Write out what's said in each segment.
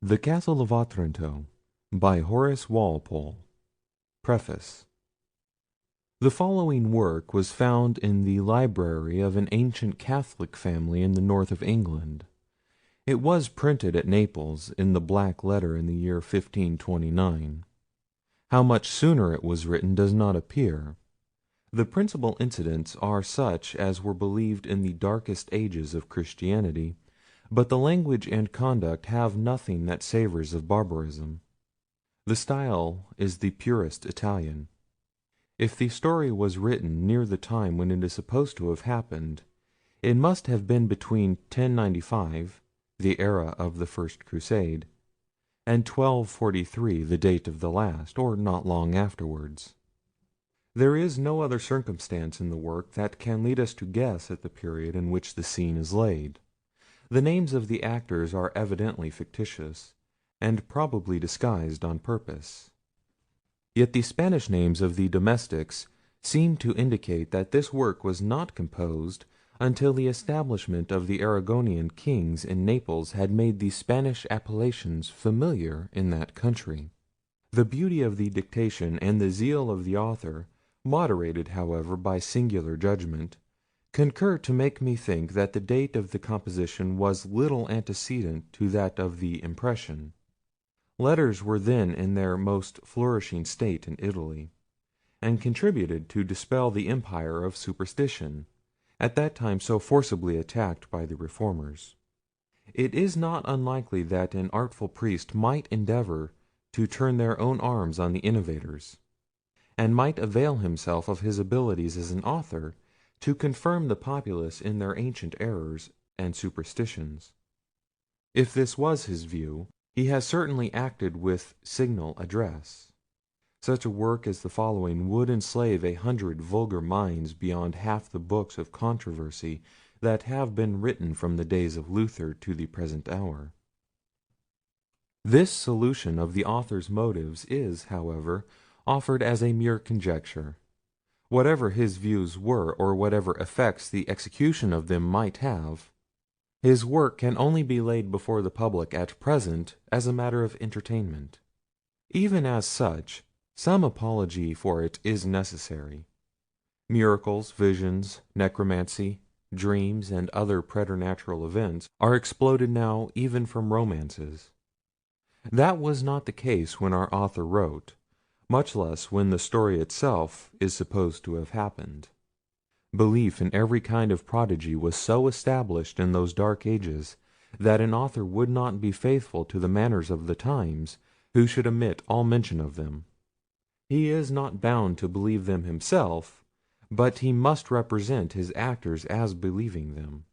The Castle of Otranto, by Horace Walpole. Preface. The following work was found in the library of an ancient Catholic family in the north of England. It was printed at Naples in the black letter in the year 1529. How much sooner it was written does not appear. The principal incidents are such as were believed in the darkest ages of Christianity, but the language and conduct have nothing that savours of barbarism. The style is the purest Italian. If the story was written near the time when it is supposed to have happened, it must have been between 1095, the era of the first Crusade, and 1243, the date of the last, or not long afterwards. There is no other circumstance in the work that can lead us to guess at the period in which the scene is laid. The names of the actors are evidently fictitious, and probably disguised on purpose. Yet the Spanish names of the domestics seem to indicate that this work was not composed until the establishment of the Aragonian kings in Naples had made the Spanish appellations familiar in that country. The beauty of the dictation and the zeal of the author, moderated however by singular judgment, concur to make me think that the date of the composition was little antecedent to that of the impression. Letters were then in their most flourishing state in Italy, and contributed to dispel the empire of superstition, at that time so forcibly attacked by the reformers. It is not unlikely that an artful priest might endeavour to turn their own arms on the innovators, and might avail himself of his abilities as an author to confirm the populace in their ancient errors and superstitions. If this was his view, he has certainly acted with signal address. Such a work as the following would enslave 100 vulgar minds beyond half the books of controversy that have been written from the days of Luther to the present hour. This solution of the author's motives is, however, offered as a mere conjecture. Whatever his views were, or whatever effects the execution of them might have, his work can only be laid before the public at present as a matter of entertainment. Even as such, some apology for it is necessary. Miracles, visions, necromancy, dreams, and other preternatural events are exploded now even from romances. That was not the case when our author wrote, much less when the story itself is supposed to have happened. Belief in every kind of prodigy was so established in those dark ages, that an author would not be faithful to the manners of the times who should omit all mention of them. He is not bound to believe them himself, but he must represent his actors as believing them.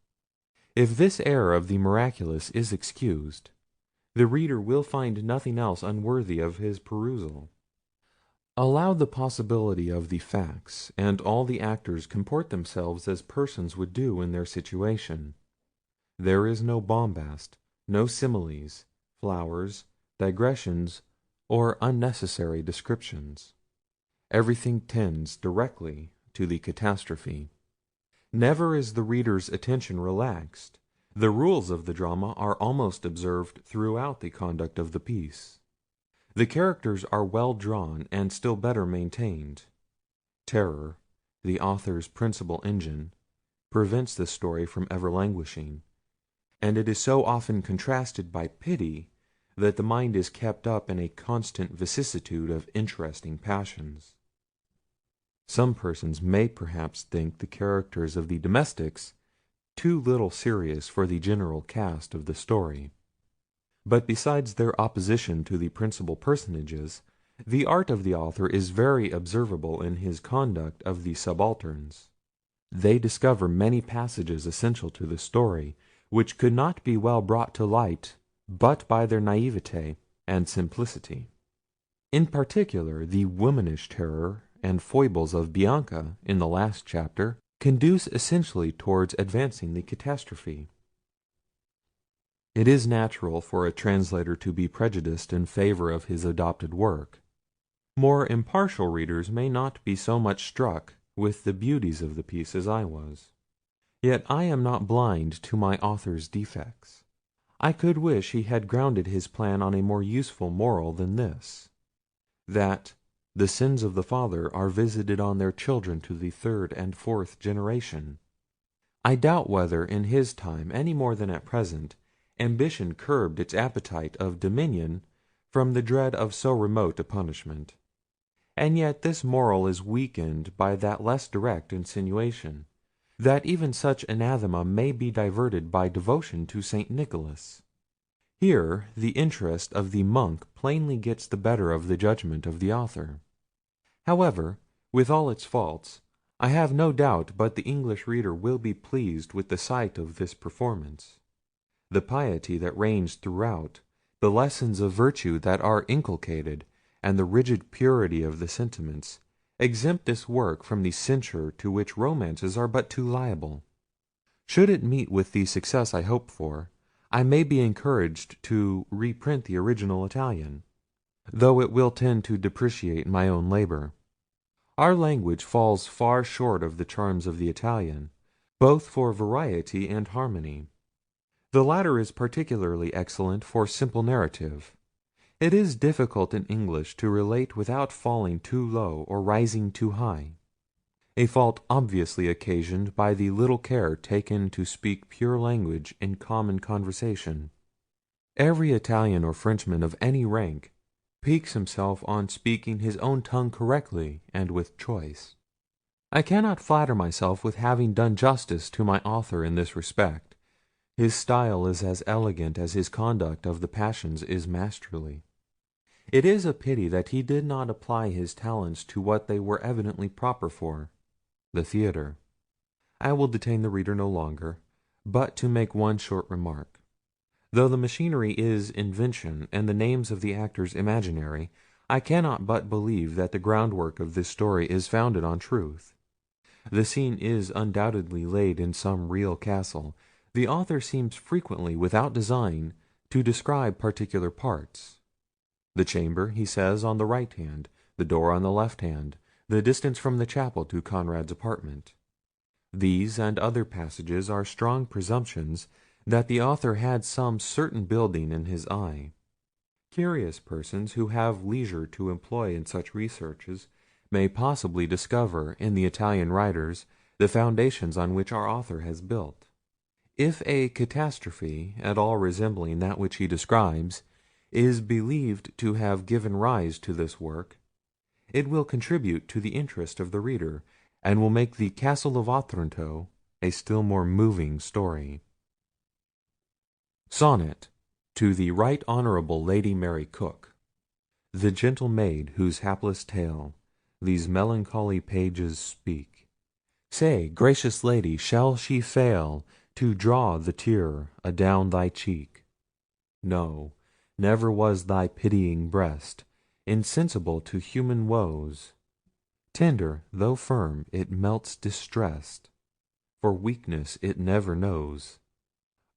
If this error of the miraculous is excused, the reader will find nothing else unworthy of his perusal. Allow the possibility of the facts, and all the actors comport themselves as persons would do in their situation. There is no bombast, no similes, flowers, digressions, or unnecessary descriptions. Everything tends directly to the catastrophe. Never is the reader's attention relaxed. The rules of the drama are almost observed throughout the conduct of the piece. The characters are well drawn and still better maintained. Terror, the author's principal engine, prevents the story from ever languishing, and it is so often contrasted by pity that the mind is kept up in a constant vicissitude of interesting passions. Some persons may perhaps think the characters of the domestics too little serious for the general cast of the story. But besides their opposition to the principal personages, the art of the author is very observable in his conduct of the subalterns. They discover many passages essential to the story, which could not be well brought to light but by their naivete and simplicity. In particular, the womanish terror and foibles of Bianca in the last chapter conduce essentially towards advancing the catastrophe. It is natural for a translator to be prejudiced in favour of his adopted work. More impartial readers may not be so much struck with the beauties of the piece as I was. Yet I am not blind to my author's defects. I could wish he had grounded his plan on a more useful moral than this, that the sins of the father are visited on their children to the third and fourth generation. I doubt whether, in his time, any more than at present, ambition curbed its appetite of dominion from the dread of so remote a punishment. And yet this moral is weakened by that less direct insinuation, that even such anathema may be diverted by devotion to St. Nicholas. Here the interest of the monk plainly gets the better of the judgment of the author. However, with all its faults, I have no doubt but the English reader will be pleased with the sight of this performance. The piety that reigns throughout, the lessons of virtue that are inculcated, and the rigid purity of the sentiments, exempt this work from the censure to which romances are but too liable. Should it meet with the success I hope for, I may be encouraged to reprint the original Italian, though it will tend to depreciate my own labour. Our language falls far short of the charms of the Italian, both for variety and harmony. The latter is particularly excellent for simple narrative. It is difficult in English to relate without falling too low or rising too high, a fault obviously occasioned by the little care taken to speak pure language in common conversation. Every Italian or Frenchman of any rank piques himself on speaking his own tongue correctly and with choice. I cannot flatter myself with having done justice to my author in this respect. His style is as elegant as his conduct of the passions is masterly. It is a pity that he did not apply his talents to what they were evidently proper for, the theatre. I will detain the reader no longer, but to make one short remark. Though the machinery is invention, and the names of the actors imaginary, I cannot but believe that the groundwork of this story is founded on truth. The scene is undoubtedly laid in some real castle. The author seems frequently, without design, to describe particular parts. The chamber, he says, on the right hand, the door on the left hand, the distance from the chapel to Conrad's apartment. These and other passages are strong presumptions that the author had some certain building in his eye. Curious persons who have leisure to employ in such researches may possibly discover in the Italian writers the foundations on which our author has built. If a catastrophe, at all resembling that which he describes, is believed to have given rise to this work, it will contribute to the interest of the reader, and will make the Castle of Otranto a still more moving story. Sonnet to the Right Honourable Lady Mary Coke. The gentle maid whose hapless tale these melancholy pages speak. Say, gracious lady, shall she fail to draw the tear adown thy cheek? No, never was thy pitying breast insensible to human woes. Tender, though firm, it melts distressed, for weakness it never knows.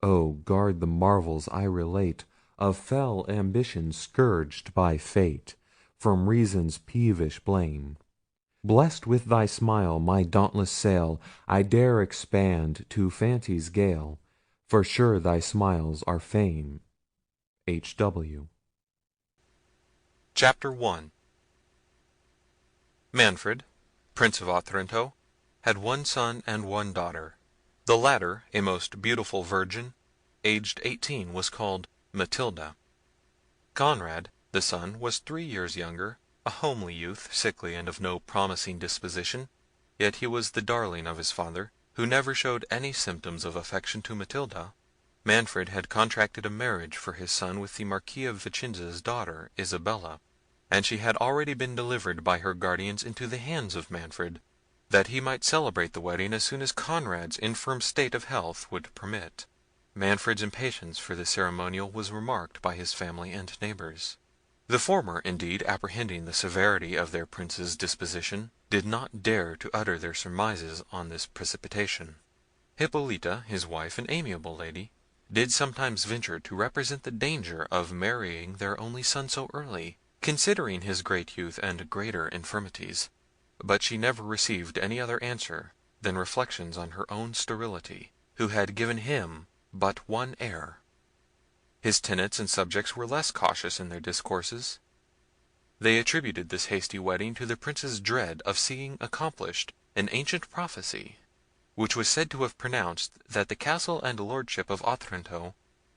Oh, guard the marvels I relate of fell ambition scourged by fate from reason's peevish blame. Blest with thy smile, my dauntless sail I dare expand to fancy's gale, for sure thy smiles are fame. H.W. Chapter 1. Manfred, Prince of Otranto, had one son and one daughter. The latter, a most beautiful virgin, aged 18, was called Matilda. Conrad, the son, was 3 years younger, a homely youth, sickly and of no promising disposition, yet he was the darling of his father, who never showed any symptoms of affection to Matilda. Manfred had contracted a marriage for his son with the Marquis of Vicenza's daughter, Isabella, and she had already been delivered by her guardians into the hands of Manfred, that he might celebrate the wedding as soon as Conrad's infirm state of health would permit. Manfred's impatience for the ceremonial was remarked by his family and neighbours. The former, indeed, apprehending the severity of their prince's disposition, did not dare to utter their surmises on this precipitation. Hippolita, his wife, an amiable lady, did sometimes venture to represent the danger of marrying their only son so early, considering his great youth and greater infirmities; but she never received any other answer than reflections on her own sterility, who had given him but one heir. His tenants and subjects were less cautious in their discourses. They attributed this hasty wedding to the Prince's dread of seeing accomplished an ancient prophecy, which was said to have pronounced that the castle and lordship of Otranto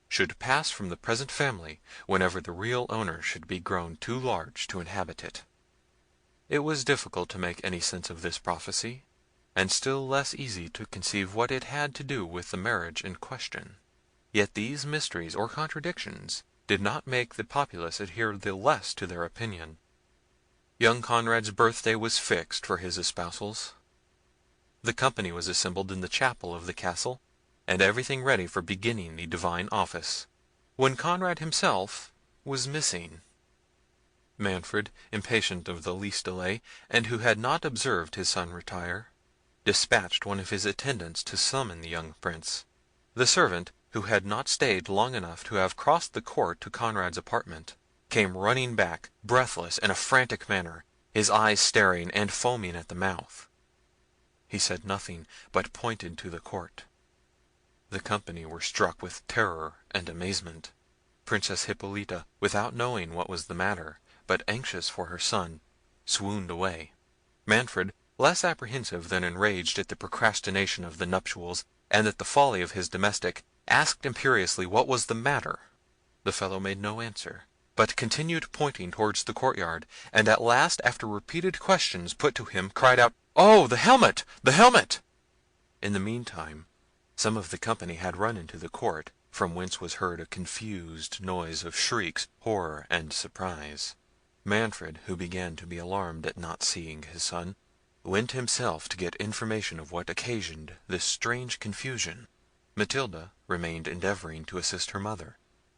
should pass from the present family whenever the real owner should be grown too large to inhabit it. It was difficult to make any sense of this prophecy, and still less easy to conceive what it had to do with the marriage in question. Yet these mysteries or contradictions did not make the populace adhere the less to their opinion. Young Conrad's birthday was fixed for his espousals. The company was assembled in the chapel of the castle, and everything ready for beginning the divine office, when Conrad himself was missing. Manfred, impatient of the least delay, and who had not observed his son retire, dispatched one of his attendants to summon the young Prince. The servant, who had not stayed long enough to have crossed the court to Conrad's apartment, came running back, breathless, in a frantic manner, his eyes staring and foaming at the mouth. He said nothing, but pointed to the court. The company were struck with terror and amazement. Princess Hippolita, without knowing what was the matter, but anxious for her son, swooned away. Manfred, less apprehensive than enraged at the procrastination of the nuptials, and at the folly of his domestic, asked imperiously what was the matter. The fellow made no answer, but continued pointing towards the courtyard, and at last, after repeated questions put to him, cried out, "Oh, the helmet! the helmet!" In the meantime, some of the company had run into the court, from whence was heard a confused noise of shrieks, horror, and surprise. Manfred, who began to be alarmed at not seeing his son, went himself to get information of what occasioned this strange confusion. Matilda remained endeavouring to assist her mother,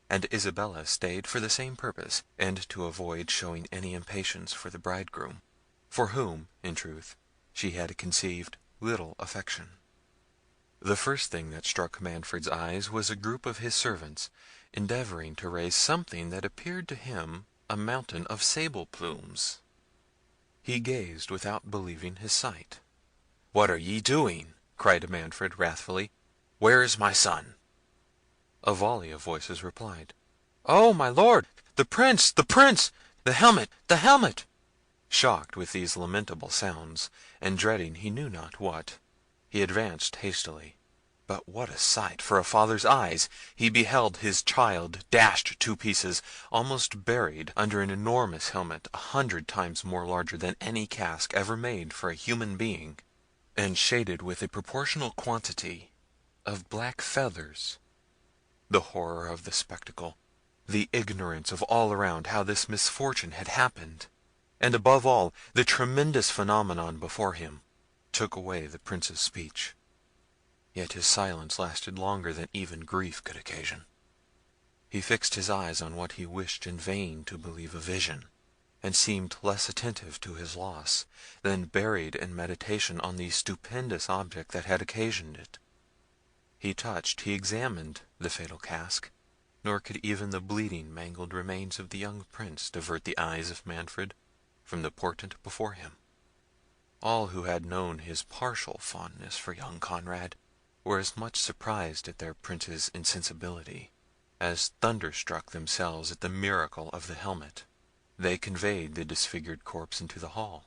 and Isabella stayed for the same purpose, and to avoid showing any impatience for the bridegroom, for whom, in truth, she had conceived little affection. The first thing that struck Manfred's eyes was a group of his servants, endeavouring to raise something that appeared to him a mountain of sable plumes. He gazed without believing his sight. "What are ye doing?" cried Manfred wrathfully. "Where is my son?" A volley of voices replied, "Oh, my lord! the Prince! the Prince! the helmet! the helmet!" Shocked with these lamentable sounds, and dreading he knew not what, he advanced hastily. But what a sight for a father's eyes! He beheld his child dashed to pieces, almost buried under an enormous helmet 100 times more larger than any casque ever made for a human being, and shaded with a proportional quantity of black feathers. The horror of the spectacle, the ignorance of all around how this misfortune had happened, and above all, the tremendous phenomenon before him, took away the Prince's speech. Yet his silence lasted longer than even grief could occasion. He fixed his eyes on what he wished in vain to believe a vision, and seemed less attentive to his loss, than buried in meditation on the stupendous object that had occasioned it. He touched, he examined the fatal casque, nor could even the bleeding mangled remains of the young Prince divert the eyes of Manfred from the portent before him. All who had known his partial fondness for young Conrad were as much surprised at their Prince's insensibility, as thunderstruck themselves at the miracle of the helmet. They conveyed the disfigured corpse into the hall,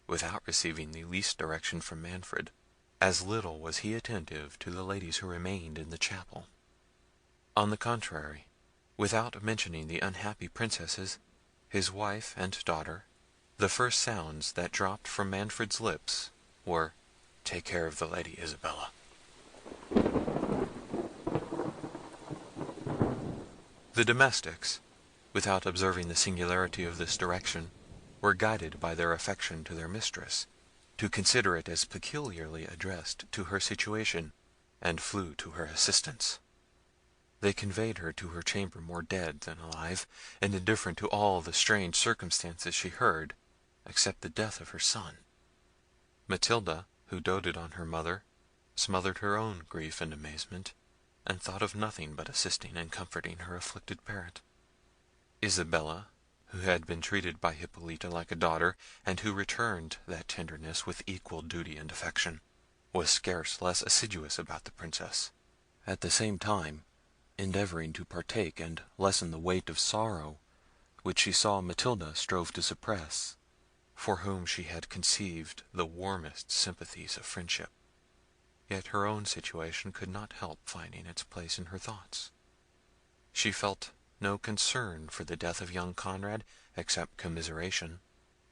without receiving the least direction from Manfred. As little was he attentive to the ladies who remained in the chapel. On the contrary, without mentioning the unhappy princesses, his wife and daughter, the first sounds that dropped from Manfred's lips were, "Take care of the Lady Isabella." The domestics, without observing the singularity of this direction, were guided by their affection to their mistress, to consider it as peculiarly addressed to her situation, and flew to her assistance. They conveyed her to her chamber more dead than alive, and indifferent to all the strange circumstances she heard, except the death of her son. Matilda, who doted on her mother, smothered her own grief and amazement, and thought of nothing but assisting and comforting her afflicted parent. Isabella, who had been treated by Hippolita like a daughter, and who returned that tenderness with equal duty and affection, was scarce less assiduous about the Princess. At the same time, endeavouring to partake and lessen the weight of sorrow which she saw Matilda strove to suppress, for whom she had conceived the warmest sympathies of friendship. Yet her own situation could not help finding its place in her thoughts. She felt no concern for the death of young Conrad, except commiseration,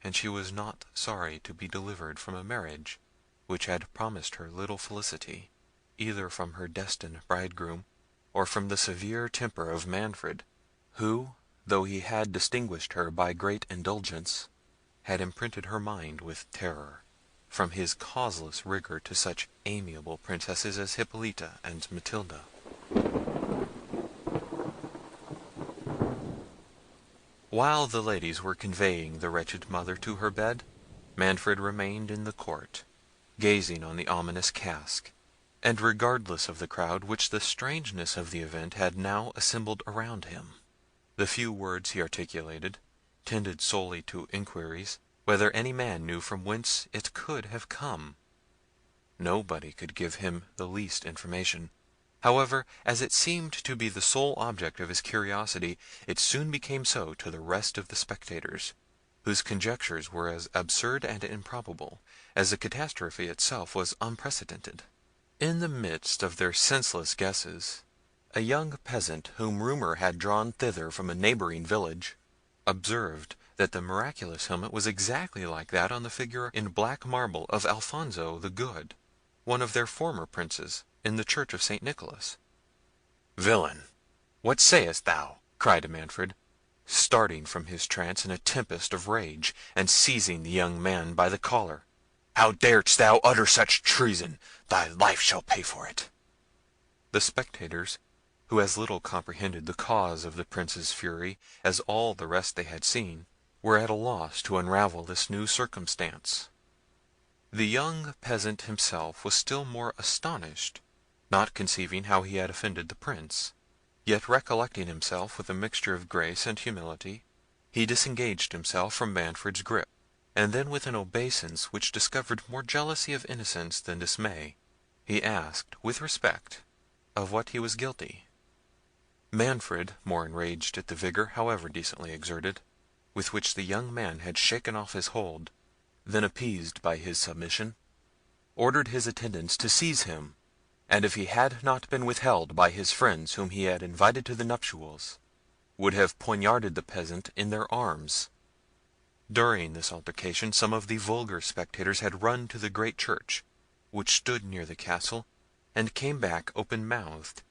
and she was not sorry to be delivered from a marriage which had promised her little felicity, either from her destined bridegroom, or from the severe temper of Manfred, who, though he had distinguished her by great indulgence, had imprinted her mind with terror, from his causeless rigour to such amiable princesses as Hippolita and Matilda. While the ladies were conveying the wretched mother to her bed, Manfred remained in the court, gazing on the ominous cask, and regardless of the crowd which the strangeness of the event had now assembled around him. The few words he articulated tended solely to inquiries whether any man knew from whence it could have come. Nobody could give him the least information. However, as it seemed to be the sole object of his curiosity, it soon became so to the rest of the spectators, whose conjectures were as absurd and improbable as the catastrophe itself was unprecedented. In the midst of their senseless guesses, a young peasant, whom rumour had drawn thither from a neighbouring village, observed that the miraculous helmet was exactly like that on the figure in black marble of Alfonso the Good, one of their former princes, in the church of St. Nicholas. "Villain, what sayest thou?" cried Manfred, starting from his trance in a tempest of rage, and seizing the young man by the collar. "How darest thou utter such treason? Thy life shall pay for it." The spectators, who as little comprehended the cause of the Prince's fury as all the rest they had seen, were at a loss to unravel this new circumstance. The young peasant himself was still more astonished, not conceiving how he had offended the Prince; yet recollecting himself with a mixture of grace and humility, he disengaged himself from Manfred's grip, and then with an obeisance which discovered more jealousy of innocence than dismay, he asked, with respect, of what he was guilty. Manfred, more enraged at the vigour, however decently exerted, with which the young man had shaken off his hold, than appeased by his submission, ordered his attendants to seize him, and if he had not been withheld by his friends whom he had invited to the nuptials, would have poignarded the peasant in their arms. During this altercation some of the vulgar spectators had run to the great church, which stood near the castle, and came back open-mouthed,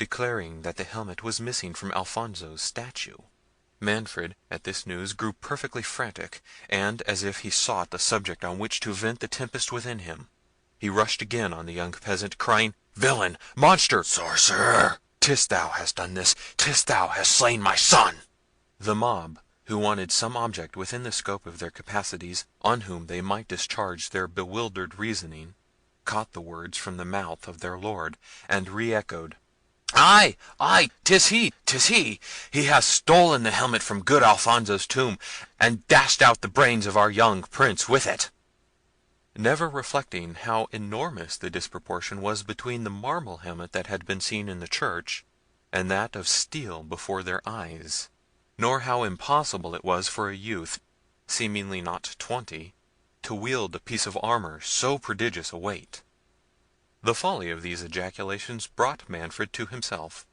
declaring that the helmet was missing from Alfonso's statue. Manfred, at this news, grew perfectly frantic, and, as if he sought the subject on which to vent the tempest within him, he rushed again on the young peasant, crying, "Villain! Monster! Sorcerer! 'Tis thou hast done this! 'Tis thou hast slain my son!" The mob, who wanted some object within the scope of their capacities, on whom they might discharge their bewildered reasoning, caught the words from the mouth of their lord, and re-echoed, "Ay, ay, 'tis he, 'tis he! He hath stolen the helmet from good Alfonso's tomb, and dashed out the brains of our young Prince with it." Never reflecting how enormous the disproportion was between the marble helmet that had been seen in the church, and that of steel before their eyes, nor how impossible it was for a youth, seemingly not 20, to wield a piece of armour so prodigious a weight. The folly of these ejaculations brought Manfred to himself;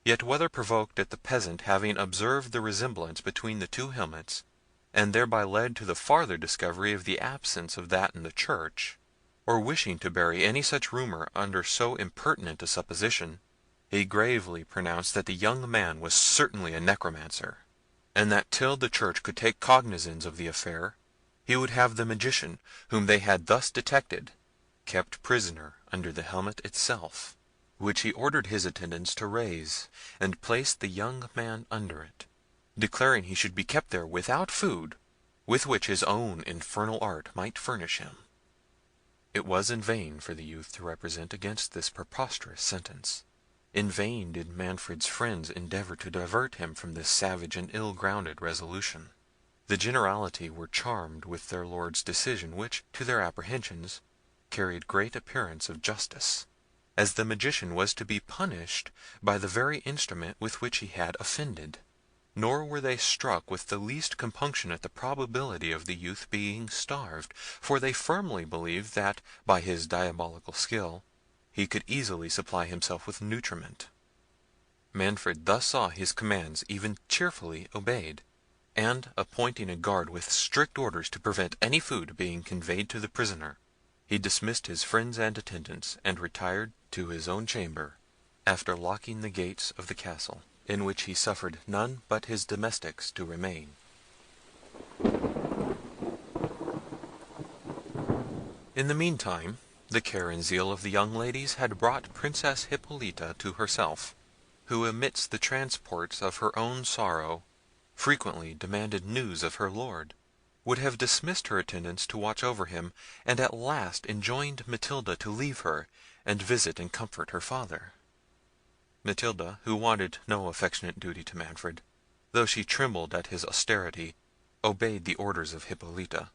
yet whether provoked at the peasant having observed the resemblance between the two helmets, and thereby led to the farther discovery of the absence of that in the church, or wishing to bury any such rumour under so impertinent a supposition, he gravely pronounced that the young man was certainly a necromancer, and that till the church could take cognizance of the affair, he would have the magician, whom they had thus detected, kept prisoner under the helmet itself, which he ordered his attendants to raise, and placed the young man under it, declaring he should be kept there without food, with which his own infernal art might furnish him. It was in vain for the youth to represent against this preposterous sentence. In vain did Manfred's friends endeavour to divert him from this savage and ill-grounded resolution. The generality were charmed with their lord's decision, which, to their apprehensions, carried great appearance of justice. as the magician was to be punished by the very instrument with which he had offended. Nor were they struck with the least compunction at the probability of the youth being starved, for they firmly believed that, by his diabolical skill, he could easily supply himself with nutriment. Manfred thus saw his commands even cheerfully obeyed, and appointing a guard with strict orders to prevent any food being conveyed to the prisoner, he dismissed his friends and attendants, and retired to his own chamber, after locking the gates of the castle, in which he suffered none but his domestics to remain. In the meantime, the care and zeal of the young ladies had brought Princess Hippolita to herself, who amidst the transports of her own sorrow frequently demanded news of her lord, would have dismissed her attendants to watch over him, and at last enjoined Matilda to leave her, and visit and comfort her father. Matilda, who wanted no affectionate duty to Manfred, though she trembled at his austerity, obeyed the orders of Hippolita,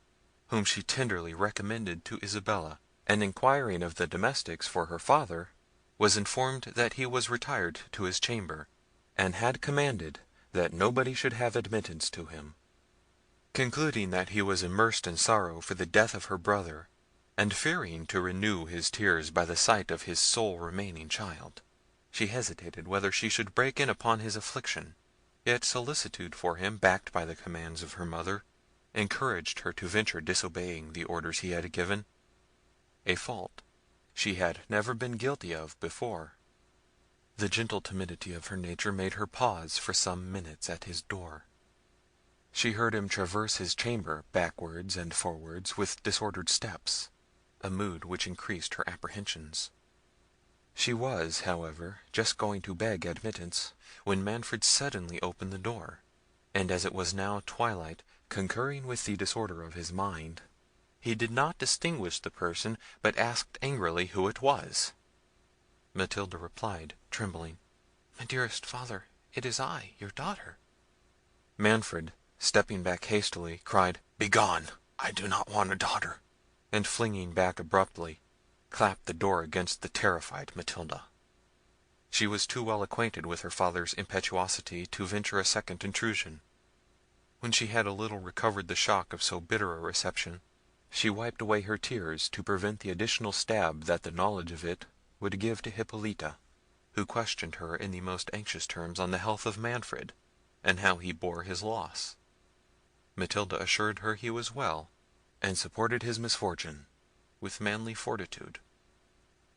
whom she tenderly recommended to Isabella, and inquiring of the domestics for her father, was informed that he was retired to his chamber, and had commanded that nobody should have admittance to him. Concluding that he was immersed in sorrow for the death of her brother, and fearing to renew his tears by the sight of his sole remaining child, she hesitated whether she should break in upon his affliction; yet solicitude for him, backed by the commands of her mother, encouraged her to venture disobeying the orders he had given, a fault she had never been guilty of before. The gentle timidity of her nature made her pause for some minutes at his door. She heard him traverse his chamber backwards and forwards with disordered steps, a mood which increased her apprehensions. She was, however, just going to beg admittance, when Manfred suddenly opened the door, and as it was now twilight, concurring with the disorder of his mind, he did not distinguish the person, but asked angrily who it was. Matilda replied, trembling, "My dearest father, it is I, your daughter." Manfred, stepping back hastily, cried, "Begone! I do not want a daughter," and flinging back abruptly, clapped the door against the terrified Matilda. She was too well acquainted with her father's impetuosity to venture a second intrusion. When she had a little recovered the shock of so bitter a reception, she wiped away her tears to prevent the additional stab that the knowledge of it would give to Hippolita, who questioned her in the most anxious terms on the health of Manfred, and how he bore his loss. Matilda assured her he was well, and supported his misfortune with manly fortitude.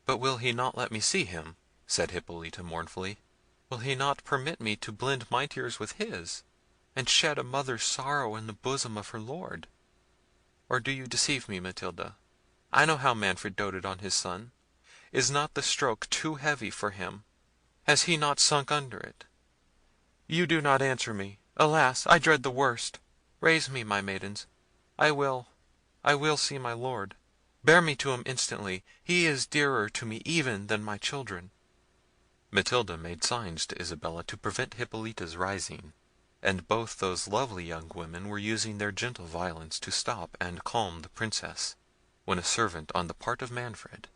"But will he not let me see him?" said Hippolita mournfully. "Will he not permit me to blend my tears with his, and shed a mother's sorrow in the bosom of her lord? Or do you deceive me, Matilda? I know how Manfred doted on his son. Is not the stroke too heavy for him? Has he not sunk under it? You do not answer me. Alas! I dread the worst. Raise me, my maidens. I will see my lord. Bear me to him instantly. He is dearer to me even than my children." Matilda made signs to Isabella to prevent Hippolita's rising, and both those lovely young women were using their gentle violence to stop and calm the Princess, when a servant on the part of Manfred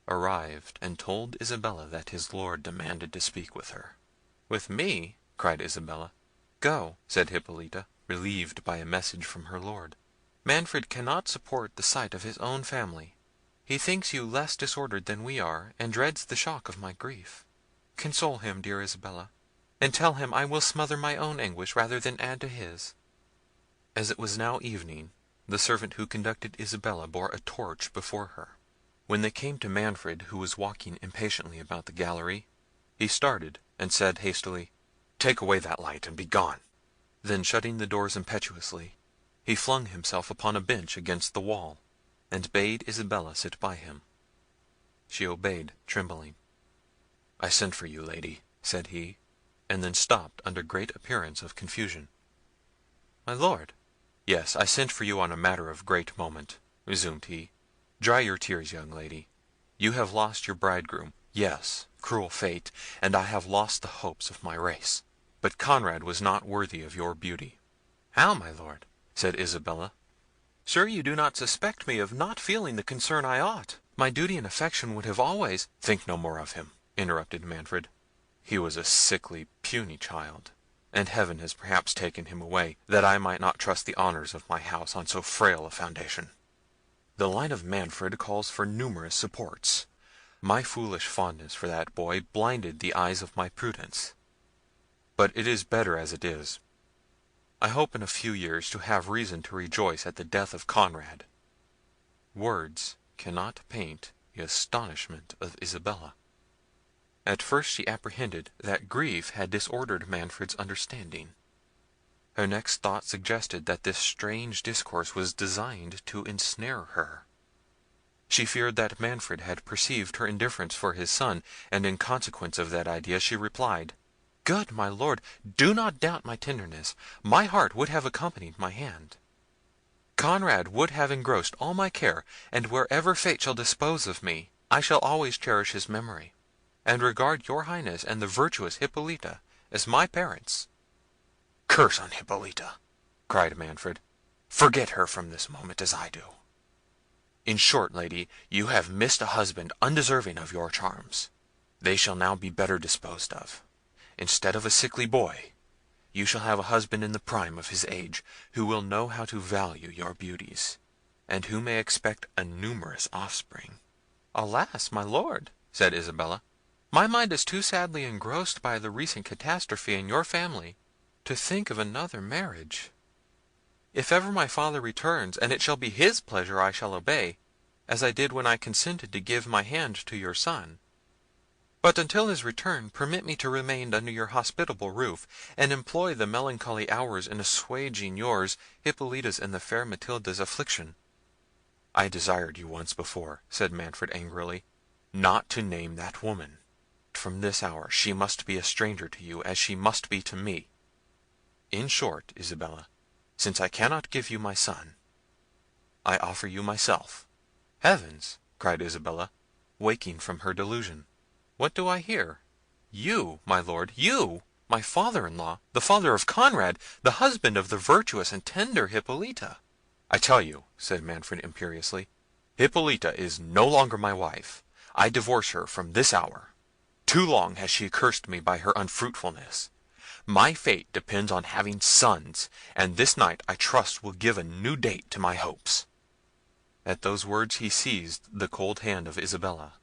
arrived and told Isabella that his lord demanded to speak with her. "With me?" cried Isabella. "Go," said Hippolita, relieved by a message from her lord. "Manfred cannot support the sight of his own family. He thinks you less disordered than we are, and dreads the shock of my grief. Console him, dear Isabella, and tell him I will smother my own anguish rather than add to his." As it was now evening, the servant who conducted Isabella bore a torch before her. When they came to Manfred, who was walking impatiently about the gallery, he started, and said hastily, "Take away that light, and be gone." Then shutting the doors impetuously, he flung himself upon a bench against the wall, and bade Isabella sit by him. She obeyed, trembling. "I sent for you, lady," said he, and then stopped under great appearance of confusion. "My lord!" "Yes, I sent for you on a matter of great moment," resumed he. "Dry your tears, young lady. You have lost your bridegroom. Yes, cruel fate, and I have lost the hopes of my race. But Conrad was not worthy of your beauty." "How, my lord?" said Isabella. "Sure you do not suspect me of not feeling the concern I ought?" My duty and affection would have always—" "Think no more of him," interrupted Manfred. "He was a sickly, puny child, and heaven has perhaps taken him away, that I might not trust the honours of my house on so frail a foundation. The line of Manfred calls for numerous supports. My foolish fondness for that boy blinded the eyes of my prudence. But it is better as it is. I hope in a few years to have reason to rejoice at the death of Conrad." Words cannot paint the astonishment of Isabella. At first she apprehended that grief had disordered Manfred's understanding. Her next thought suggested that this strange discourse was designed to ensnare her. She feared that Manfred had perceived her indifference for his son, and in consequence of that idea she replied, "Good my lord, do not doubt my tenderness. My heart would have accompanied my hand. Conrad would have engrossed all my care, and wherever fate shall dispose of me, I shall always cherish his memory, and regard your Highness and the virtuous Hippolita as my parents." "Curse on Hippolita!" cried Manfred. "Forget her from this moment, as I do. In short, lady, you have missed a husband undeserving of your charms. They shall now be better disposed of. Instead of a sickly boy, you shall have a husband in the prime of his age, who will know how to value your beauties, and who may expect a numerous offspring." "Alas! my lord," said Isabella, "my mind is too sadly engrossed by the recent catastrophe in your family to think of another marriage. If ever my father returns, and it shall be his pleasure, I shall obey, as I did when I consented to give my hand to your son. But until his return, permit me to remain under your hospitable roof, and employ the melancholy hours in assuaging yours, Hippolita's, and the fair Matilda's affliction." "I desired you once before," said Manfred angrily, "not to name that woman. From this hour she must be a stranger to you, as she must be to me. In short, Isabella, since I cannot give you my son, I offer you myself." "Heavens!" cried Isabella, waking from her delusion, "what do I hear? You, my lord, you, my father-in-law, the father of Conrad, the husband of the virtuous and tender Hippolita!" "I tell you," said Manfred imperiously, "Hippolita is no longer my wife. I divorce her from this hour. Too long has she cursed me by her unfruitfulness. My fate depends on having sons, and this night I trust will give a new date to my hopes." At those words he seized the cold hand of Isabella,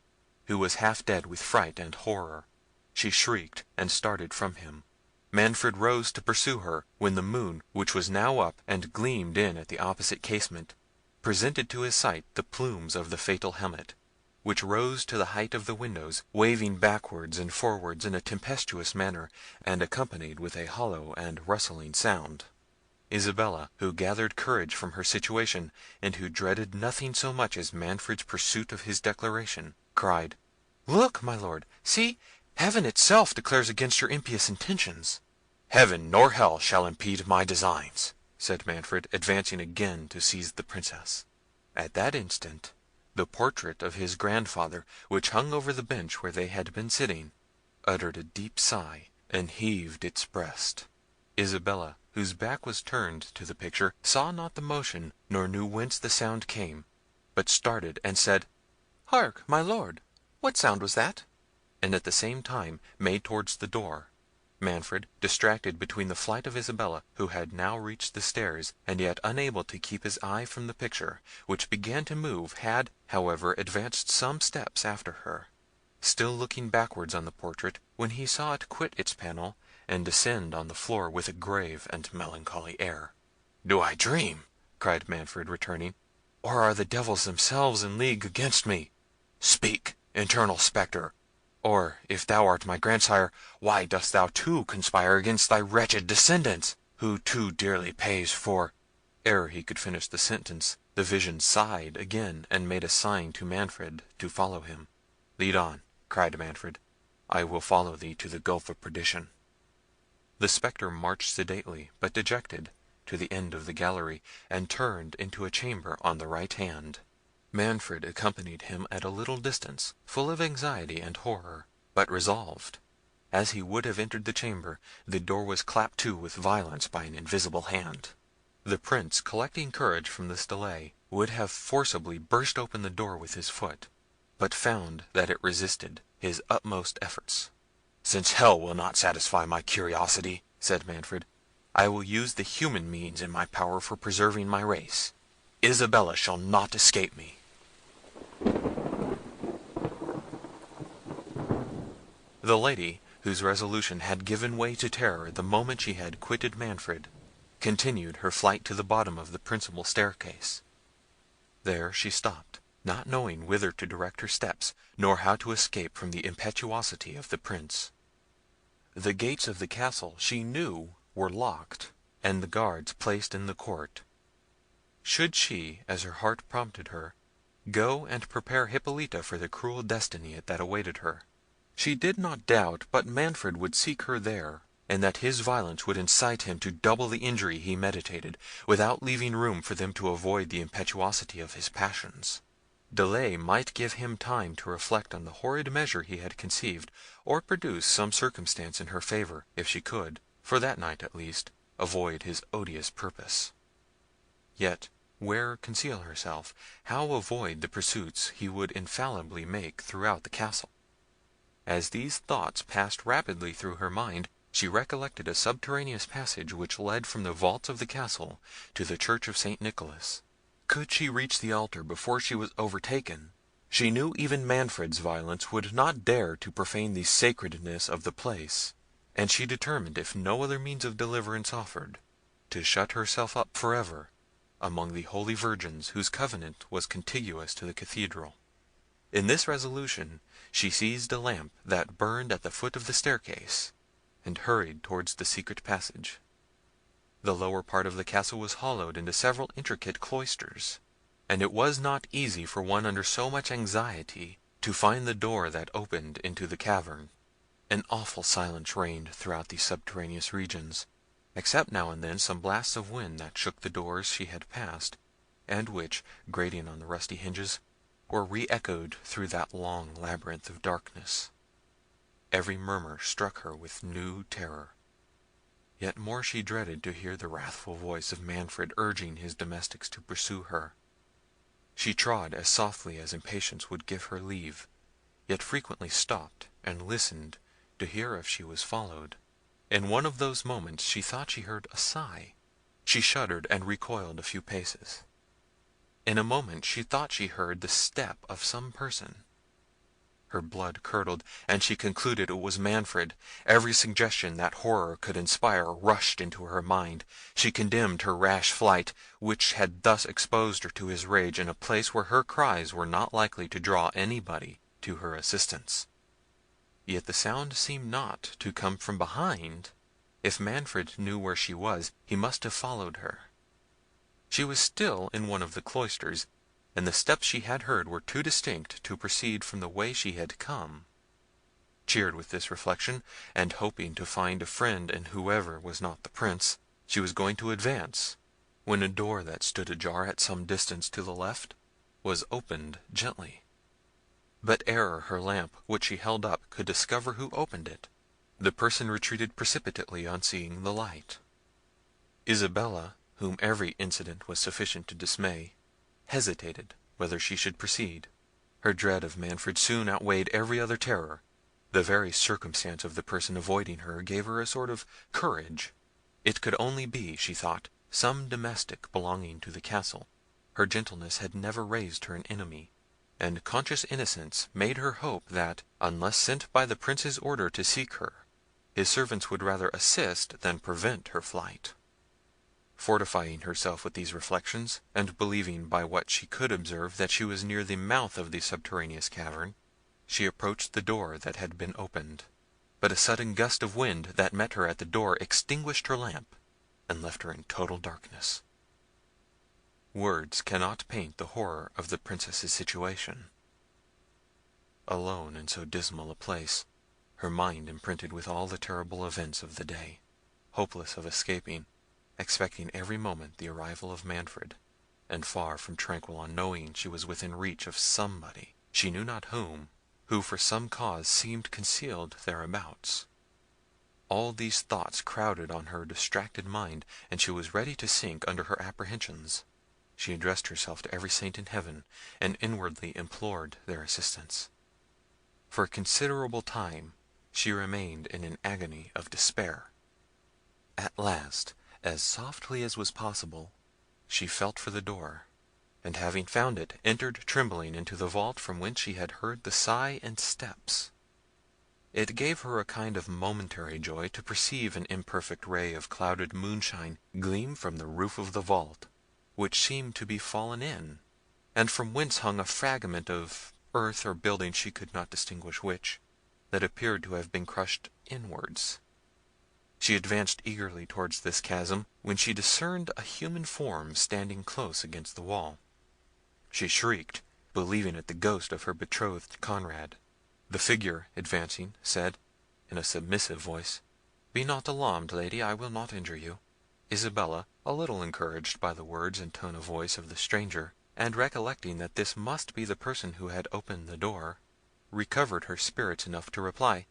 who was half dead with fright and horror. She shrieked, and started from him. Manfred rose to pursue her, when the moon, which was now up, and gleamed in at the opposite casement, presented to his sight the plumes of the fatal helmet, which rose to the height of the windows, waving backwards and forwards in a tempestuous manner, and accompanied with a hollow and rustling sound. Isabella, who gathered courage from her situation, and who dreaded nothing so much as Manfred's pursuit of his declaration, cried, "Look, my lord, see, heaven itself declares against your impious intentions." "Heaven nor hell shall impede my designs," said Manfred, advancing again to seize the Princess. At that instant the portrait of his grandfather, which hung over the bench where they had been sitting, uttered a deep sigh, and heaved its breast. Isabella, whose back was turned to the picture, saw not the motion, nor knew whence the sound came, but started, and said, "Hark, my lord, what sound was that?" and at the same time made towards the door. Manfred, distracted between the flight of Isabella, who had now reached the stairs, and yet unable to keep his eye from the picture, which began to move, had, however, advanced some steps after her, still looking backwards on the portrait, when he saw it quit its panel, and descend on the floor with a grave and melancholy air. "Do I dream?" cried Manfred, returning, "or are the devils themselves in league against me? Speak, internal spectre! Or, if thou art my grandsire, why dost thou too conspire against thy wretched descendants, who too dearly pays for—" Ere he could finish the sentence, the vision sighed again, and made a sign to Manfred to follow him. "Lead on," cried Manfred, "I will follow thee to the gulf of perdition." The spectre marched sedately, but dejected, to the end of the gallery, and turned into a chamber on the right hand. Manfred accompanied him at a little distance, full of anxiety and horror, but resolved. As he would have entered the chamber, the door was clapped to with violence by an invisible hand. The Prince, collecting courage from this delay, would have forcibly burst open the door with his foot, but found that it resisted his utmost efforts. "Since hell will not satisfy my curiosity," said Manfred, "I will use the human means in my power for preserving my race. Isabella shall not escape me." The lady, whose resolution had given way to terror the moment she had quitted Manfred, continued her flight to the bottom of the principal staircase. There she stopped, not knowing whither to direct her steps, nor how to escape from the impetuosity of the Prince. The gates of the castle, she knew, were locked, and the guards placed in the court. Should she, as her heart prompted her, go and prepare Hippolita for the cruel destiny that awaited her? She did not doubt but Manfred would seek her there, and that his violence would incite him to double the injury he meditated, without leaving room for them to avoid the impetuosity of his passions. Delay might give him time to reflect on the horrid measure he had conceived, or produce some circumstance in her favour, if she could, for that night at least, avoid his odious purpose. Yet where conceal herself? How avoid the pursuits he would infallibly make throughout the castle? As these thoughts passed rapidly through her mind, she recollected a subterraneous passage which led from the vaults of the castle to the church of St. Nicholas. Could she reach the altar before she was overtaken, she knew even Manfred's violence would not dare to profane the sacredness of the place, and she determined, if no other means of deliverance offered, to shut herself up forever among the holy virgins whose convent was contiguous to the cathedral. In this resolution she seized a lamp that burned at the foot of the staircase, and hurried towards the secret passage. The lower part of the castle was hollowed into several intricate cloisters, and it was not easy for one under so much anxiety to find the door that opened into the cavern. An awful silence reigned throughout these subterraneous regions, except now and then some blasts of wind that shook the doors she had passed, and which, grating on the rusty hinges, were re-echoed through that long labyrinth of darkness. Every murmur struck her with new terror. Yet more she dreaded to hear the wrathful voice of Manfred urging his domestics to pursue her. She trod as softly as impatience would give her leave, yet frequently stopped and listened to hear if she was followed. In one of those moments she thought she heard a sigh. She shuddered and recoiled a few paces. In a moment she thought she heard the step of some person. Her blood curdled, and she concluded it was Manfred. Every suggestion that horror could inspire rushed into her mind. She condemned her rash flight, which had thus exposed her to his rage in a place where her cries were not likely to draw anybody to her assistance. Yet the sound seemed not to come from behind. If Manfred knew where she was, he must have followed her. She was still in one of the cloisters, and the steps she had heard were too distinct to proceed from the way she had come. Cheered with this reflection, and hoping to find a friend in whoever was not the Prince, she was going to advance, when a door that stood ajar at some distance to the left was opened gently. But ere her lamp, which she held up, could discover who opened it, the person retreated precipitately on seeing the light. Isabella, whom every incident was sufficient to dismay, hesitated whether she should proceed. Her dread of Manfred soon outweighed every other terror. The very circumstance of the person avoiding her gave her a sort of courage. It could only be, she thought, some domestic belonging to the castle. Her gentleness had never raised her an enemy, and conscious innocence made her hope that, unless sent by the Prince's order to seek her, his servants would rather assist than prevent her flight. Fortifying herself with these reflections, and believing by what she could observe that she was near the mouth of the subterraneous cavern, she approached the door that had been opened. But a sudden gust of wind that met her at the door extinguished her lamp, and left her in total darkness. Words cannot paint the horror of the Princess's situation. Alone in so dismal a place, her mind imprinted with all the terrible events of the day, hopeless of escaping, expecting every moment the arrival of Manfred, and far from tranquil on knowing she was within reach of somebody, she knew not whom, who for some cause seemed concealed thereabouts. All these thoughts crowded on her distracted mind, and she was ready to sink under her apprehensions. she addressed herself to every saint in heaven, and inwardly implored their assistance. For a considerable time she remained in an agony of despair. At last, as softly as was possible, she felt for the door, and having found it, entered trembling into the vault from whence she had heard the sigh and steps. It gave her a kind of momentary joy to perceive an imperfect ray of clouded moonshine gleam from the roof of the vault, which seemed to be fallen in, and from whence hung a fragment of earth or building, she could not distinguish which, that appeared to have been crushed inwards. She advanced eagerly towards this chasm, when she discerned a human form standing close against the wall. She shrieked, believing it the ghost of her betrothed Conrad. The figure, advancing, said, in a submissive voice, "Be not alarmed, lady, I will not injure you." Isabella, a little encouraged by the words and tone of voice of the stranger, and recollecting that this must be the person who had opened the door, recovered her spirits enough to reply,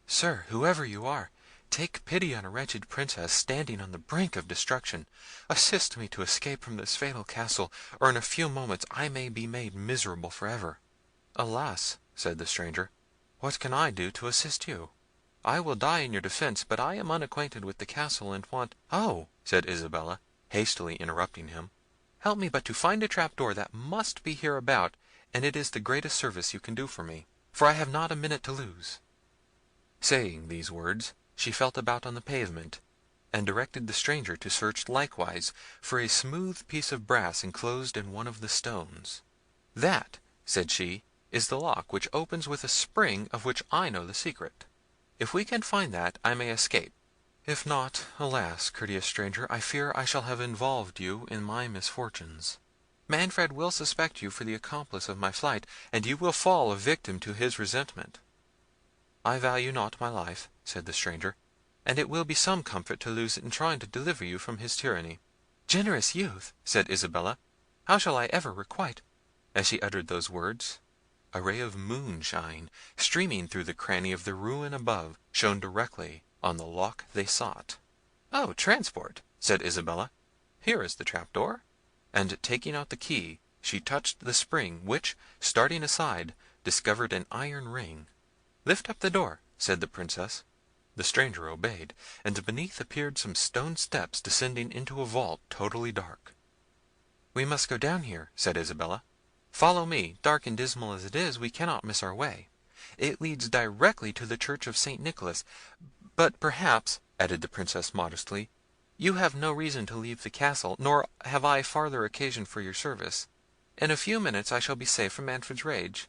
"Sir, whoever you are, take pity on a wretched princess standing on the brink of destruction. Assist me to escape from this fatal castle, or in a few moments I may be made miserable for ever." "Alas!" said the stranger, "what can I do to assist you? I will die in your defence, but I am unacquainted with the castle, and want—" "Oh!" said Isabella, hastily interrupting him, "help me but to find a trapdoor that must be hereabout, and it is the greatest service you can do for me, for I have not a minute to lose." Saying these words, she felt about on the pavement, and directed the stranger to search likewise for a smooth piece of brass enclosed in one of the stones. "That," said she, "is the lock which opens with a spring of which I know the secret. If we can find that, I may escape. If not, alas, courteous stranger, I fear I shall have involved you in my misfortunes. Manfred will suspect you for the accomplice of my flight, and you will fall a victim to his resentment." "I value not my life," said the stranger, "and it will be some comfort to lose it in trying to deliver you from his tyranny." "Generous youth!" said Isabella, "how shall I ever requite—" As she uttered those words, a ray of moonshine, streaming through the cranny of the ruin above, shone directly on the lock they sought. "Oh, transport!" said Isabella, "here is the trapdoor." And taking out the key, she touched the spring, which, starting aside, discovered an iron ring. "Lift up the door," said the Princess. The stranger obeyed, and beneath appeared some stone steps descending into a vault totally dark. "We must go down here," said Isabella. "Follow me; dark and dismal as it is, we cannot miss our way. It leads directly to the church of St. Nicholas. But perhaps," added the Princess modestly, "you have no reason to leave the castle, nor have I farther occasion for your service. In a few minutes I shall be safe from Manfred's rage.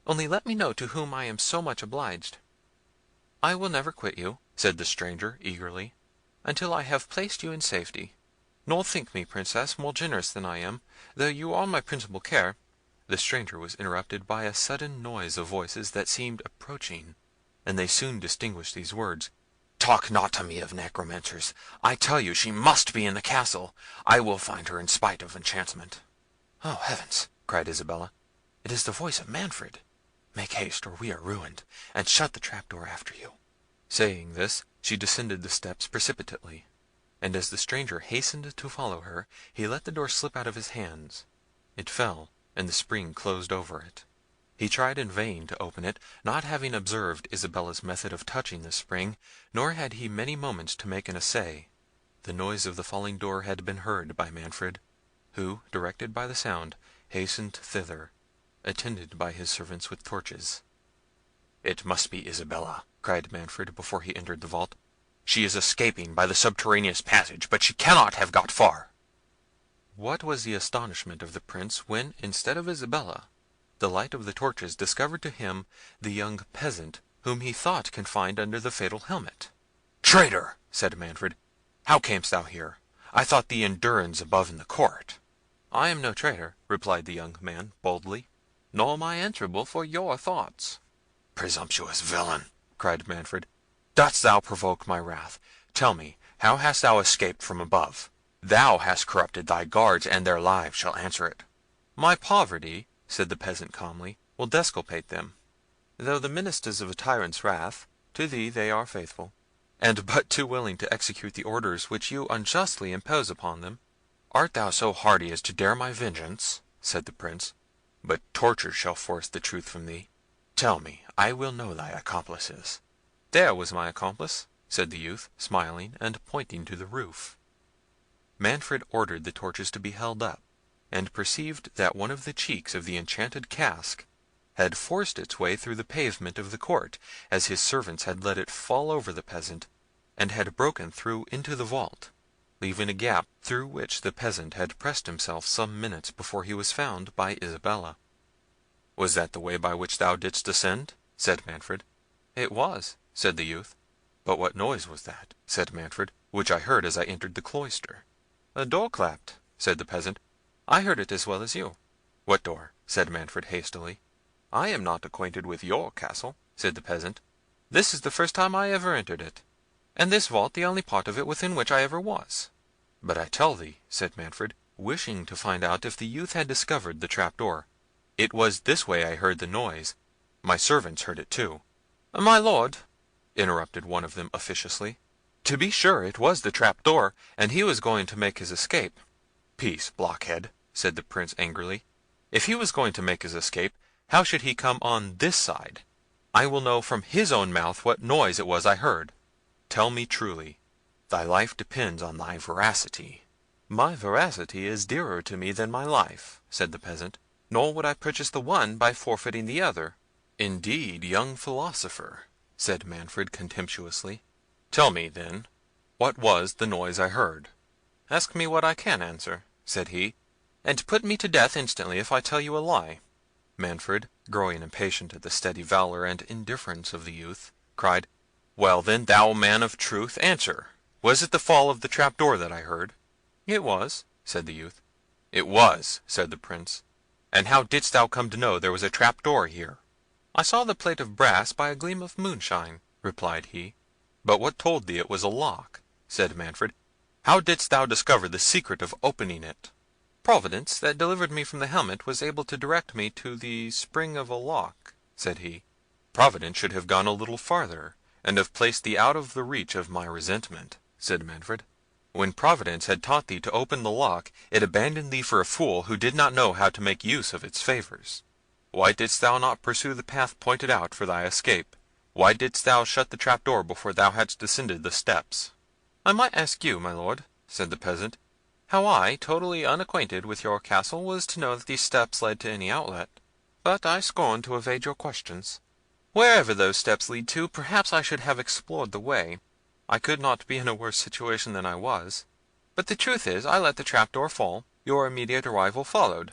Only let me know to whom I am so much obliged." "I will never quit you," said the stranger eagerly, "until I have placed you in safety. Nor think me, Princess, more generous than I am, though you are my principal care—" The stranger was interrupted by a sudden noise of voices that seemed approaching, and they soon distinguished these words: "Talk not to me of necromancers. I tell you she must be in the castle. I will find her in spite of enchantment." "Oh, heavens!" cried Isabella, "it is the voice of Manfred. Make haste, or we are ruined, and shut the trapdoor after you." Saying this, she descended the steps precipitately, and as the stranger hastened to follow her, he let the door slip out of his hands. It fell, and the spring closed over it. He tried in vain to open it, not having observed Isabella's method of touching the spring, nor had he many moments to make an essay. The noise of the falling door had been heard by Manfred, who, directed by the sound, hastened thither, attended by his servants with torches. "It must be Isabella," cried Manfred before he entered the vault. "She is escaping by the subterraneous passage, but she cannot have got far." What was the astonishment of the Prince, when, instead of Isabella, the light of the torches discovered to him the young peasant whom he thought confined under the fatal helmet. "Traitor!" said Manfred, "how camest thou here? I thought thee in durance above in the court." "I am no traitor," replied the young man boldly, "nor am I answerable for your thoughts." "Presumptuous villain!" cried Manfred, "dost thou provoke my wrath? Tell me, how hast thou escaped from above? Thou hast corrupted thy guards, and their lives shall answer it." "My poverty," said the peasant calmly, "will disculpate them. Though the ministers of a tyrant's wrath, to thee they are faithful, and but too willing to execute the orders which you unjustly impose upon them. "Art thou so hardy as to dare my vengeance?" said the Prince. "But torture shall force the truth from thee. Tell me, I will know thy accomplices." "There was my accomplice," said the youth, smiling, and pointing to the roof. Manfred ordered the torches to be held up, and perceived that one of the cheeks of the enchanted cask had forced its way through the pavement of the court, as his servants had let it fall over the peasant, and had broken through into the vault, leaving a gap through which the peasant had pressed himself some minutes before he was found by Isabella. "Was that the way by which thou didst descend?" said Manfred. "It was," said the youth. "But what noise was that," said Manfred, "which I heard as I entered the cloister?" "A door clapped," said the peasant. "I heard it as well as you." "What door?" said Manfred hastily. "I am not acquainted with your castle," said the peasant. "This is the first time I ever entered it, and this vault the only part of it within which I ever was." "But I tell thee," said Manfred, wishing to find out if the youth had discovered the trap door, "it was this way I heard the noise. My servants heard it too." "My lord," interrupted one of them officiously, "to be sure it was the trap door, and he was going to make his escape." "Peace, blockhead," said the Prince angrily. "If he was going to make his escape, how should he come on this side? I will know from his own mouth what noise it was I heard. Tell me truly. Thy life depends on thy veracity." "My veracity is dearer to me than my life," said the peasant, "nor would I purchase the one by forfeiting the other." "Indeed, young philosopher," said Manfred contemptuously. "Tell me, then, what was the noise I heard?" "Ask me what I can answer," said he, "and put me to death instantly if I tell you a lie." Manfred, growing impatient at the steady valour and indifference of the youth, cried, "Well then, thou man of truth, answer. Was it the fall of the trap door that I heard?" "It was," said the youth. "It was," said the Prince. "And how didst thou come to know there was a trap door here?" "I saw the plate of brass by a gleam of moonshine," replied he. "But what told thee it was a lock?" said Manfred. "How didst thou discover the secret of opening it?" "Providence, that delivered me from the helmet, was able to direct me to the spring of a lock," said he. "Providence should have gone a little farther, and have placed thee out of the reach of my resentment," said Manfred. "When Providence had taught thee to open the lock, it abandoned thee for a fool who did not know how to make use of its favours. Why didst thou not pursue the path pointed out for thy escape? Why didst thou shut the trap door before thou hadst descended the steps?" "I might ask you, my lord," said the peasant, "how I, totally unacquainted with your castle, was to know that these steps led to any outlet. But I scorn to evade your questions. Wherever those steps lead to, perhaps I should have explored the way. I could not be in a worse situation than I was. But the truth is, I let the trapdoor fall. Your immediate arrival followed.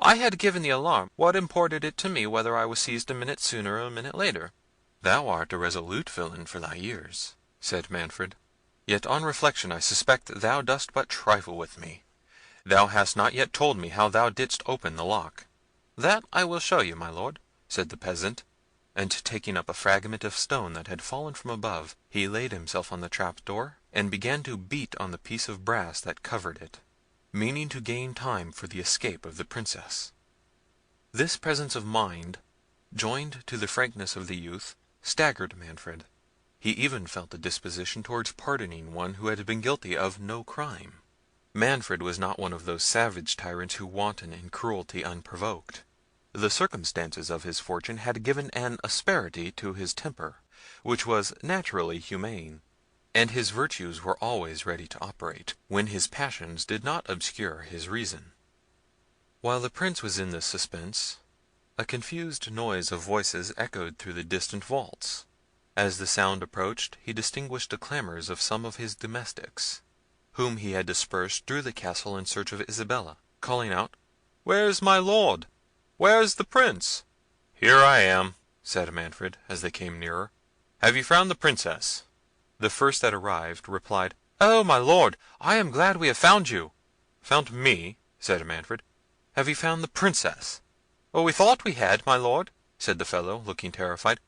I had given the alarm. What imported it to me whether I was seized a minute sooner or a minute later?" "Thou art a resolute villain for thy years," said Manfred. "Yet on reflection I suspect thou dost but trifle with me. Thou hast not yet told me how thou didst open the lock." "That I will show you, my lord," said the peasant, and taking up a fragment of stone that had fallen from above, he laid himself on the trap door, and began to beat on the piece of brass that covered it, meaning to gain time for the escape of the Princess. This presence of mind, joined to the frankness of the youth, staggered Manfred. He even felt a disposition towards pardoning one who had been guilty of no crime. Manfred was not one of those savage tyrants who wanton in cruelty unprovoked. The circumstances of his fortune had given an asperity to his temper, which was naturally humane, and his virtues were always ready to operate, when his passions did not obscure his reason. While the Prince was in this suspense, a confused noise of voices echoed through the distant vaults. As the sound approached, he distinguished the clamours of some of his domestics, whom he had dispersed through the castle in search of Isabella, calling out, "Where is my lord? Where is the Prince?" "Here I am," said Manfred, as they came nearer. "Have you found the Princess?" The first that arrived replied, "Oh, my lord, I am glad we have found you." "Found me?" said Manfred. "Have you found the Princess?" "Oh, we thought we had, my lord," said the fellow, looking terrified.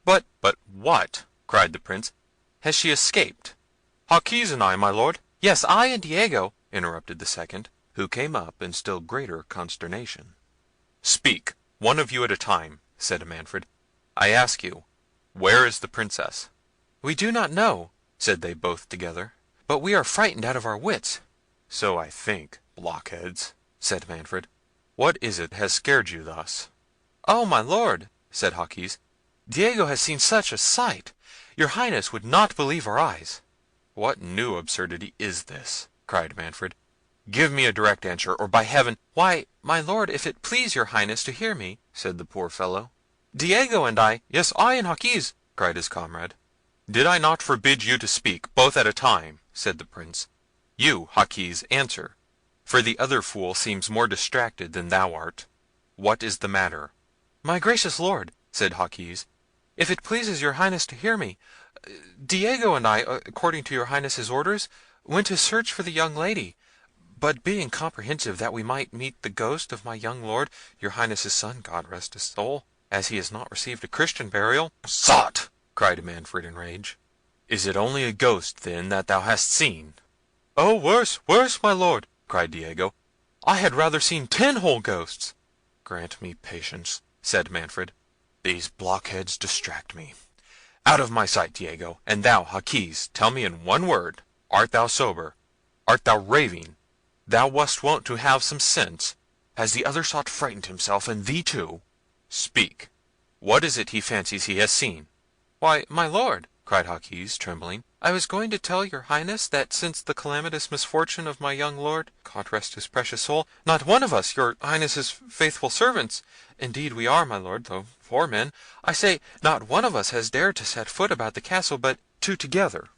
"But what?" cried the Prince. "Has she escaped?" "Jaquez and I, my lord." "Yes, I and Diego," interrupted the second, who came up in still greater consternation. "Speak, one of you at a time," said Manfred. "I ask you, where is the Princess?" "We do not know," said they both together, "but we are frightened out of our wits." "So I think, blockheads," said Manfred. "What is it has scared you thus?" "Oh, my lord," said Jaquez, "Diego has seen such a sight! Your Highness would not believe our eyes." "What new absurdity is this?" cried Manfred. "Give me a direct answer, or by heaven—" "Why, my lord, if it please your Highness to hear me," said the poor fellow, "Diego and I—" "Yes, I and Jaquez," cried his comrade. "Did I not forbid you to speak, both at a time?" said the Prince. "You, Jaquez, answer, for the other fool seems more distracted than thou art. What is the matter?" "My gracious lord," said Jaquez, "if it pleases your Highness to hear me, Diego and I, according to your Highness's orders, went to search for the young lady; but being comprehensive that we might meet the ghost of my young lord, your Highness's son, God rest his soul, as he has not received a Christian burial—" "Sot!" cried Manfred in rage. "Is it only a ghost, then, that thou hast seen?" "Oh, worse, worse, my lord!" cried Diego. "I had rather seen 10 whole ghosts." "Grant me patience," said Manfred. "These blockheads distract me. Out of my sight, Diego; and thou, Jaquez, tell me in one word, art thou sober? Art thou raving? Thou wast wont to have some sense. Has the other sot frightened himself, and thee too? Speak. What is it he fancies he has seen?" "Why, my lord," cried Jaquez, trembling, "I was going to tell your Highness that since the calamitous misfortune of my young lord, God rest his precious soul, not one of us, your Highness's faithful servants—indeed we are, my lord, though poor men—I say, not one of us has dared to set foot about the castle but 2 together.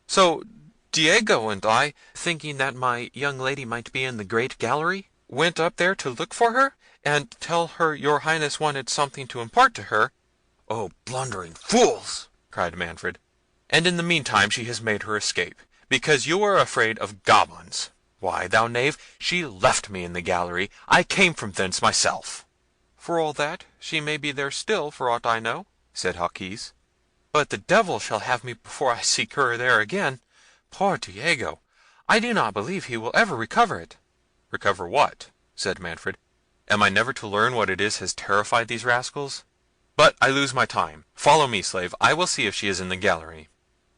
So Diego and I, thinking that my young lady might be in the great gallery, went up there to look for her, and tell her your Highness wanted something to impart to her." "Oh, blundering fools!" cried Manfred. "And in the meantime she has made her escape, because you are afraid of goblins. Why, thou knave, she left me in the gallery. I came from thence myself." "For all that, she may be there still, for aught I know," said Jaquez. "But the devil shall have me before I seek her there again. Poor Diego! I do not believe he will ever recover it." "Recover what?" said Manfred. "Am I never to learn what it is has terrified these rascals? But I lose my time. Follow me, slave. I will see if she is in the gallery."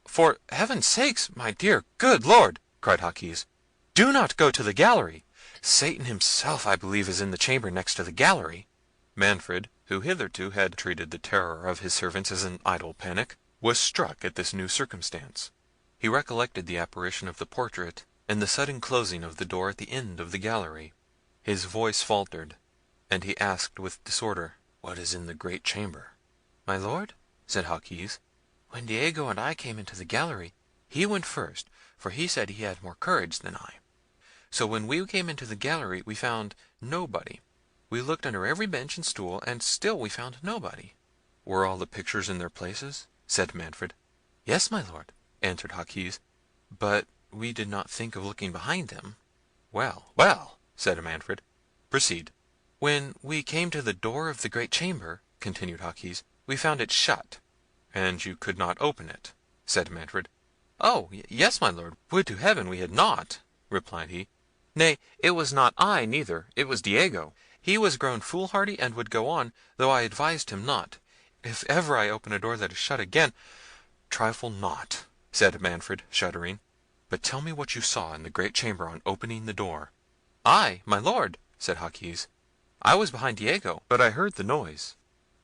"For heaven's sake, my dear, good lord," cried Jaquez, "do not go to the gallery. Satan himself, I believe, is in the chamber next to the gallery." Manfred, who hitherto had treated the terror of his servants as an idle panic, was struck at this new circumstance. He recollected the apparition of the portrait, and the sudden closing of the door at the end of the gallery. His voice faltered, and he asked with disorder, "What is in the great chamber?" "My lord," said Jaquez, "when Diego and I came into the gallery, he went first, for he said he had more courage than I. So when we came into the gallery we found nobody. We looked under every bench and stool, and still we found nobody." "Were all the pictures in their places?" said Manfred. "Yes, my lord," answered Jaquez, "but we did not think of looking behind them." "Well, well," said Manfred, "proceed." "When we came to the door of the great chamber," continued Jaquez, "we found it shut." "And you could not open it?" said Manfred. "Oh, yes, my lord, would to heaven we had not," replied he. "Nay, it was not I neither, it was Diego. He was grown foolhardy, and would go on, though I advised him not. If ever I open a door that is shut again—" "Trifle not," said Manfred, shuddering, "but tell me what you saw in the great chamber on opening the door." "I, my lord," said Jaquez, "I was behind Diego, but I heard the noise."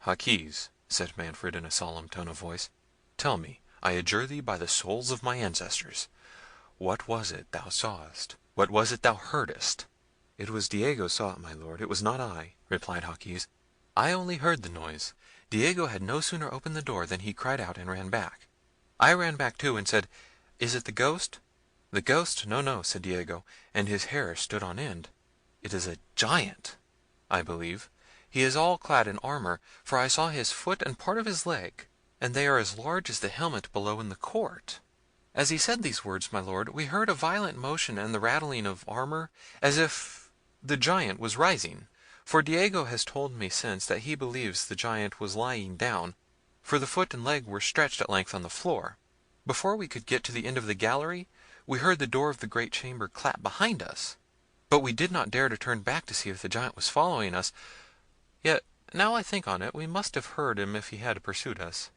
"Jaquez," said Manfred in a solemn tone of voice, "tell me, I adjure thee by the souls of my ancestors, what was it thou sawest? What was it thou heardest?" "It was Diego saw it, my lord, it was not I," replied Jaquez. "I only heard the noise. Diego had no sooner opened the door than he cried out and ran back. I ran back too, and said, 'Is it the ghost?' 'The ghost? No, no,' said Diego, and his hair stood on end. 'It is a giant, I believe. He is all clad in armour, for I saw his foot and part of his leg, and they are as large as the helmet below in the court.' As he said these words, my lord, we heard a violent motion and the rattling of armour, as if the giant was rising; for Diego has told me since that he believes the giant was lying down, for the foot and leg were stretched at length on the floor. Before we could get to the end of the gallery, we heard the door of the great chamber clap behind us, but we did not dare to turn back to see if the giant was following us. Yet, now I think on it, we must have heard him if he had pursued us.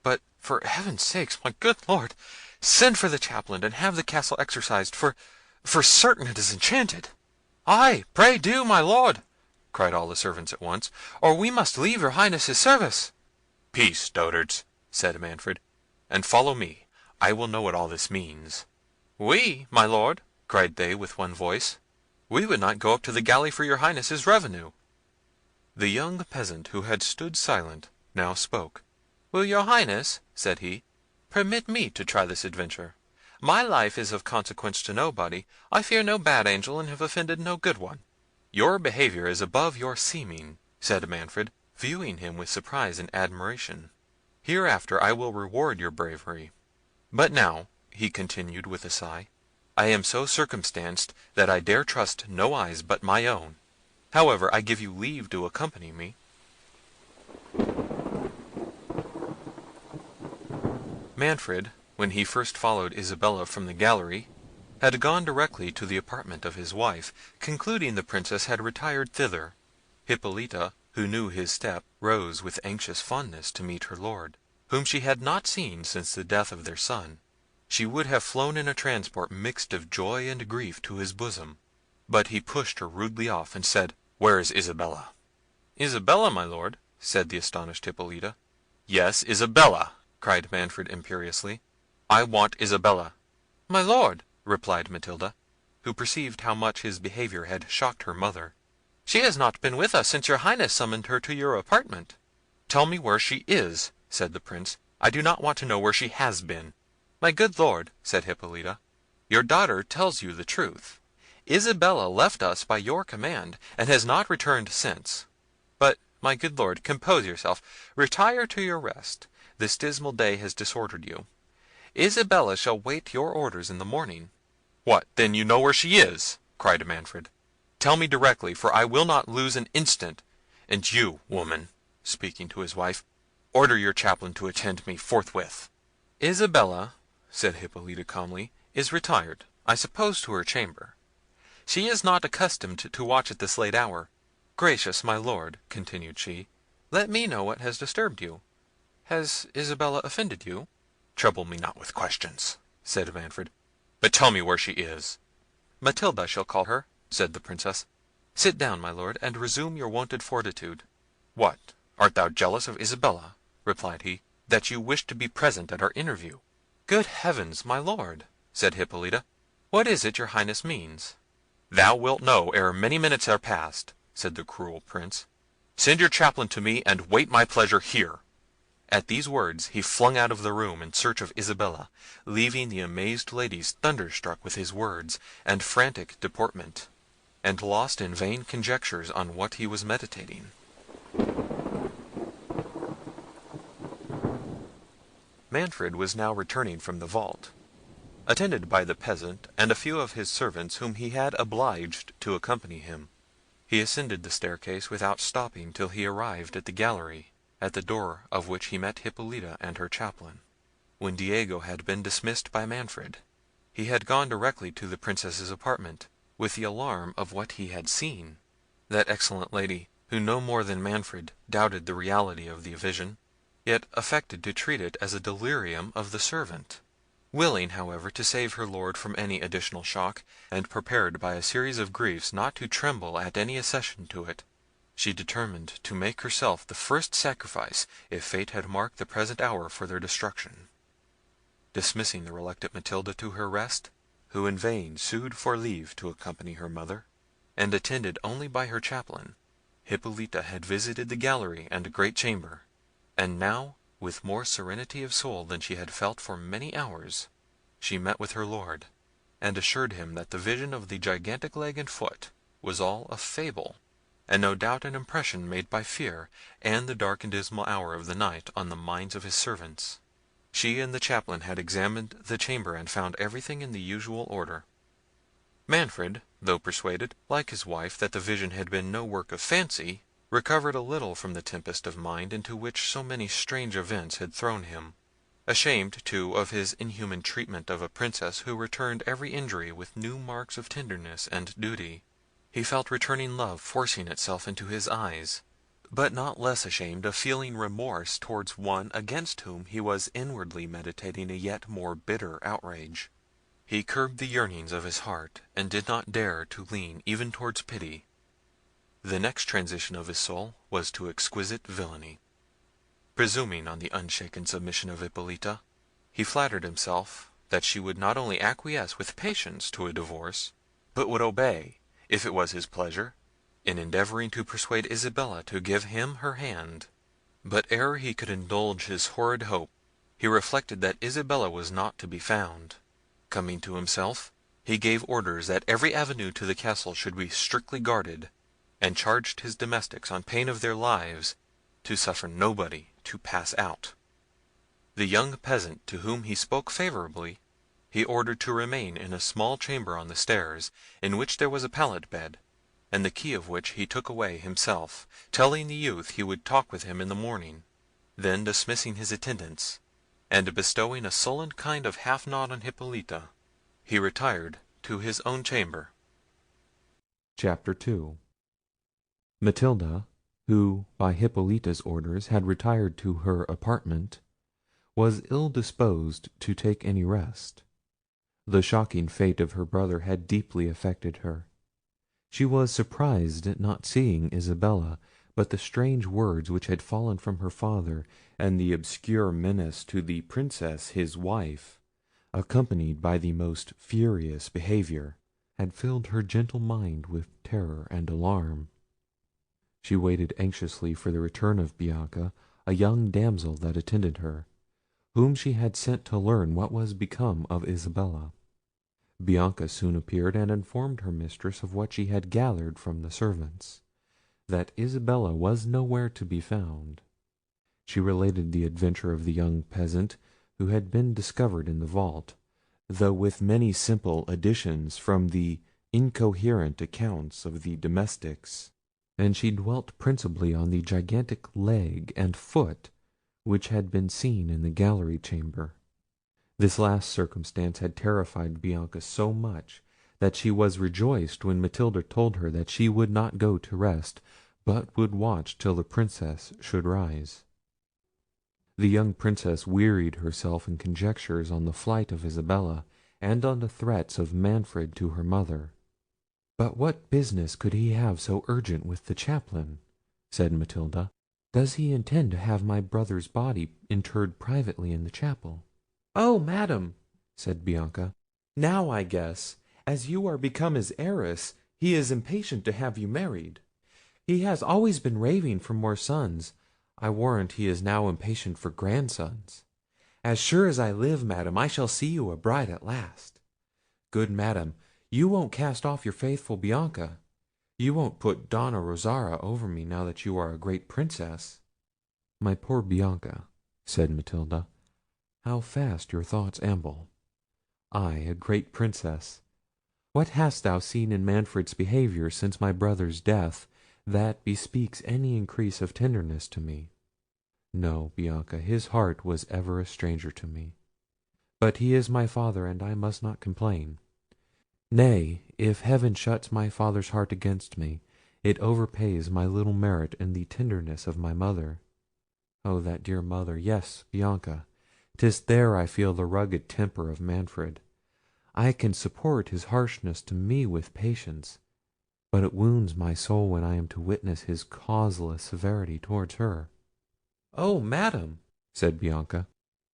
But, for heaven's sake, my good lord, send for the chaplain, and have the castle exorcised, for For certain it is enchanted." "Ay, pray do, my lord," cried all the servants at once, "or we must leave your Highness's service." "Peace, dotards," said Manfred, "and follow me. I will know what all this means." "We, my lord," cried they with one voice, "we would not go up to the galley for your Highness's revenue." The young peasant, who had stood silent, now spoke. "Will your Highness," said he, "permit me to try this adventure? My life is of consequence to nobody. I fear no bad angel, and have offended no good one." "Your behaviour is above your seeming," said Manfred, viewing him with surprise and admiration. "Hereafter I will reward your bravery. But now," he continued with a sigh, "I am so circumstanced that I dare trust no eyes but my own. However, I give you leave to accompany me." Manfred, when he first followed Isabella from the gallery, had gone directly to the apartment of his wife, concluding the Princess had retired thither. Hippolita, who knew his step, rose with anxious fondness to meet her lord, whom she had not seen since the death of their son. She would have flown in a transport mixed of joy and grief to his bosom, but he pushed her rudely off, and said, "Where is Isabella?" "Isabella, my lord?" said the astonished Hippolita. "Yes, Isabella," cried Manfred imperiously. "I want Isabella." "My lord," replied Matilda, who perceived how much his behaviour had shocked her mother, "she has not been with us since your Highness summoned her to your apartment." "Tell me where she is," said the Prince. "I do not want to know where she has been." "My good lord," said Hippolita, "your daughter tells you the truth. Isabella left us by your command, and has not returned since. But, my good lord, compose yourself. Retire to your rest. This dismal day has disordered you. Isabella shall wait your orders in the morning." "What, then you know where she is?" cried Manfred. "Tell me directly, for I will not lose an instant. And you, woman," speaking to his wife, "order your chaplain to attend me forthwith." "Isabella," said Hippolita calmly, "is retired, I suppose, to her chamber. She is not accustomed to watch at this late hour. Gracious my lord," continued she, "let me know what has disturbed you. Has Isabella offended you?" "Trouble me not with questions," said Manfred, "but tell me where she is." "Matilda shall call her," said the Princess. "Sit down, my lord, and resume your wonted fortitude." "What, art thou jealous of Isabella," replied he, "that you wish to be present at our interview?" "Good heavens, my lord," said Hippolita, "what is it your Highness means?" "Thou wilt know ere many minutes are past," said the cruel Prince. "Send your chaplain to me, and wait my pleasure here." At these words he flung out of the room in search of Isabella, leaving the amazed ladies thunderstruck with his words and frantic deportment, and lost in vain conjectures on what he was meditating. Manfred was now returning from the vault, attended by the peasant and a few of his servants whom he had obliged to accompany him. He ascended the staircase without stopping till he arrived at the gallery, at the door of which he met Hippolita and her chaplain. When Diego had been dismissed by Manfred, he had gone directly to the Princess's apartment, with the alarm of what he had seen. That excellent lady, who no more than Manfred doubted the reality of the vision, yet affected to treat it as a delirium of the servant. Willing, however, to save her lord from any additional shock, and prepared by a series of griefs not to tremble at any accession to it, she determined to make herself the first sacrifice if fate had marked the present hour for their destruction. Dismissing the reluctant Matilda to her rest, who in vain sued for leave to accompany her mother, and attended only by her chaplain, Hippolita had visited the gallery and great chamber, and now, with more serenity of soul than she had felt for many hours, she met with her lord, and assured him that the vision of the gigantic leg and foot was all a fable, and no doubt an impression made by fear, and the dark and dismal hour of the night, on the minds of his servants. She and the chaplain had examined the chamber and found everything in the usual order. Manfred, though persuaded, like his wife, that the vision had been no work of fancy, recovered a little from the tempest of mind into which so many strange events had thrown him. Ashamed, too, of his inhuman treatment of a princess who returned every injury with new marks of tenderness and duty, he felt returning love forcing itself into his eyes, but not less ashamed of feeling remorse towards one against whom he was inwardly meditating a yet more bitter outrage. He curbed the yearnings of his heart, and did not dare to lean even towards pity. The next transition of his soul was to exquisite villainy. Presuming on the unshaken submission of Hippolita, he flattered himself that she would not only acquiesce with patience to a divorce, but would obey, if it was his pleasure, in endeavouring to persuade Isabella to give him her hand. But ere he could indulge his horrid hope, he reflected that Isabella was not to be found. Coming to himself, he gave orders that every avenue to the castle should be strictly guarded, and charged his domestics, on pain of their lives, to suffer nobody to pass out. The young peasant, to whom he spoke favourably, he ordered to remain in a small chamber on the stairs, in which there was a pallet bed, and the key of which he took away himself, telling the youth he would talk with him in the morning. Then dismissing his attendants, and bestowing a sullen kind of half nod on Hippolita, he retired to his own chamber. Chapter 2. Matilda, who by Hippolita's orders had retired to her apartment, was ill disposed to take any rest. The shocking fate of her brother had deeply affected her. She was surprised at not seeing Isabella, but the strange words which had fallen from her father, and the obscure menace to the Princess his wife, accompanied by the most furious behaviour, had filled her gentle mind with terror and alarm. She waited anxiously for the return of Bianca, a young damsel that attended her, whom she had sent to learn what was become of Isabella. Bianca soon appeared, and informed her mistress of what she had gathered from the servants, that Isabella was nowhere to be found. She related the adventure of the young peasant who had been discovered in the vault, though with many simple additions from the incoherent accounts of the domestics, and she dwelt principally on the gigantic leg and foot which had been seen in the gallery chamber. This last circumstance had terrified Bianca so much, that she was rejoiced when Matilda told her that she would not go to rest, but would watch till the Princess should rise. The young Princess wearied herself in conjectures on the flight of Isabella, and on the threats of Manfred to her mother. "But what business could he have so urgent with the chaplain?" said Matilda. "Does he intend to have my brother's body interred privately in the chapel?" "Oh, madam!" said Bianca, "now I guess. As you are become his heiress, he is impatient to have you married. He has always been raving for more sons. I warrant he is now impatient for grandsons. As sure as I live, madam, I shall see you a bride at last. Good madam, you won't cast off your faithful Bianca. You won't put Donna Rosara over me now that you are a great princess." "My poor Bianca," said Matilda, "how fast your thoughts amble! I, a great princess! What hast thou seen in Manfred's behaviour since my brother's death, that bespeaks any increase of tenderness to me? No, Bianca, his heart was ever a stranger to me. But he is my father, and I must not complain. Nay, if heaven shuts my father's heart against me, it overpays my little merit in the tenderness of my mother. Oh, that dear mother! Yes, Bianca, 'tis there I feel the rugged temper of Manfred. I can support his harshness to me with patience, but it wounds my soul when I am to witness his causeless severity towards her." "Oh, madam!" said Bianca,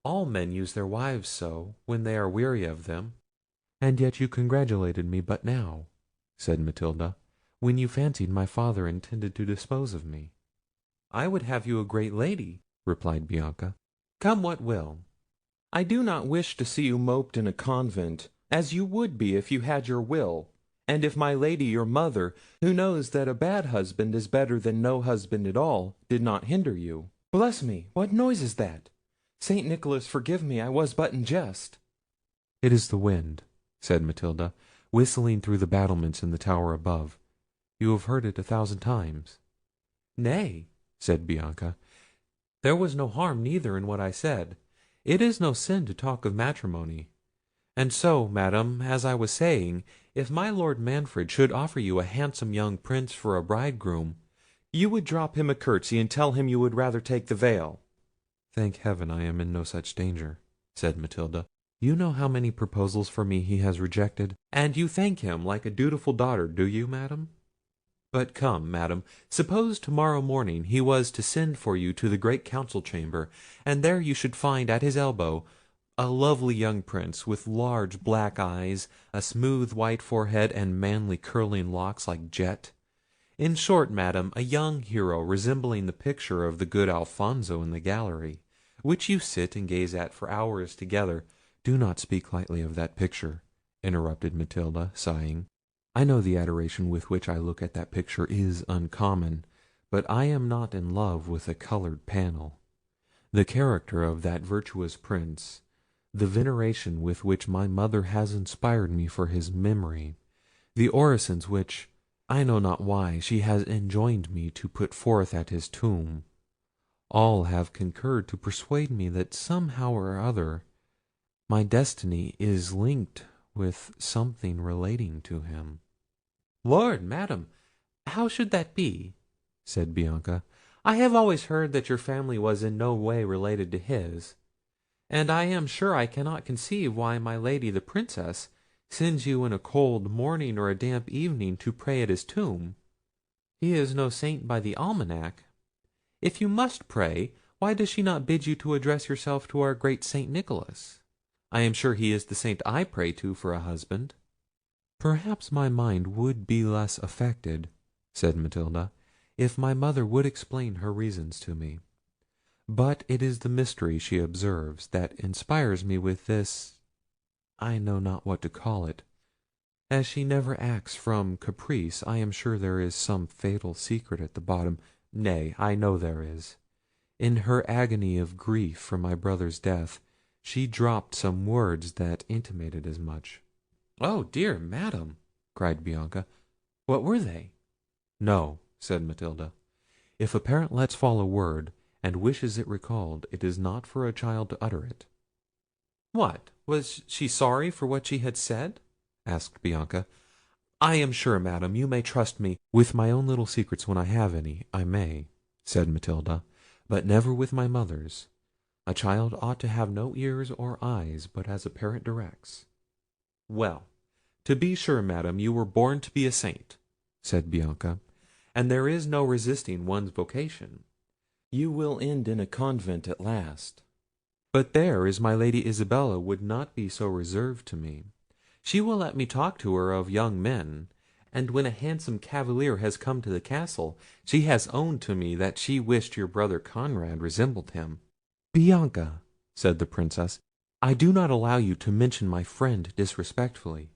"all men use their wives so, when they are weary of them." "And yet you congratulated me but now," said Matilda, "when you fancied my father intended to dispose of me." "I would have you a great lady," replied Bianca, "come what will. I do not wish to see you moped in a convent, as you would be if you had your will, and if my lady your mother, who knows that a bad husband is better than no husband at all, did not hinder you. Bless me, what noise is that? Saint Nicholas forgive me, I was but in jest." "It is the wind," said Matilda, "whistling through the battlements in the tower above. You have heard it 1,000 times." "Nay," said Bianca, "there was no harm neither in what I said. It is no sin to talk of matrimony. And so, madam, as I was saying, if my Lord Manfred should offer you a handsome young prince for a bridegroom, you would drop him a curtsy and tell him you would rather take the veil." "Thank heaven I am in no such danger," said Matilda. You know how many proposals for me he has rejected, and you thank him like a dutiful daughter, do you, madam? But come, madam, suppose tomorrow morning he was to send for you to the great council chamber, and there you should find at his elbow a lovely young prince, with large black eyes, a smooth white forehead, and manly curling locks like jet. In short, madam, a young hero resembling the picture of the good Alfonso in the gallery, which you sit and gaze at for hours together. Do not speak lightly of that picture, interrupted Matilda, sighing. I know the adoration with which I look at that picture is uncommon, but I am not in love with a coloured panel. The character of that virtuous prince, the veneration with which my mother has inspired me for his memory, the orisons which, I know not why, she has enjoined me to put forth at his tomb, all have concurred to persuade me that somehow or other my destiny is linked with something relating to him. "Lord, madam, how should that be?" said Bianca. "I have always heard that your family was in no way related to his, and I am sure I cannot conceive why my lady the Princess sends you in a cold morning or a damp evening to pray at his tomb. He is no saint by the almanac. If you must pray, why does she not bid you to address yourself to our great Saint Nicholas? I am sure he is the saint I pray to for a husband." "Perhaps my mind would be less affected," said Matilda, "if my mother would explain her reasons to me. But it is the mystery she observes that inspires me with this, I know not what to call it. As she never acts from caprice, I am sure there is some fatal secret at the bottom. Nay, I know there is. In her agony of grief for my brother's death, she dropped some words that intimated as much." "Oh, dear madam!" cried Bianca. "What were they?" "No," said Matilda. "If a parent lets fall a word, and wishes it recalled, it is not for a child to utter it." "What, was she sorry for what she had said?" asked Bianca. "I am sure, madam, you may trust me with my own little secrets when I have any. I may," said Matilda, "but never with my mother's. A child ought to have no ears or eyes but as a parent directs." "Well, to be sure, madam, you were born to be a saint," said Bianca, "and there is no resisting one's vocation. You will end in a convent at last. But there is my Lady Isabella would not be so reserved to me. She will let me talk to her of young men, and when a handsome cavalier has come to the castle, she has owned to me that she wished your brother Conrad resembled him." "Bianca," said the Princess, "I do not allow you to mention my friend disrespectfully.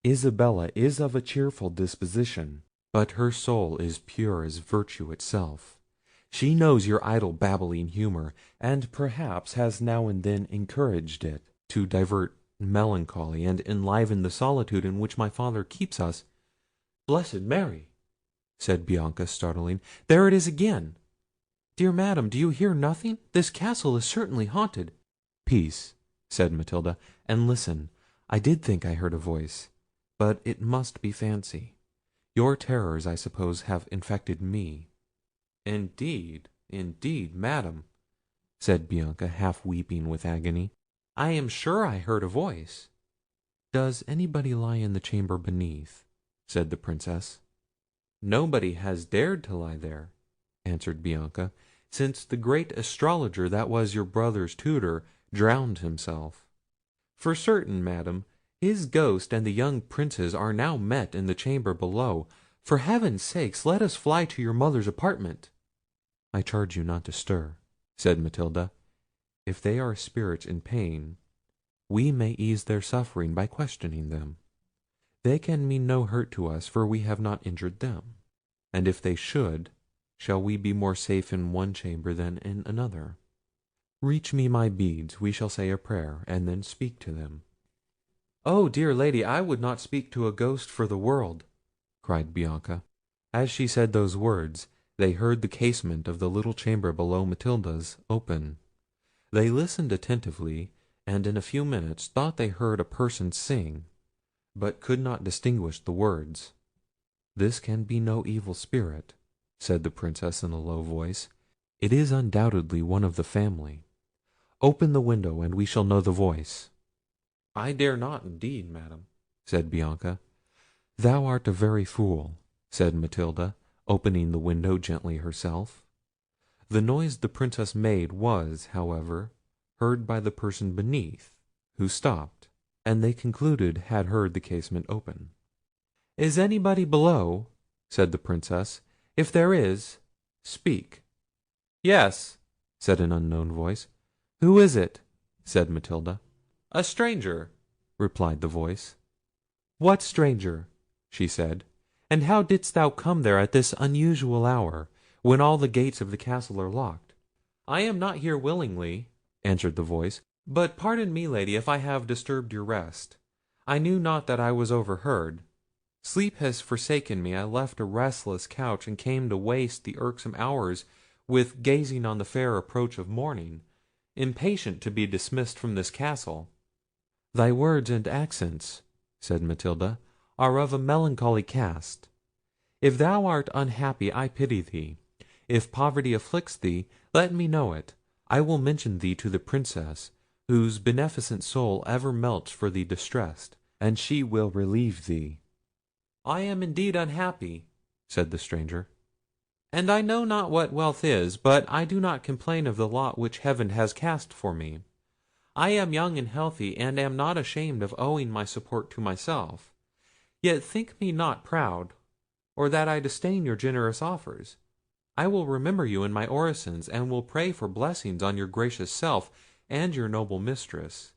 Isabella is of a cheerful disposition, but her soul is pure as virtue itself. She knows your idle babbling humour, and perhaps has now and then encouraged it, to divert melancholy and enliven the solitude in which my father keeps us." "Blessed Mary!" said Bianca, startling, "there it is again! Dear madam, do you hear nothing? This castle is certainly haunted." "Peace," said Matilda, "and listen. I did think I heard a voice, but it must be fancy. Your terrors, I suppose, have infected me." "Indeed, indeed, madam," said Bianca, half weeping with agony, "I am sure I heard a voice." "Does anybody lie in the chamber beneath?" said the Princess. "Nobody has dared to lie there," answered Bianca, "since the great astrologer that was your brother's tutor drowned himself. For certain, madam, his ghost and the young Prince's are now met in the chamber below. For heaven's sake, let us fly to your mother's apartment." "I charge you not to stir," said Matilda. "If they are spirits in pain, we may ease their suffering by questioning them. They can mean no hurt to us, for we have not injured them; and if they should, shall we be more safe in one chamber than in another? Reach me my beads, we shall say a prayer, and then speak to them." "Oh, dear lady, I would not speak to a ghost for the world," cried Bianca. As she said those words, they heard the casement of the little chamber below Matilda's open. They listened attentively, and in a few minutes thought they heard a person sing, but could not distinguish the words. "This can be no evil spirit," said the Princess in a low voice. "It is undoubtedly one of the family. Open the window, and we shall know the voice." "I dare not, indeed, madam," said Bianca. "Thou art a very fool," said Matilda, opening the window gently herself. The noise the Princess made was, however, heard by the person beneath, who stopped, and they concluded had heard the casement open. "Is anybody below?" said the Princess. "If there is, speak." "Yes," said an unknown voice. "Who is it?" said Matilda. "A stranger," replied the voice. "What stranger?" she said. "And how didst thou come there at this unusual hour, when all the gates of the castle are locked?" "I am not here willingly," answered the voice; "but pardon me, lady, if I have disturbed your rest. I knew not that I was overheard. Sleep has forsaken me. I left a restless couch, and came to waste the irksome hours with gazing on the fair approach of morning, impatient to be dismissed from this castle." "Thy words and accents," said Matilda, "are of a melancholy cast. If thou art unhappy, I pity thee. If poverty afflicts thee, let me know it. I will mention thee to the Princess, whose beneficent soul ever melts for the distressed, and she will relieve thee." "I am indeed unhappy," said the stranger, "and I know not what wealth is, but I do not complain of the lot which heaven has cast for me. I am young and healthy, and am not ashamed of owing my support to myself. Yet think me not proud, or that I disdain your generous offers. I will remember you in my orisons, and will pray for blessings on your gracious self and your noble mistress.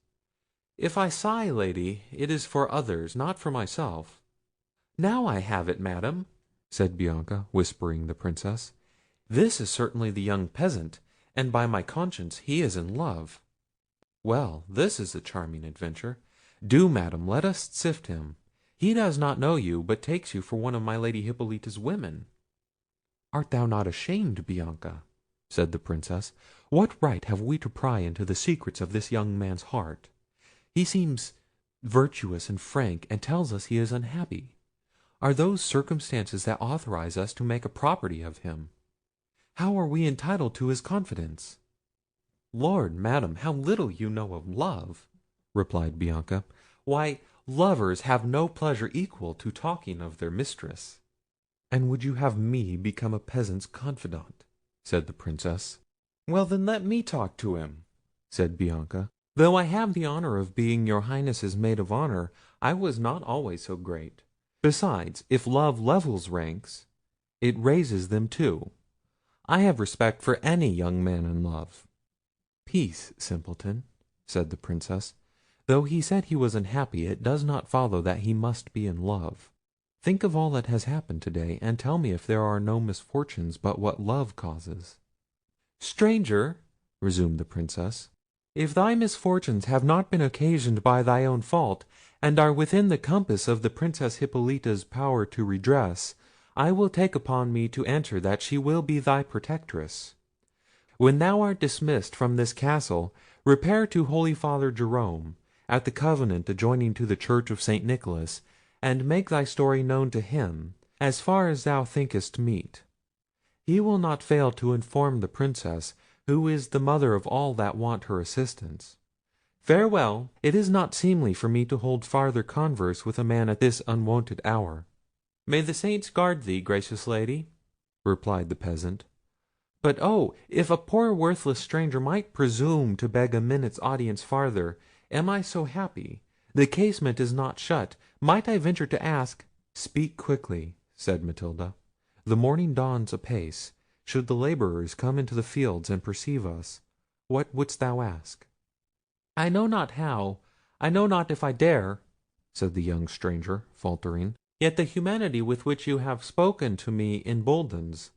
If I sigh, lady, it is for others, not for myself." "Now I have it, madam," said Bianca, whispering the Princess. "This is certainly the young peasant, and by my conscience he is in love. Well, this is a charming adventure. Do, madam, let us sift him. He does not know you, but takes you for one of my Lady Hippolyta's women." "Art thou not ashamed, Bianca?" said the Princess. "What right have we to pry into the secrets of this young man's heart? He seems virtuous and frank, and tells us he is unhappy. Are those circumstances that authorize us to make a property of him? How are we entitled to his confidence?" "Lord, madam, how little you know of love!" replied Bianca. "Why, lovers have no pleasure equal to talking of their mistress." "And would you have me become a peasant's confidant?" said the Princess. "Well, then, let me talk to him," said Bianca. "Though I have the honour of being your Highness's maid of honour, I was not always so great. Besides, if love levels ranks, it raises them too. I have respect for any young man in love." "Peace, simpleton," said the Princess. "Though he said he was unhappy, it does not follow that he must be in love. Think of all that has happened today, and tell me if there are no misfortunes but what love causes." "Stranger," resumed the Princess, "if thy misfortunes have not been occasioned by thy own fault, and are within the compass of the Princess Hippolyta's power to redress, I will take upon me to answer that she will be thy protectress. When thou art dismissed from this castle, repair to Holy Father Jerome, at the convent adjoining to the Church of St. Nicholas, and make thy story known to him, as far as thou thinkest meet. He will not fail to inform the Princess, who is the mother of all that want her assistance. Farewell! It is not seemly for me to hold farther converse with a man at this unwonted hour." "May the saints guard thee, gracious lady," replied the peasant. "But oh! if a poor worthless stranger might presume to beg a minute's audience farther, am I so happy? The casement is not shut. Might I venture to ask—" "Speak quickly," said Matilda. "The morning dawns apace. Should the labourers come into the fields and perceive us, what wouldst thou ask?" "I know not how, I know not if I dare," said the young stranger, faltering. "Yet the humanity with which you have spoken to me emboldens.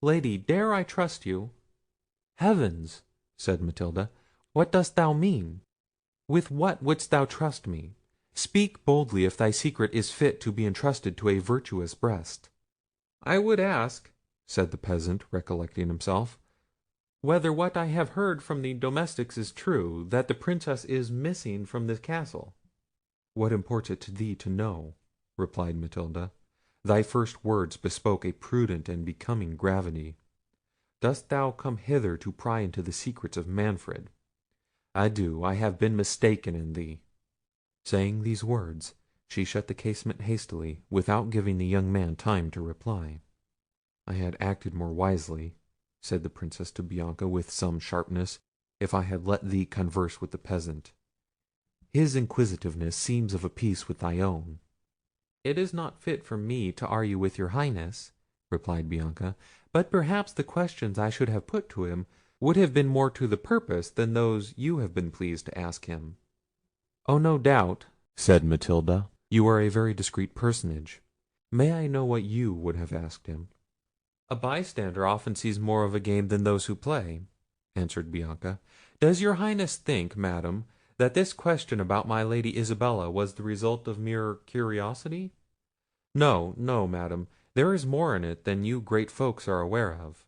Lady, dare I trust you?" "Heavens!" said Matilda, "what dost thou mean? With what wouldst thou trust me? Speak boldly if thy secret is fit to be entrusted to a virtuous breast." "I would ask," said the peasant, recollecting himself, "whether what I have heard from the domestics is true, that the Princess is missing from the castle." "What imports it to thee to know?" replied Matilda. "Thy first words bespoke a prudent and becoming gravity. Dost thou come hither to pry into the secrets of Manfred? Adieu, I have been mistaken in thee." Saying these words, she shut the casement hastily, without giving the young man time to reply. "I had acted more wisely," said the Princess to Bianca with some sharpness, "if I had let thee converse with the peasant. His inquisitiveness seems of a piece with thy own." "It is not fit for me to argue with your Highness," replied Bianca; "but perhaps the questions I should have put to him would have been more to the purpose than those you have been pleased to ask him." "Oh, no doubt," said Matilda, "you are a very discreet personage. May I know what you would have asked him?" "A bystander often sees more of a game than those who play," answered Bianca. "Does your Highness think, Madam, that this question about my Lady Isabella was the result of mere curiosity? No, no, Madam, there is more in it than you great folks are aware of.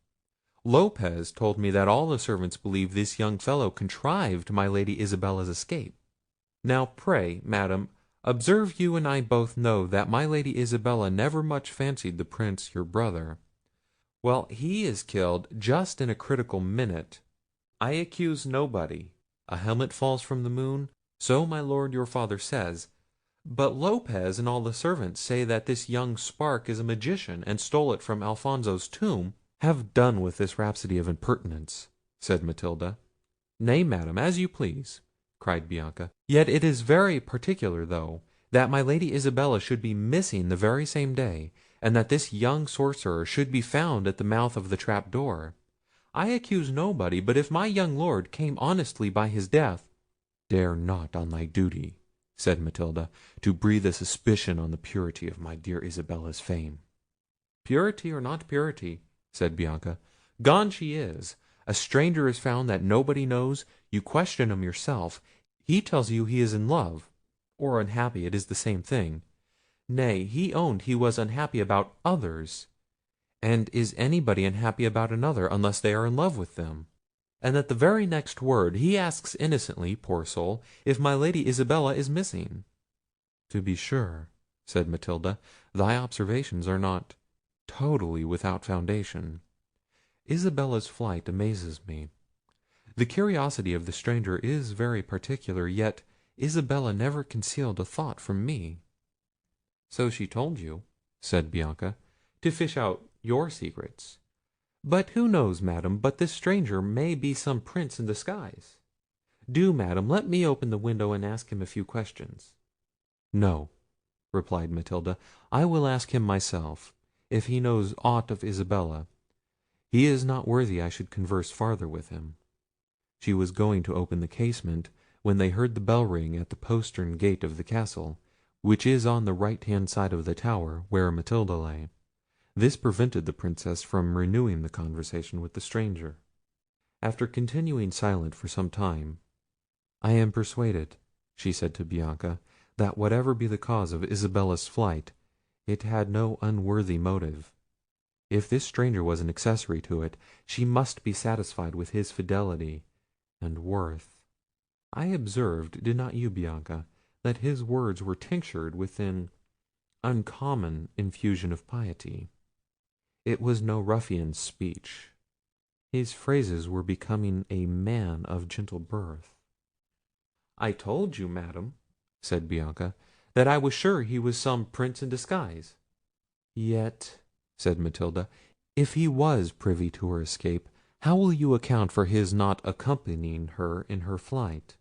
Lopez told me that all the servants believe this young fellow contrived my Lady Isabella's escape. Now pray, Madam, observe you and I both know that my Lady Isabella never much fancied the Prince your brother. Well, he is killed just in a critical minute. I accuse nobody. A helmet falls from the moon, so my lord your father says; but Lopez and all the servants say that this young spark is a magician, and stole it from Alfonso's tomb." "Have done with this rhapsody of impertinence," said Matilda. "Nay, Madam, as you please," cried Bianca. "Yet it is very particular, though, that my Lady Isabella should be missing the very same day, and that this young sorcerer should be found at the mouth of the trap door. I accuse nobody, but if my young lord came honestly by his death—" "Dare not on thy duty," said Matilda, "to breathe a suspicion on the purity of my dear Isabella's fame." "Purity or not purity," said Bianca, "gone she is. A stranger is found that nobody knows; you question him yourself; he tells you he is in love, or unhappy, it is the same thing. Nay, he owned he was unhappy about others; and is anybody unhappy about another, unless they are in love with them? And at the very next word he asks innocently, poor soul, if my Lady Isabella is missing." "To be sure," said Matilda, "thy observations are not totally without foundation. Isabella's flight amazes me. The curiosity of the stranger is very particular, yet Isabella never concealed a thought from me." "So she told you," said Bianca, "to fish out your secrets. But who knows, Madam, but this stranger may be some prince in disguise? Do, Madam, let me open the window and ask him a few questions." "No," replied Matilda, "I will ask him myself, if he knows aught of Isabella. He is not worthy I should converse farther with him." She was going to open the casement, when they heard the bell ring at the postern gate of the castle, which is on the right hand side of the tower, where Matilda lay. This prevented the Princess from renewing the conversation with the stranger. After continuing silent for some time, "I am persuaded," she said to Bianca, "that whatever be the cause of Isabella's flight, it had no unworthy motive. If this stranger was an accessory to it, she must be satisfied with his fidelity and worth. I observed, did not you, Bianca, that his words were tinctured with an uncommon infusion of piety? It was no ruffian's speech. His phrases were becoming a man of gentle birth." "I told you, Madam," said Bianca, "that I was sure he was some prince in disguise." "Yet," said Matilda, "if he was privy to her escape, how will you account for his not accompanying her in her flight?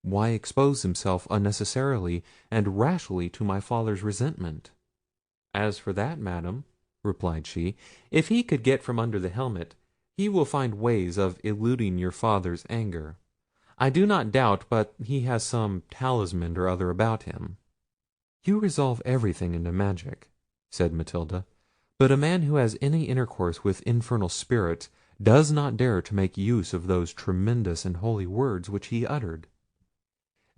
Why expose himself unnecessarily and rashly to my father's resentment?" "As for that, Madam," replied she, "if he could get from under the helmet, he will find ways of eluding your father's anger. I do not doubt but he has some talisman or other about him." "You resolve everything into magic," said Matilda; "but a man who has any intercourse with infernal spirits does not dare to make use of those tremendous and holy words which he uttered.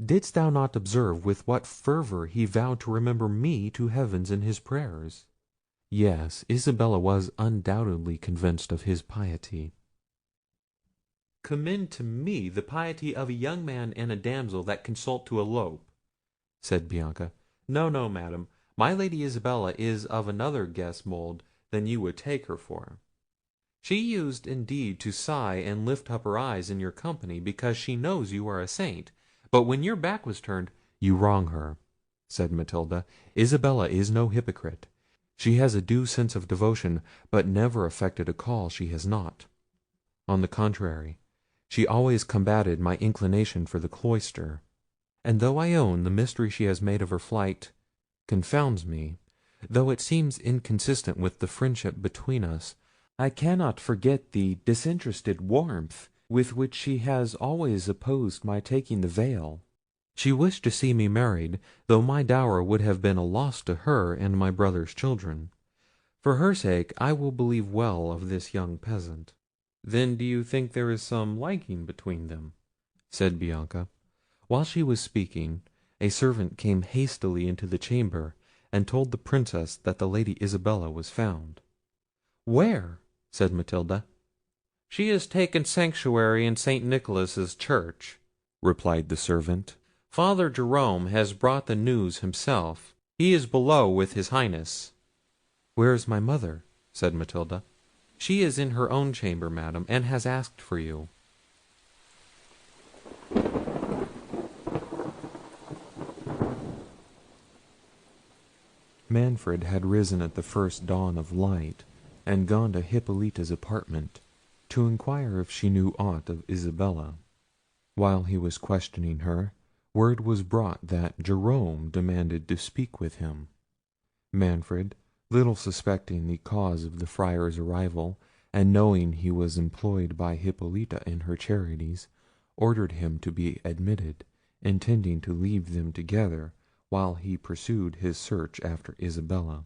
Didst thou not observe with what fervour he vowed to remember me to heavens in his prayers? Yes, Isabella was undoubtedly convinced of his piety." "Commend to me the piety of a young man and a damsel that consult to elope," said Bianca. "No, no, Madam, my Lady Isabella is of another guess mould than you would take her for. She used indeed to sigh and lift up her eyes in your company, because she knows you are a saint; but when your back was turned, "You wrong her," said Matilda. "Isabella is no hypocrite. She has a due sense of devotion, but never affected a call she has not. On the contrary, she always combated my inclination for the cloister; and though I own the mystery she has made of her flight confounds me, though it seems inconsistent with the friendship between us, I cannot forget the disinterested warmth with which she has always opposed my taking the veil. She wished to see me married, though my dower would have been a loss to her and my brother's children. For her sake I will believe well of this young peasant." "Then do you think there is some liking between them?" said Bianca. While she was speaking, a servant came hastily into the chamber, and told the Princess that the Lady Isabella was found. "Where?" said Matilda. "She has taken sanctuary in St. Nicholas's church," replied the servant. "Father Jerome has brought the news himself. He is below with his Highness." "Where is my mother?" said Matilda. "She is in her own chamber, madam, and has asked for you." Manfred had risen at the first dawn of light, and gone to Hippolita's apartment, to inquire if she knew aught of Isabella. While he was questioning her, word was brought that Jerome demanded to speak with him. Manfred, little suspecting the cause of the Friar's arrival, and knowing he was employed by Hippolita in her charities, ordered him to be admitted, intending to leave them together while he pursued his search after Isabella.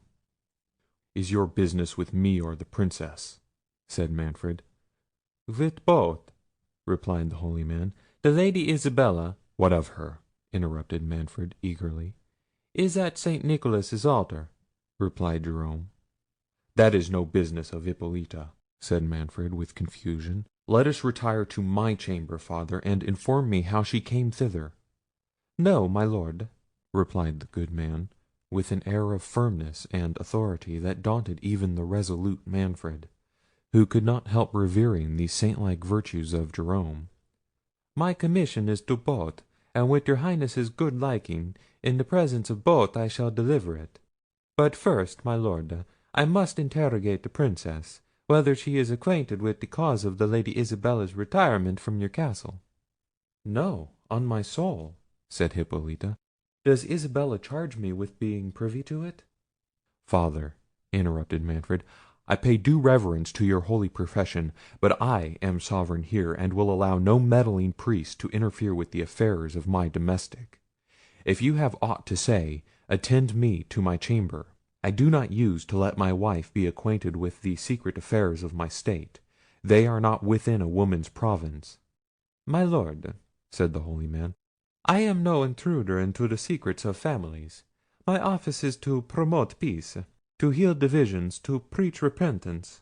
"Is your business with me or the Princess?" said Manfred. "With both," replied the holy man. "The Lady Isabella—" "What of her?" interrupted Manfred eagerly. "Is at St. Nicholas's altar," replied Jerome. "That is no business of Hippolita," said Manfred with confusion. "Let us retire to my chamber, father, and inform me how she came thither." "No, my lord," replied the good man, with an air of firmness and authority that daunted even the resolute Manfred, who could not help revering the saint-like virtues of Jerome. "My commission is to both, and with your Highness's good liking, in the presence of both I shall deliver it. But first, my lord, I must interrogate the Princess, whether she is acquainted with the cause of the Lady Isabella's retirement from your castle." "No, on my soul," said Hippolita. "Does Isabella charge me with being privy to it?" "Father," interrupted Manfred, "I pay due reverence to your holy profession, but I am sovereign here, and will allow no meddling priest to interfere with the affairs of my domestic. If you have aught to say, attend me to my chamber. I do not use to let my wife be acquainted with the secret affairs of my state. They are not within a woman's province." "My lord," said the holy man, "I am no intruder into the secrets of families. My office is to promote peace, to heal divisions, to preach repentance,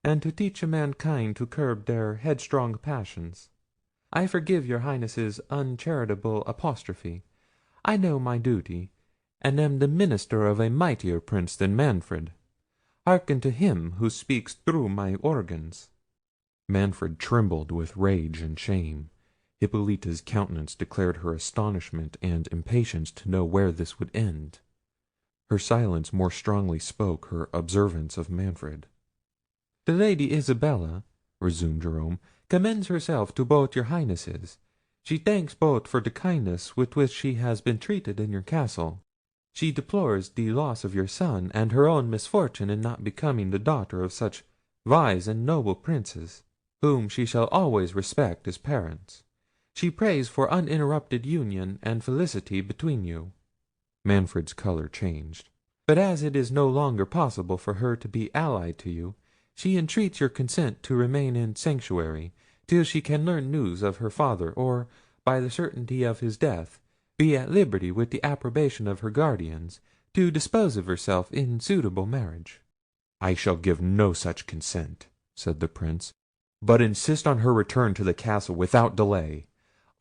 and to teach mankind to curb their headstrong passions. I forgive your Highness's uncharitable apostrophe. I know my duty, and am the minister of a mightier prince than Manfred. Hearken to him who speaks through my organs." Manfred trembled with rage and shame. Hippolita's countenance declared her astonishment and impatience to know where this would end. Her silence more strongly spoke her observance of Manfred. "The Lady Isabella," resumed Jerome, "commends herself to both your Highnesses. She thanks both for the kindness with which she has been treated in your castle. She deplores the loss of your son, and her own misfortune in not becoming the daughter of such wise and noble princes, whom she shall always respect as parents. She prays for uninterrupted union and felicity between you." Manfred's colour changed. "But as it is no longer possible for her to be allied to you, she entreats your consent to remain in sanctuary, till she can learn news of her father, or, by the certainty of his death, be at liberty, with the approbation of her guardians, to dispose of herself in suitable marriage." "I shall give no such consent," said the Prince, "but insist on her return to the castle without delay.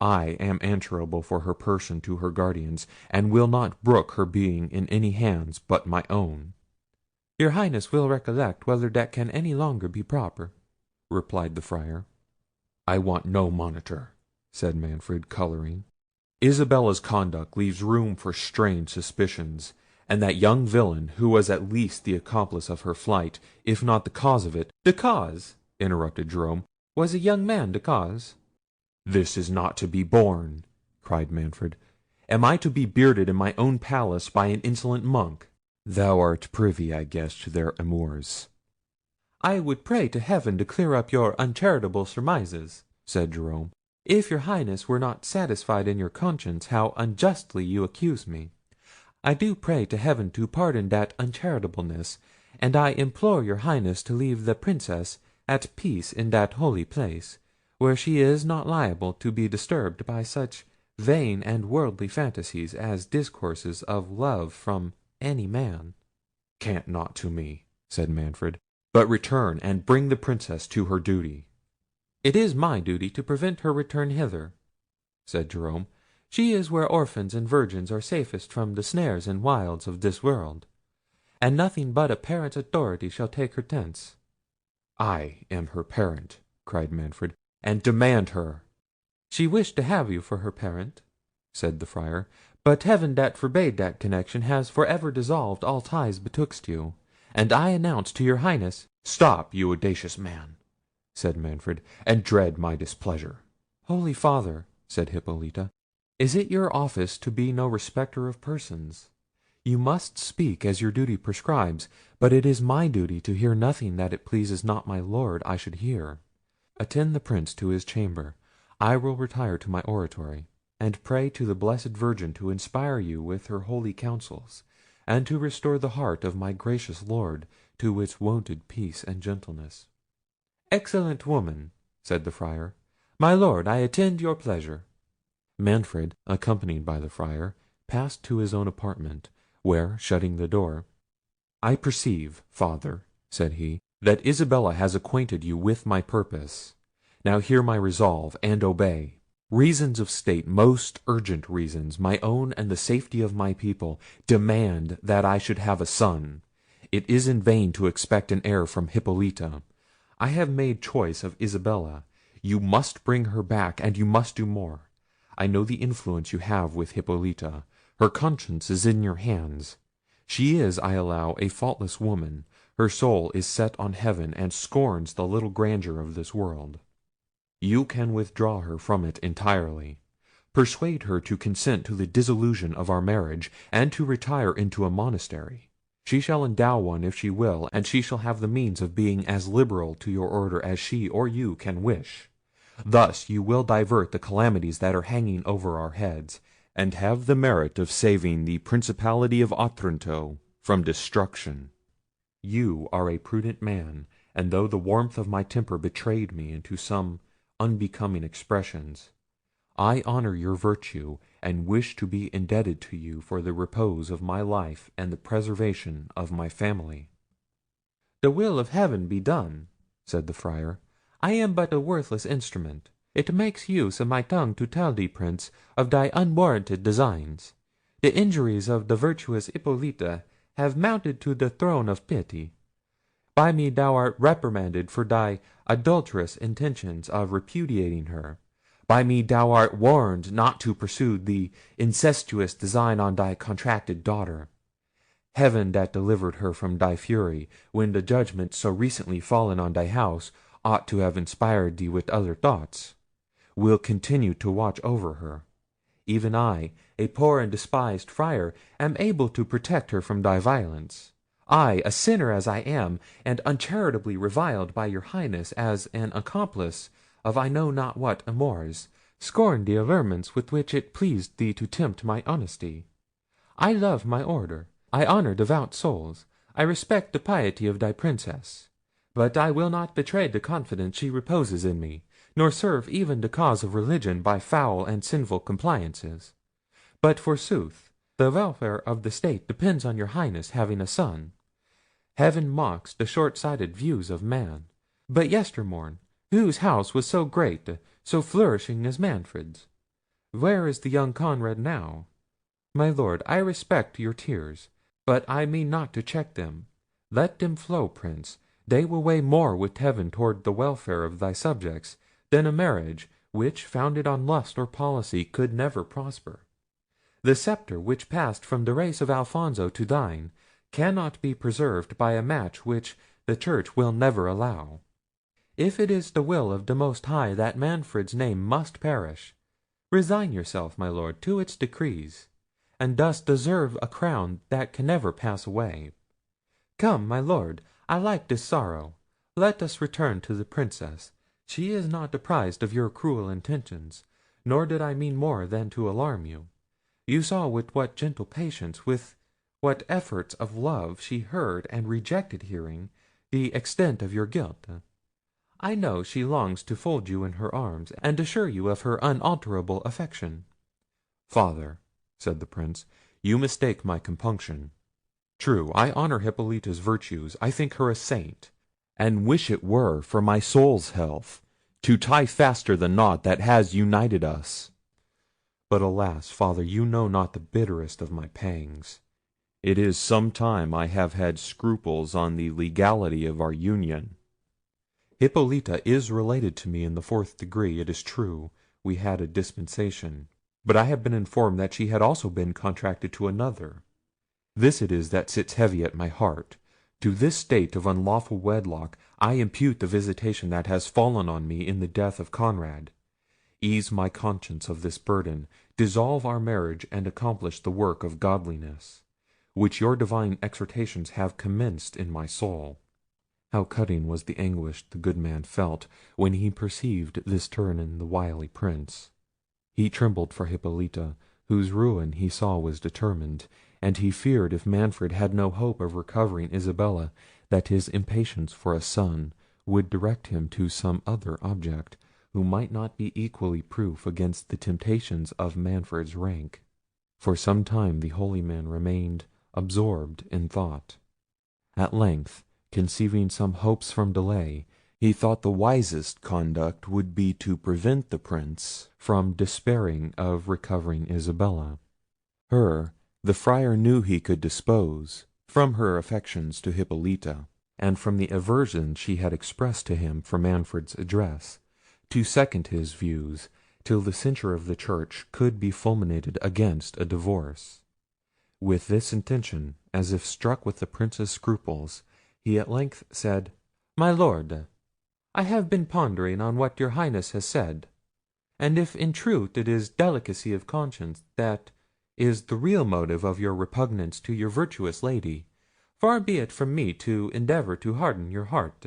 I am answerable for her person to her guardians, and will not brook her being in any hands but my own." "Your Highness will recollect whether that can any longer be proper," replied the Friar. "I want no monitor," said Manfred, colouring. Isabella's conduct leaves room for strange suspicions, and that young villain, who was at least the accomplice of her flight, if not the cause of it—" "The cause!" interrupted Jerome. "Was a young man the cause?" "This is not to be borne," cried Manfred. "Am I to be bearded in my own palace by an insolent monk? Thou art privy, I guess, to their amours." "I would pray to heaven to clear up your uncharitable surmises," said Jerome, "if your Highness were not satisfied in your conscience how unjustly you accuse me. I do pray to heaven to pardon that uncharitableness, and I implore your Highness to leave the Princess at peace in that holy place, where she is not liable to be disturbed by such vain and worldly fantasies as discourses of love from any man." "Cant not to me," said Manfred, "but return and bring the Princess to her duty." "It is my duty to prevent her return hither," said Jerome. "She is where orphans and virgins are safest from the snares and wiles of this world, and nothing but a parent's authority shall take her thence." "I am her parent," cried Manfred, "and demand her." "She wished to have you for her parent," said the Friar; "but heaven that forbade that connection has for ever dissolved all ties betwixt you, and I announce to your Highness—" "Stop, you audacious man," said Manfred, "and dread my displeasure." "Holy Father," said Hippolita, "is it your office to be no respecter of persons? You must speak as your duty prescribes, but it is my duty to hear nothing that it pleases not my Lord I should hear. Attend the Prince to his chamber. I will retire to my oratory, and pray to the Blessed Virgin to inspire you with her holy counsels, and to restore the heart of my gracious Lord to its wonted peace and gentleness." "Excellent woman," said the Friar. "My Lord, I attend your pleasure." Manfred, accompanied by the Friar, passed to his own apartment, where, shutting the door— "I perceive, Father," said he, "that Isabella has acquainted you with my purpose. Now hear my resolve, and obey. Reasons of state, most urgent reasons, my own and the safety of my people, demand that I should have a son. It is in vain to expect an heir from Hippolita. I have made choice of Isabella. You must bring her back, and you must do more. I know the influence you have with Hippolita. Her conscience is in your hands. She is, I allow, a faultless woman. Her soul is set on heaven, and scorns the little grandeur of this world. You can withdraw her from it entirely. Persuade her to consent to the dissolution of our marriage, and to retire into a monastery. She shall endow one if she will, and she shall have the means of being as liberal to your order as she or you can wish. Thus you will divert the calamities that are hanging over our heads, and have the merit of saving the Principality of Otranto from destruction. You are a prudent man, and though the warmth of my temper betrayed me into some unbecoming expressions, I honour your virtue, and wish to be indebted to you for the repose of my life and the preservation of my family." "The will of heaven be done," said the Friar. "I am but a worthless instrument. It makes use of my tongue to tell thee, Prince, of thy unwarranted designs. The injuries of the virtuous Hippolita have mounted to the throne of pity. By me thou art reprimanded for thy adulterous intentions of repudiating her. By me thou art warned not to pursue the incestuous design on thy contracted daughter. Heaven that delivered her from thy fury, when the judgment so recently fallen on thy house ought to have inspired thee with other thoughts, will continue to watch over her. Even I, a poor and despised friar, am able to protect her from thy violence. I, a sinner as I am, and uncharitably reviled by your Highness as an accomplice of I know not what amours, scorn the allurements with which it pleased thee to tempt my honesty. I love my order, I honour devout souls, I respect the piety of thy Princess, but I will not betray the confidence she reposes in me, nor serve even the cause of religion by foul and sinful compliances. But forsooth, the welfare of the state depends on your Highness having a son. Heaven mocks the short-sighted views of man. But yestermorn, whose house was so great, so flourishing as Manfred's? Where is the young Conrad now? My lord, I respect your tears, but I mean not to check them. Let them flow, Prince. They will weigh more with heaven toward the welfare of thy subjects than a marriage, which, founded on lust or policy, could never prosper. The sceptre which passed from the race of Alfonso to thine cannot be preserved by a match which the Church will never allow. If it is the will of the Most High that Manfred's name must perish, resign yourself, my lord, to its decrees, and thus deserve a crown that can never pass away. Come, my lord, I like this sorrow. Let us return to the Princess. She is not apprised of your cruel intentions, nor did I mean more than to alarm you. You saw with what gentle patience, with what efforts of love she heard and rejected hearing the extent of your guilt. I know she longs to fold you in her arms, and assure you of her unalterable affection." "Father," said the Prince, "you mistake my compunction. True, I honour Hippolita's virtues, I think her a saint, and wish it were, for my soul's health, to tie faster the knot that has united us. But alas, father, you know not the bitterest of my pangs. It is some time I have had scruples on the legality of our union. Hippolita is related to me in the 4th degree, it is true. We had a dispensation, but I have been informed that she had also been contracted to another. This it is that sits heavy at my heart. To this state of unlawful wedlock I impute the visitation that has fallen on me in the death of Conrad. Ease my conscience of this burden, dissolve our marriage, and accomplish the work of godliness, which your divine exhortations have commenced in my soul." How cutting was the anguish the good man felt when he perceived this turn in the wily Prince. He trembled for Hippolita, whose ruin he saw was determined, and he feared if Manfred had no hope of recovering Isabella, that his impatience for a son would direct him to some other object, who might not be equally proof against the temptations of Manfred's rank. For some time the holy man remained absorbed in thought. At length, conceiving some hopes from delay, he thought the wisest conduct would be to prevent the Prince from despairing of recovering Isabella. Her the Friar knew he could dispose, from her affections to Hippolita, and from the aversion she had expressed to him for Manfred's address, to second his views till the censure of the Church could be fulminated against a divorce. With this intention, as if struck with the Prince's scruples, he at length said, "My lord, I have been pondering on what your Highness has said, and if in truth it is delicacy of conscience that is the real motive of your repugnance to your virtuous lady, far be it from me to endeavour to harden your heart.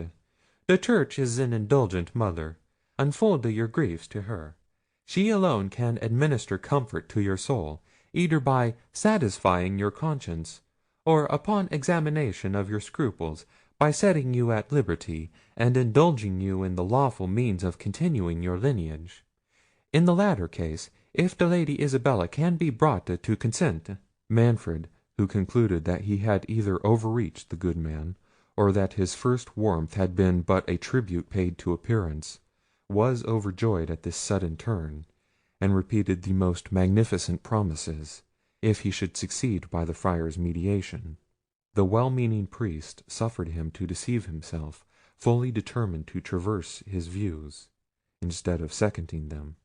The Church is an indulgent mother. Unfold your griefs to her. She alone can administer comfort to your soul, either by satisfying your conscience, or upon examination of your scruples, by setting you at liberty, and indulging you in the lawful means of continuing your lineage. In the latter case, if the Lady Isabella can be brought to consent—" Manfred, who concluded that he had either overreached the good man, or that his first warmth had been but a tribute paid to appearance, was overjoyed at this sudden turn, and repeated the most magnificent promises, if he should succeed by the Friar's mediation. The well-meaning priest suffered him to deceive himself, fully determined to traverse his views, instead of seconding them.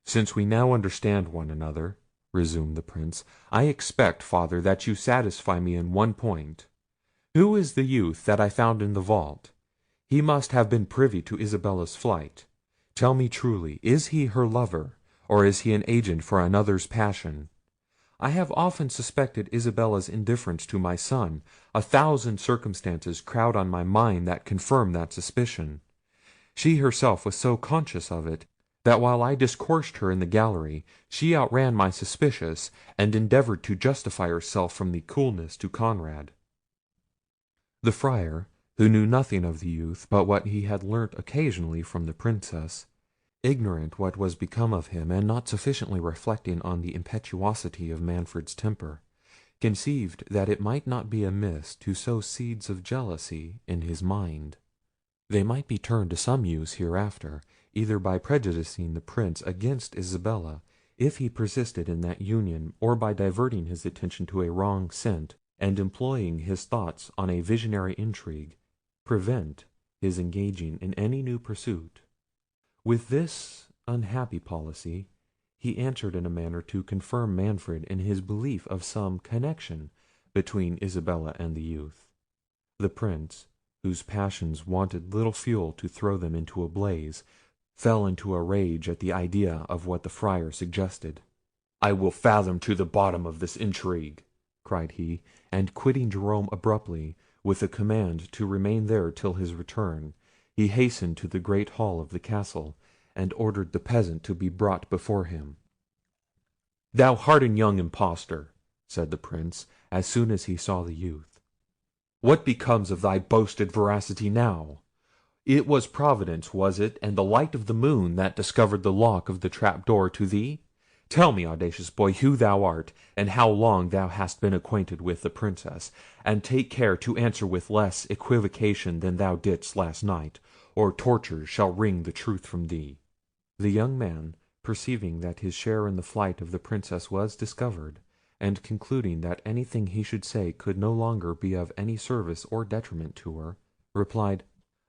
"Since we now understand one another," resumed the Prince, "I expect, father, that you satisfy me in one point. Who is the youth that I found in the vault? He must have been privy to Isabella's flight. Tell me truly, is he her lover, or is he an agent for another's passion? I have often suspected Isabella's indifference to my son. 1,000 circumstances crowd on my mind that confirm that suspicion. She herself was so conscious of it, that while I discoursed her in the gallery, she outran my suspicions, and endeavoured to justify herself from the coolness to Conrad." The Friar, who knew nothing of the youth but what he had learnt occasionally from the Princess, ignorant what was become of him, and not sufficiently reflecting on the impetuosity of Manfred's temper, conceived that it might not be amiss to sow seeds of jealousy in his mind. They might be turned to some use hereafter, either by prejudicing the Prince against Isabella, if he persisted in that union, or by diverting his attention to a wrong scent, and employing his thoughts on a visionary intrigue, prevent his engaging in any new pursuit. With this unhappy policy, he answered in a manner to confirm Manfred in his belief of some connection between Isabella and the youth. The Prince, whose passions wanted little fuel to throw them into a blaze, fell into a rage at the idea of what the Friar suggested. "I will fathom to the bottom of this intrigue," cried he, and quitting Jerome abruptly, with a command to remain there till his return, he hastened to the great hall of the castle, and ordered the peasant to be brought before him. "Thou hardened young impostor," said the Prince, as soon as he saw the youth, "what becomes of thy boasted veracity now? It was Providence, was it, and the light of the moon, that discovered the lock of the trap door to thee? Tell me, audacious boy, who thou art, and how long thou hast been acquainted with the Princess, and take care to answer with less equivocation than thou didst last night, or tortures shall wring the truth from thee." The young man, perceiving that his share in the flight of the Princess was discovered, and concluding that anything he should say could no longer be of any service or detriment to her, replied,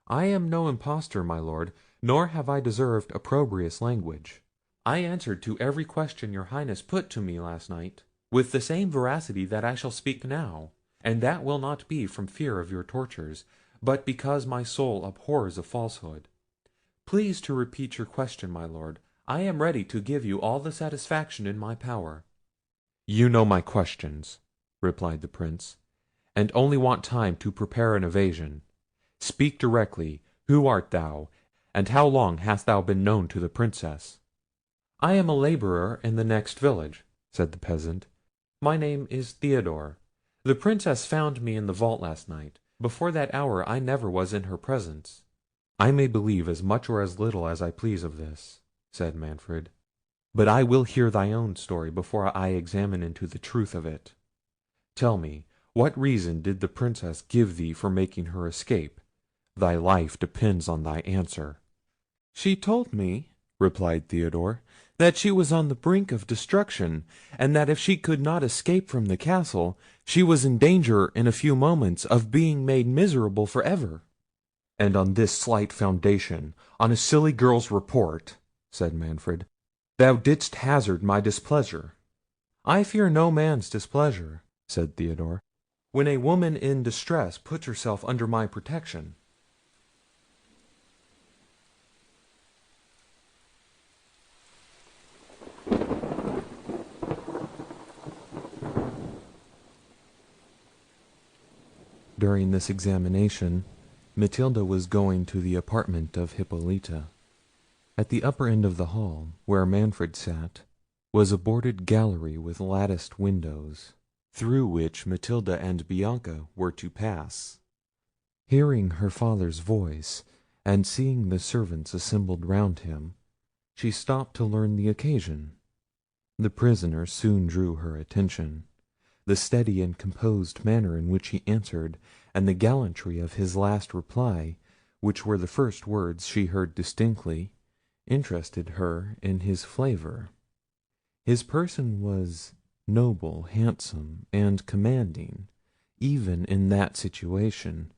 "I am no impostor, my lord, nor have I deserved opprobrious language. I answered to every question your Highness put to me last night, with the same veracity that I shall speak now, and that will not be from fear of your tortures, but because my soul abhors a falsehood. Please to repeat your question, my lord. I am ready to give you all the satisfaction in my power." "You know my questions," replied the Prince, "and only want time to prepare an evasion. Speak directly. Who art thou, and how long hast thou been known to the Princess?" "I am a labourer in the next village," said the peasant. "My name is Theodore. The Princess found me in the vault last night. Before that hour I never was in her presence." "I may believe as much or as little as I please of this," said Manfred; "but I will hear thy own story before I examine into the truth of it. Tell me, what reason did the Princess give thee for making her escape? Thy life depends on thy answer." "She told me," replied Theodore, "that she was on the brink of destruction, and that if she could not escape from the castle, she was in danger in a few moments of being made miserable for ever." "And on this slight foundation, on a silly girl's report," said Manfred, "thou didst hazard my displeasure." "I fear no man's displeasure," said Theodore, "when a woman in distress puts herself under my protection." During this examination, Matilda was going to the apartment of Hippolita. At the upper end of the hall, where Manfred sat, was a boarded gallery with latticed windows, through which Matilda and Bianca were to pass. Hearing her father's voice, and seeing the servants assembled round him, she stopped to learn the occasion. The prisoner soon drew her attention. The steady and composed manner in which he answered, and the gallantry of his last reply, which were the first words she heard distinctly, interested her in his favour. His person was noble, handsome, and commanding, even in that situation,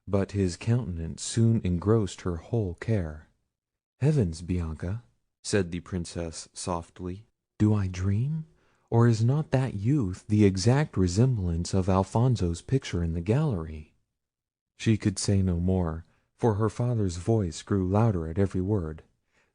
but his countenance soon engrossed her whole care. "Heavens, Bianca!" said the Princess softly, "do I dream? Or is not that youth the exact resemblance of Alfonso's picture in the gallery?" She could say no more, for her father's voice grew louder at every word.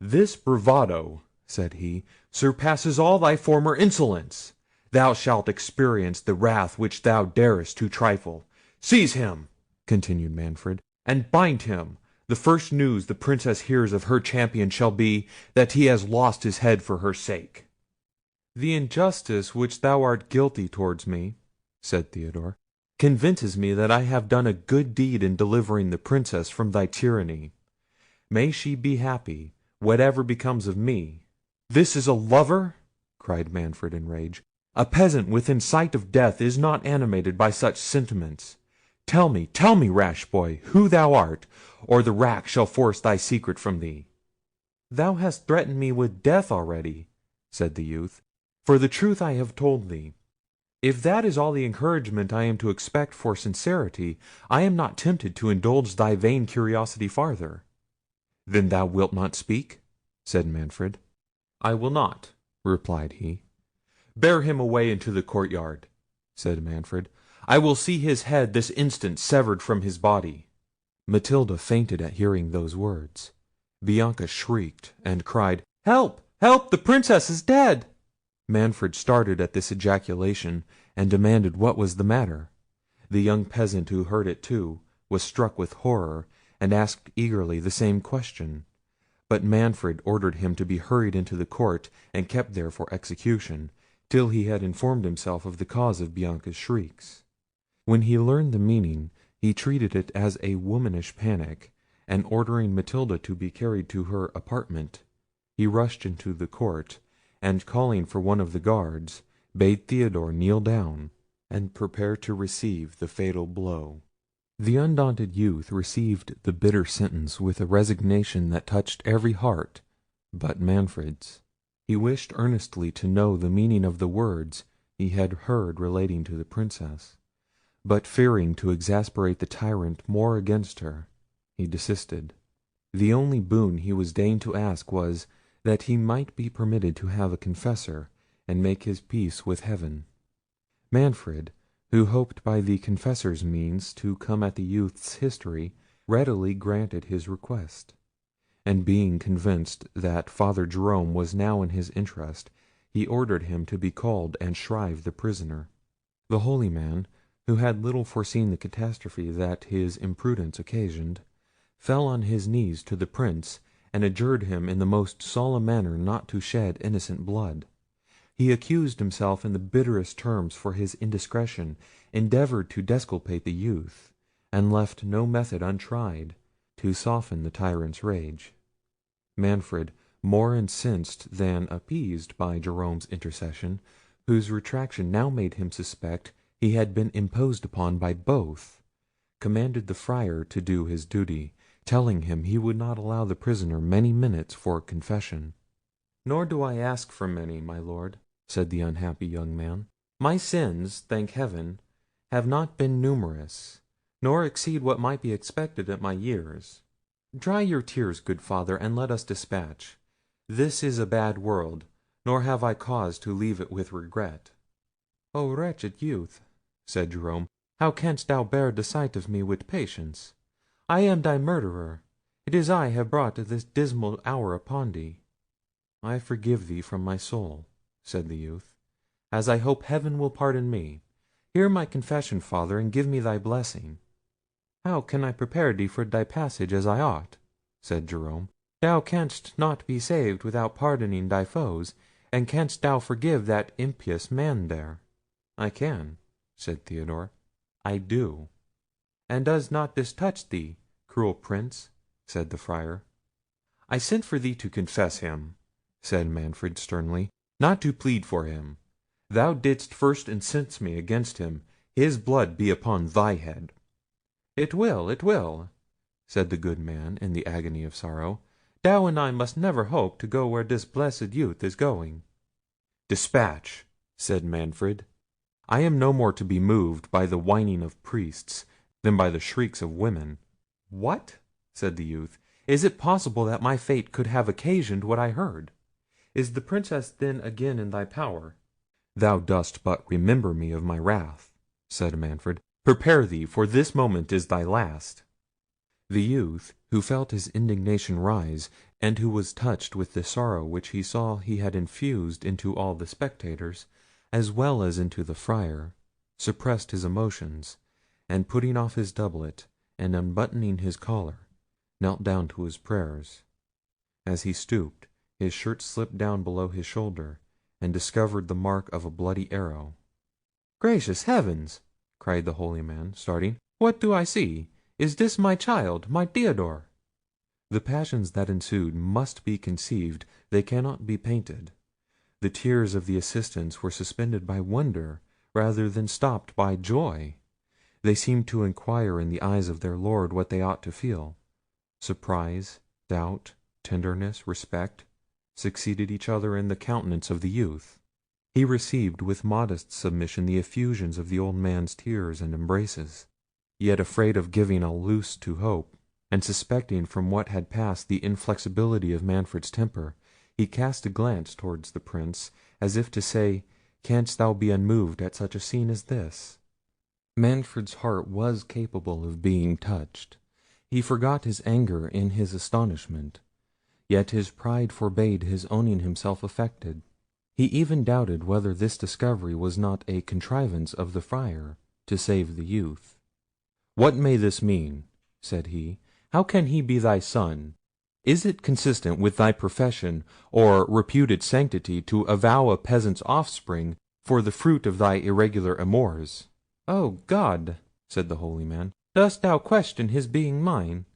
"This bravado," said he, "surpasses all thy former insolence. Thou shalt experience the wrath which thou darest to trifle. Seize him," continued Manfred, "and bind him. The first news the Princess hears of her champion shall be, that he has lost his head for her sake." "The injustice which thou art guilty towards me," said Theodore, "convinces me that I have done a good deed in delivering the Princess from thy tyranny. May she be happy, whatever becomes of me." "This is a lover!" cried Manfred in rage. "A peasant within sight of death is not animated by such sentiments. Tell me, rash boy, who thou art, or the rack shall force thy secret from thee." "Thou hast threatened me with death already," said the youth, "for the truth I have told thee. If that is all the encouragement I am to expect for sincerity, I am not tempted to indulge thy vain curiosity farther." "Then thou wilt not speak?" said Manfred. "I will not," replied he. "Bear him away into the courtyard," said Manfred. "I will see his head this instant severed from his body." Matilda fainted at hearing those words. Bianca shrieked, and cried, "Help! help! the Princess is dead!" Manfred started at this ejaculation, and demanded what was the matter. The young peasant, who heard it too, was struck with horror, and asked eagerly the same question. But Manfred ordered him to be hurried into the court, and kept there for execution, till he had informed himself of the cause of Bianca's shrieks. When he learned the meaning, he treated it as a womanish panic, and ordering Matilda to be carried to her apartment, he rushed into the court, and calling for one of the guards, bade Theodore kneel down, and prepare to receive the fatal blow. The undaunted youth received the bitter sentence with a resignation that touched every heart but Manfred's. He wished earnestly to know the meaning of the words he had heard relating to the Princess, but fearing to exasperate the tyrant more against her, he desisted. The only boon he was deigned to ask was, that he might be permitted to have a confessor, and make his peace with heaven. Manfred, who hoped by the confessor's means to come at the youth's history, readily granted his request; and being convinced that Father Jerome was now in his interest, he ordered him to be called and shrive the prisoner. The holy man, who had little foreseen the catastrophe that his imprudence occasioned, fell on his knees to the Prince, and adjured him in the most solemn manner not to shed innocent blood. He accused himself in the bitterest terms for his indiscretion, endeavoured to disculpate the youth, and left no method untried to soften the tyrant's rage. Manfred, more incensed than appeased by Jerome's intercession, whose retraction now made him suspect he had been imposed upon by both, commanded the Friar to do his duty, telling him he would not allow the prisoner many minutes for confession. "Nor do I ask for many, my lord," said the unhappy young man. "My sins, thank heaven, have not been numerous, nor exceed what might be expected at my years. Dry your tears, good father, and let us dispatch. This is a bad world, nor have I cause to leave it with regret." "O wretched youth!" said Jerome, "how canst thou bear the sight of me with patience? I am thy murderer. It is I have brought this dismal hour upon thee." "I forgive thee from my soul," said the youth, "as I hope heaven will pardon me. Hear my confession, father, and give me thy blessing." "How can I prepare thee for thy passage as I ought?" said Jerome. "Thou canst not be saved without pardoning thy foes, and canst thou forgive that impious man there?" "I can," said Theodore. "I do." "And does not this touch thee, cruel Prince?" said the Friar. "I sent for thee to confess him," said Manfred sternly, "not to plead for him. Thou didst first incense me against him. His blood be upon thy head." "It will," said the good man in the agony of sorrow. "Thou and I must never hope to go where this blessed youth is going." "Dispatch," said Manfred. "I am no more to be moved by the whining of priests than by the shrieks of women." "What!" said the youth, "is it possible that my fate could have occasioned what I heard? Is the Princess then again in thy power?" "Thou dost but remember me of my wrath," said Manfred. "Prepare thee, for this moment is thy last." The youth, who felt his indignation rise, and who was touched with the sorrow which he saw he had infused into all the spectators, as well as into the Friar, suppressed his emotions, and putting off his doublet, and unbuttoning his collar, knelt down to his prayers. As he stooped, his shirt slipped down below his shoulder, and discovered the mark of a bloody arrow. "Gracious heavens!" cried the holy man, starting, "what do I see? Is this my child, my Theodore?" The passions that ensued must be conceived, they cannot be painted. The tears of the assistants were suspended by wonder, rather than stopped by joy. They seemed to inquire in the eyes of their lord what they ought to feel. Surprise, doubt, tenderness, respect, succeeded each other in the countenance of the youth. He received with modest submission the effusions of the old man's tears and embraces, yet afraid of giving a loose to hope. and suspecting from what had passed the inflexibility of Manfred's temper, he cast a glance towards the Prince, as if to say, "Canst thou be unmoved at such a scene as this?" Manfred's heart was capable of being touched. He forgot his anger in his astonishment, yet his pride forbade his owning himself affected. He even doubted whether this discovery was not a contrivance of the Friar to save the youth. "What may this mean?" said he. "How can he be thy son? Is it consistent with thy profession or reputed sanctity to avow a peasant's offspring for the fruit of thy irregular amours?" "O God!" said the holy man, "dost thou question his being mine?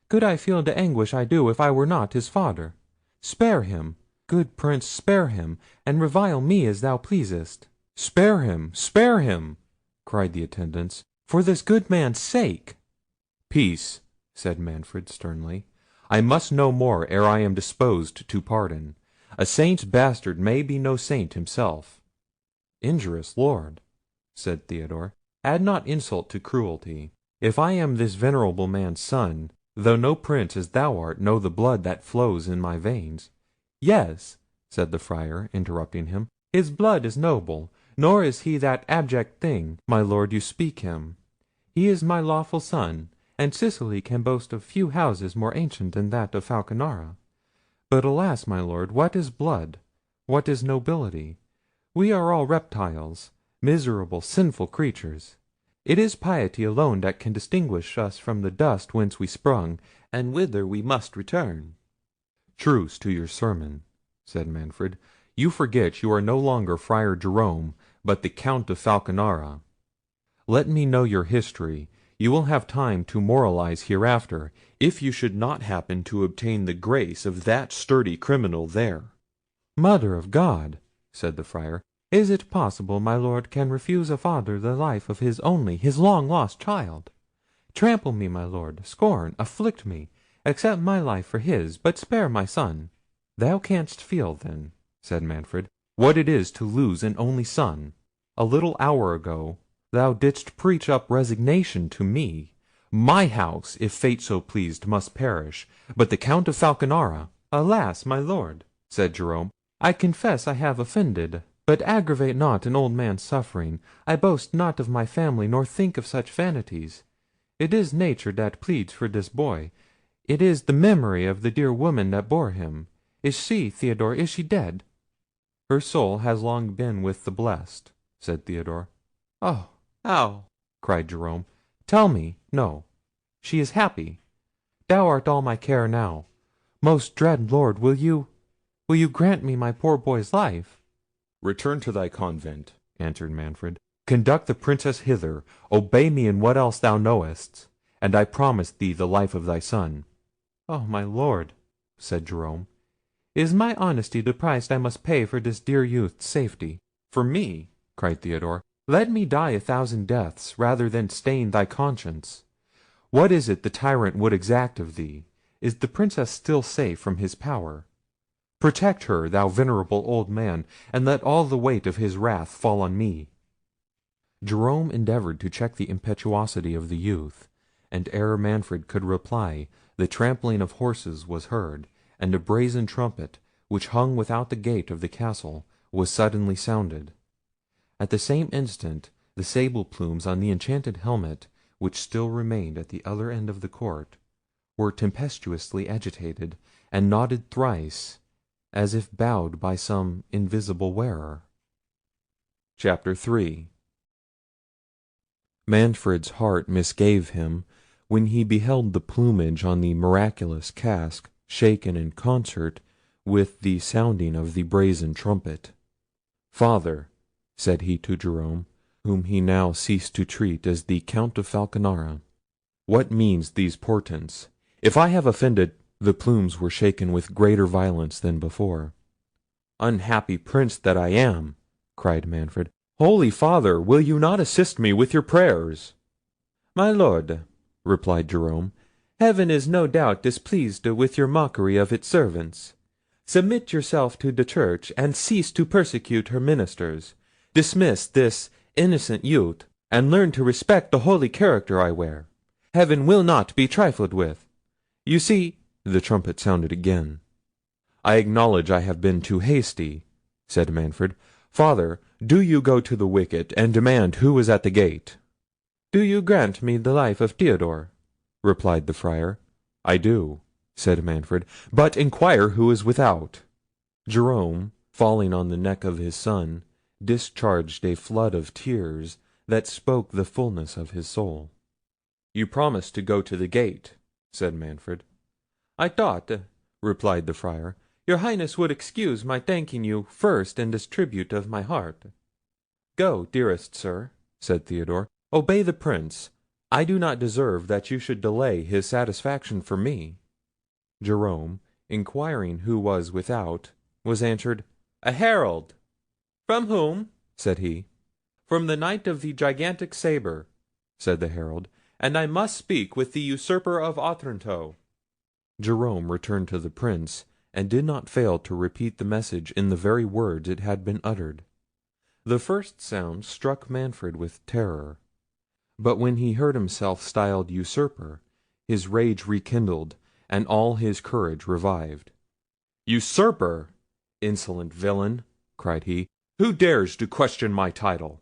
Could I feel the anguish I do if I were not his father? Spare him, good Prince, spare him, and revile me as thou pleasest." "Spare him, spare him!" cried the attendants, "for this good man's sake." "Peace," said Manfred sternly. "I must know more ere I am disposed to pardon. A saint's bastard may be no saint himself." "Injurious lord," said Theodore, "add not insult to cruelty. If I am this venerable man's son, though no prince as thou art know the blood that flows in my veins—" "Yes," said the Friar, interrupting him, "his blood is noble, nor is he that abject thing, my lord, you speak him. He is my lawful son, and Sicily can boast of few houses more ancient than that of Falconara. But alas, my lord, what is blood? What is nobility? We are all reptiles, miserable, sinful creatures. It is piety alone that can distinguish us from the dust whence we sprung, and whither we must return." "Truce to your sermon," said Manfred. "You forget you are no longer Friar Jerome, but the Count of Falconara. Let me know your history. You will have time to moralise hereafter, if you should not happen to obtain the grace of that sturdy criminal there." "Mother of God!" said the Friar, "is it possible my lord can refuse a father the life of his only, his long lost child? Trample me, my lord, scorn, afflict me, accept my life for his, but spare my son." "Thou canst feel, then," said Manfred, "what it is to lose an only son. A little hour ago thou didst preach up resignation to me. My house, if fate so pleased, must perish, but the Count of Falconara—" "Alas! my lord," said Jerome, "I confess I have offended. But aggravate not an old man's suffering. I boast not of my family, nor think of such vanities. It is nature that pleads for this boy. It is the memory of the dear woman that bore him. Is she, Theodore, is she dead?" "Her soul has long been with the blessed," said Theodore. "Oh, how?" cried Jerome. "Tell me. No, she is happy. Thou art all my care now. Most dread Lord, will you grant me my poor boy's life?" "Return to thy convent," answered Manfred. "Conduct the Princess hither. Obey me in what else thou knowest, and I promise thee the life of thy son." "Oh, my lord," said Jerome, "is my honesty the price I must pay for this dear youth's safety?" "For me!" cried Theodore. "Let me die 1,000 deaths rather than stain thy conscience. What is it the tyrant would exact of thee? Is the Princess still safe from his power? Protect her, thou venerable old man, and let all the weight of his wrath fall on me." Jerome endeavoured to check the impetuosity of the youth, and ere Manfred could reply, the trampling of horses was heard, and a brazen trumpet, which hung without the gate of the castle, was suddenly sounded. At the same instant the sable plumes on the enchanted helmet, which still remained at the other end of the court, were tempestuously agitated, and nodded thrice, as if bowed by some invisible wearer. Chapter 3. Manfred's heart misgave him when he beheld the plumage on the miraculous casque shaken in concert with the sounding of the brazen trumpet. "Father," said he to Jerome, whom he now ceased to treat as the Count of Falconara, "what means these portents? If I have offended—" The plumes were shaken with greater violence than before. "Unhappy Prince that I am!" cried Manfred. "Holy Father, will you not assist me with your prayers?" "My lord," replied Jerome, "heaven is no doubt displeased with your mockery of its servants. Submit yourself to the church, and cease to persecute her ministers. Dismiss this innocent youth, and learn to respect the holy character I wear. Heaven will not be trifled with. You see—" The trumpet sounded again. "I acknowledge I have been too hasty," said Manfred. "Father, do you go to the wicket, and demand who is at the gate." "Do you grant me the life of Theodore?" replied the Friar. "I do," said Manfred; "but inquire who is without." Jerome, falling on the neck of his son, discharged a flood of tears that spoke the fulness of his soul. "You promised to go to the gate," said Manfred. "I thought," replied the Friar, "your Highness would excuse my thanking you first in this tribute of my heart." "Go, dearest sir," said Theodore, "obey the Prince. I do not deserve that you should delay his satisfaction for me." Jerome, inquiring who was without, was answered, "A herald." "From whom?" said he. "From the Knight of the gigantic sabre," said the herald, "and I must speak with the usurper of Otranto." Jerome returned to the Prince, and did not fail to repeat the message in the very words it had been uttered. The first sound struck Manfred with terror; but when he heard himself styled usurper, his rage rekindled, and all his courage revived. "Usurper! insolent villain!" cried he; "who dares to question my title?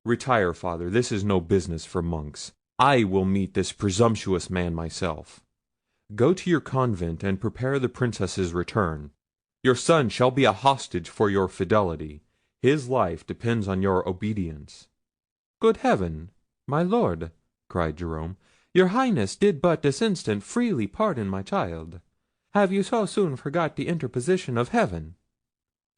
Retire, Father, this is no business for monks. I will meet this presumptuous man myself. Go to your convent and prepare the Princess's return. Your son shall be a hostage for your fidelity. His life depends on your obedience." "Good heaven! my Lord," cried Jerome, "your Highness did but this instant freely pardon my child. Have you so soon forgot the interposition of heaven?"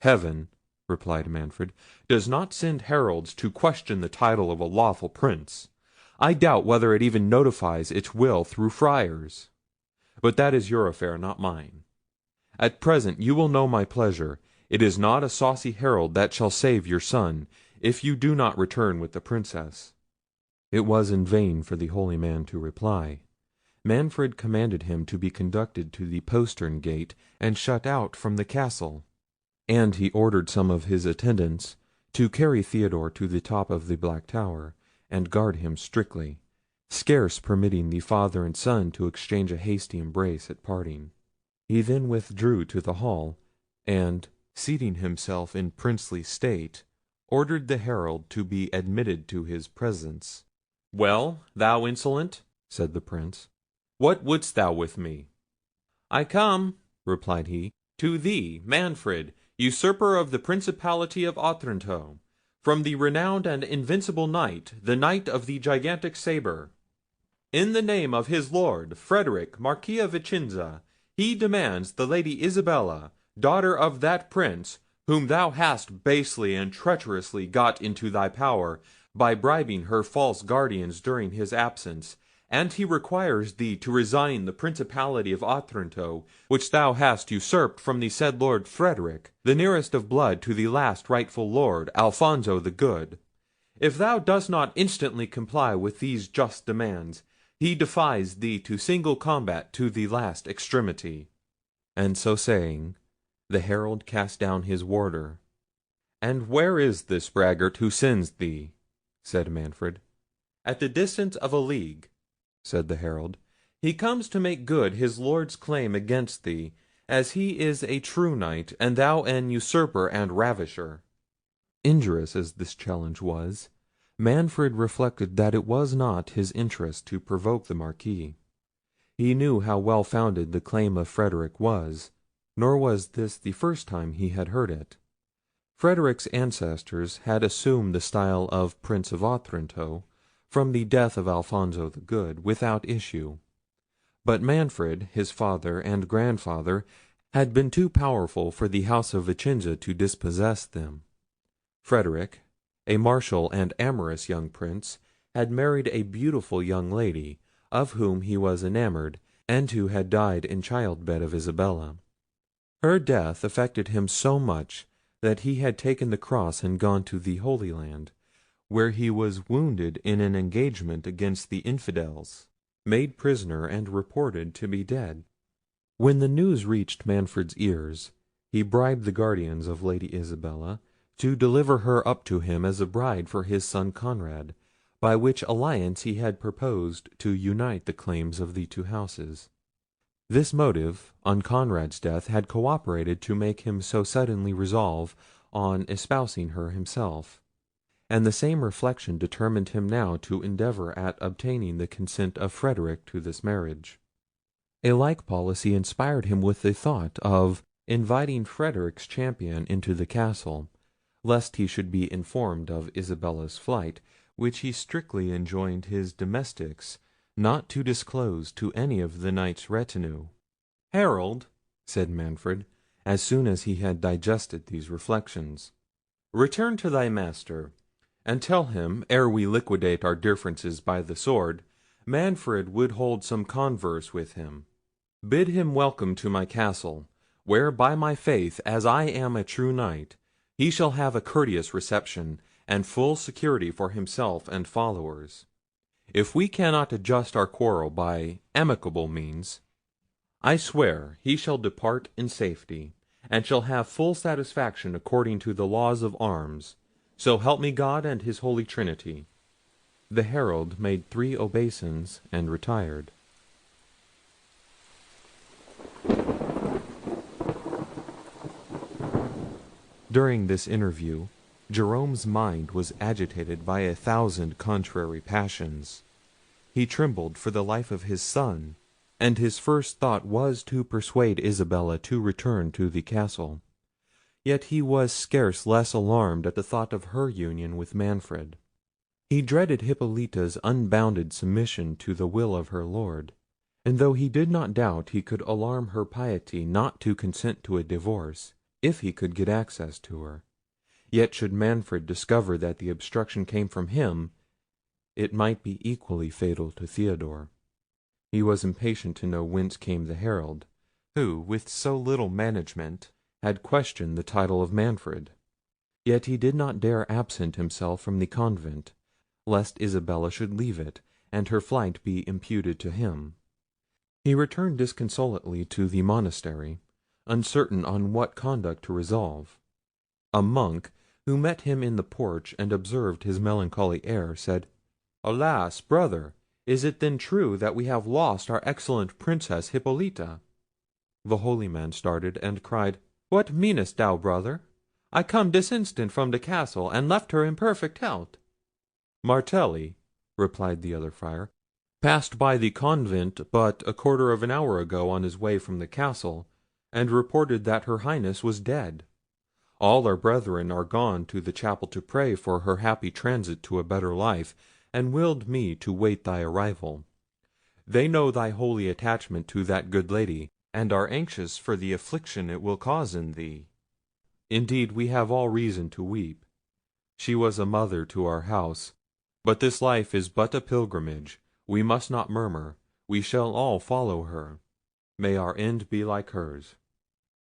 "Heaven," replied Manfred, "does not send heralds to question the title of a lawful prince. I doubt whether it even notifies its will through friars. But that is your affair, not mine. At present you will know my pleasure. It is not a saucy herald that shall save your son, if you do not return with the Princess." It was in vain for the holy man to reply. Manfred commanded him to be conducted to the postern gate and shut out from the castle; and he ordered some of his attendants to carry Theodore to the top of the Black Tower, and guard him strictly, scarce permitting the father and son to exchange a hasty embrace at parting. He then withdrew to the hall, and, seating himself in princely state, ordered the herald to be admitted to his presence. "Well, thou insolent," said the Prince, "what wouldst thou with me?" "I come," replied he, "to thee, Manfred, usurper of the principality of Otranto, from the renowned and invincible Knight, the Knight of the gigantic sabre. In the name of his lord, Frederic, Marquis of Vicenza, he demands the Lady Isabella, daughter of that Prince, whom thou hast basely and treacherously got into thy power, by bribing her false guardians during his absence; and he requires thee to resign the principality of Otranto, which thou hast usurped from the said Lord Frederic, the nearest of blood to the last rightful lord, Alfonso the Good. If thou dost not instantly comply with these just demands, he defies thee to single combat to the last extremity." And so saying, the herald cast down his warder. "And where is this braggart who sends thee?" said Manfred. "At the distance of a league," said the herald. "He comes to make good his lord's claim against thee, as he is a true knight, and thou an usurper and ravisher." Injurious as this challenge was, Manfred reflected that it was not his interest to provoke the Marquis. He knew how well founded the claim of Frederic was, nor was this the first time he had heard it. Frederic's ancestors had assumed the style of Prince of Otranto, from the death of Alfonso the Good, without issue. But Manfred, his father and grandfather, had been too powerful for the house of Vicenza to dispossess them. Frederic, a martial and amorous young prince, had married a beautiful young lady, of whom he was enamoured, and who had died in childbed of Isabella. Her death affected him so much that he had taken the cross and gone to the Holy Land, where he was wounded in an engagement against the infidels, made prisoner, and reported to be dead. When the news reached Manfred's ears, he bribed the guardians of Lady Isabella to deliver her up to him as a bride for his son Conrad, by which alliance he had proposed to unite the claims of the two houses. This motive, on Conrad's death, had cooperated to make him so suddenly resolve on espousing her himself; and the same reflection determined him now to endeavour at obtaining the consent of Frederic to this marriage. A like policy inspired him with the thought of inviting Frederic's champion into the castle, lest he should be informed of Isabella's flight, which he strictly enjoined his domestics not to disclose to any of the knight's retinue. "Herald," said Manfred, as soon as he had digested these reflections, "return to thy master, and tell him, ere we liquidate our differences by the sword, Manfred would hold some converse with him. Bid him welcome to my castle, where, by my faith, as I am a true knight, he shall have a courteous reception, and full security for himself and followers. If we cannot adjust our quarrel by amicable means, I swear he shall depart in safety, and shall have full satisfaction according to the laws of arms. So help me God and his Holy Trinity." The herald made 3 obeisance and retired. During this interview, Jerome's mind was agitated by 1,000 contrary passions. He trembled for the life of his son, and his first thought was to persuade Isabella to return to the castle. Yet he was scarce less alarmed at the thought of her union with Manfred. He dreaded Hippolita's unbounded submission to the will of her lord, and though he did not doubt he could alarm her piety not to consent to a divorce, if he could get access to her, yet should Manfred discover that the obstruction came from him, it might be equally fatal to Theodore. He was impatient to know whence came the herald, who, with so little management, had questioned the title of Manfred. Yet he did not dare absent himself from the convent, lest Isabella should leave it, and her flight be imputed to him. He returned disconsolately to the monastery, uncertain on what conduct to resolve. A monk, who met him in the porch and observed his melancholy air, said, "Alas, brother! is it then true that we have lost our excellent Princess Hippolita?" The holy man started, and cried, "What meanest thou, brother? I come this instant from the castle, and left her in perfect health." "Martelli," replied the other friar, "passed by the convent but a quarter of an hour ago on his way from the castle, and reported that her Highness was dead. All our brethren are gone to the chapel to pray for her happy transit to a better life, and willed me to wait thy arrival. They know thy holy attachment to that good lady, and are anxious for the affliction it will cause in thee. Indeed, we have all reason to weep. She was a mother to our house, but this life is but a pilgrimage. We must not murmur. We shall all follow her. May our end be like hers."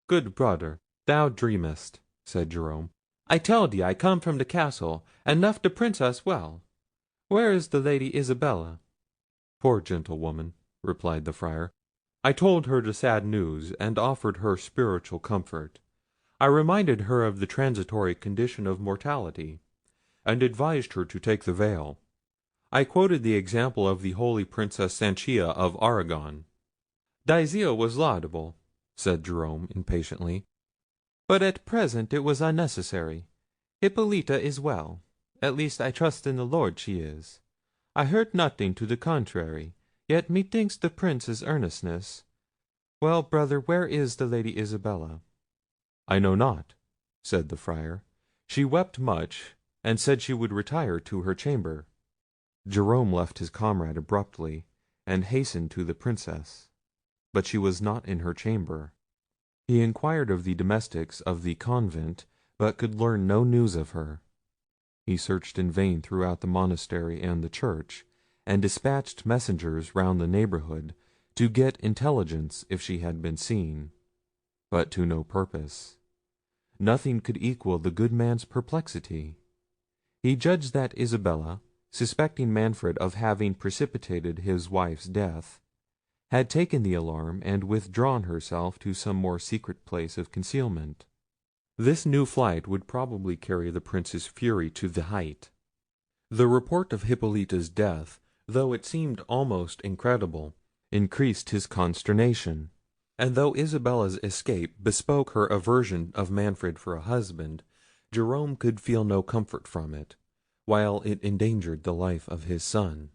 "Good brother, thou dreamest," said Jerome. "I tell thee I come from the castle, and left the Princess well. Where is the Lady Isabella?" "Poor gentlewoman," replied the friar. "I told her the sad news, and offered her spiritual comfort. I reminded her of the transitory condition of mortality, and advised her to take the veil. I quoted the example of the holy Princess Sanchia of Aragon." "Thy zeal was laudable," said Jerome impatiently, "but at present it was unnecessary. Hippolita is well; at least I trust in the Lord she is. I heard nothing to the contrary, yet methinks the Prince's earnestness— Well, brother, where is the Lady Isabella?" "I know not," said the friar. "She wept much, and said she would retire to her chamber." Jerome left his comrade abruptly, and hastened to the Princess, but she was not in her chamber. He inquired of the domestics of the convent, but could learn no news of her. He searched in vain throughout the monastery and the church, and despatched messengers round the neighbourhood to get intelligence if she had been seen, but to no purpose. Nothing could equal the good man's perplexity. He judged that Isabella, suspecting Manfred of having precipitated his wife's death, had taken the alarm and withdrawn herself to some more secret place of concealment. This new flight would probably carry the Prince's fury to the height. The report of Hippolita's death, though it seemed almost incredible, increased his consternation. And though Isabella's escape bespoke her aversion of Manfred for a husband, Jerome could feel no comfort from it, while it endangered the life of his son.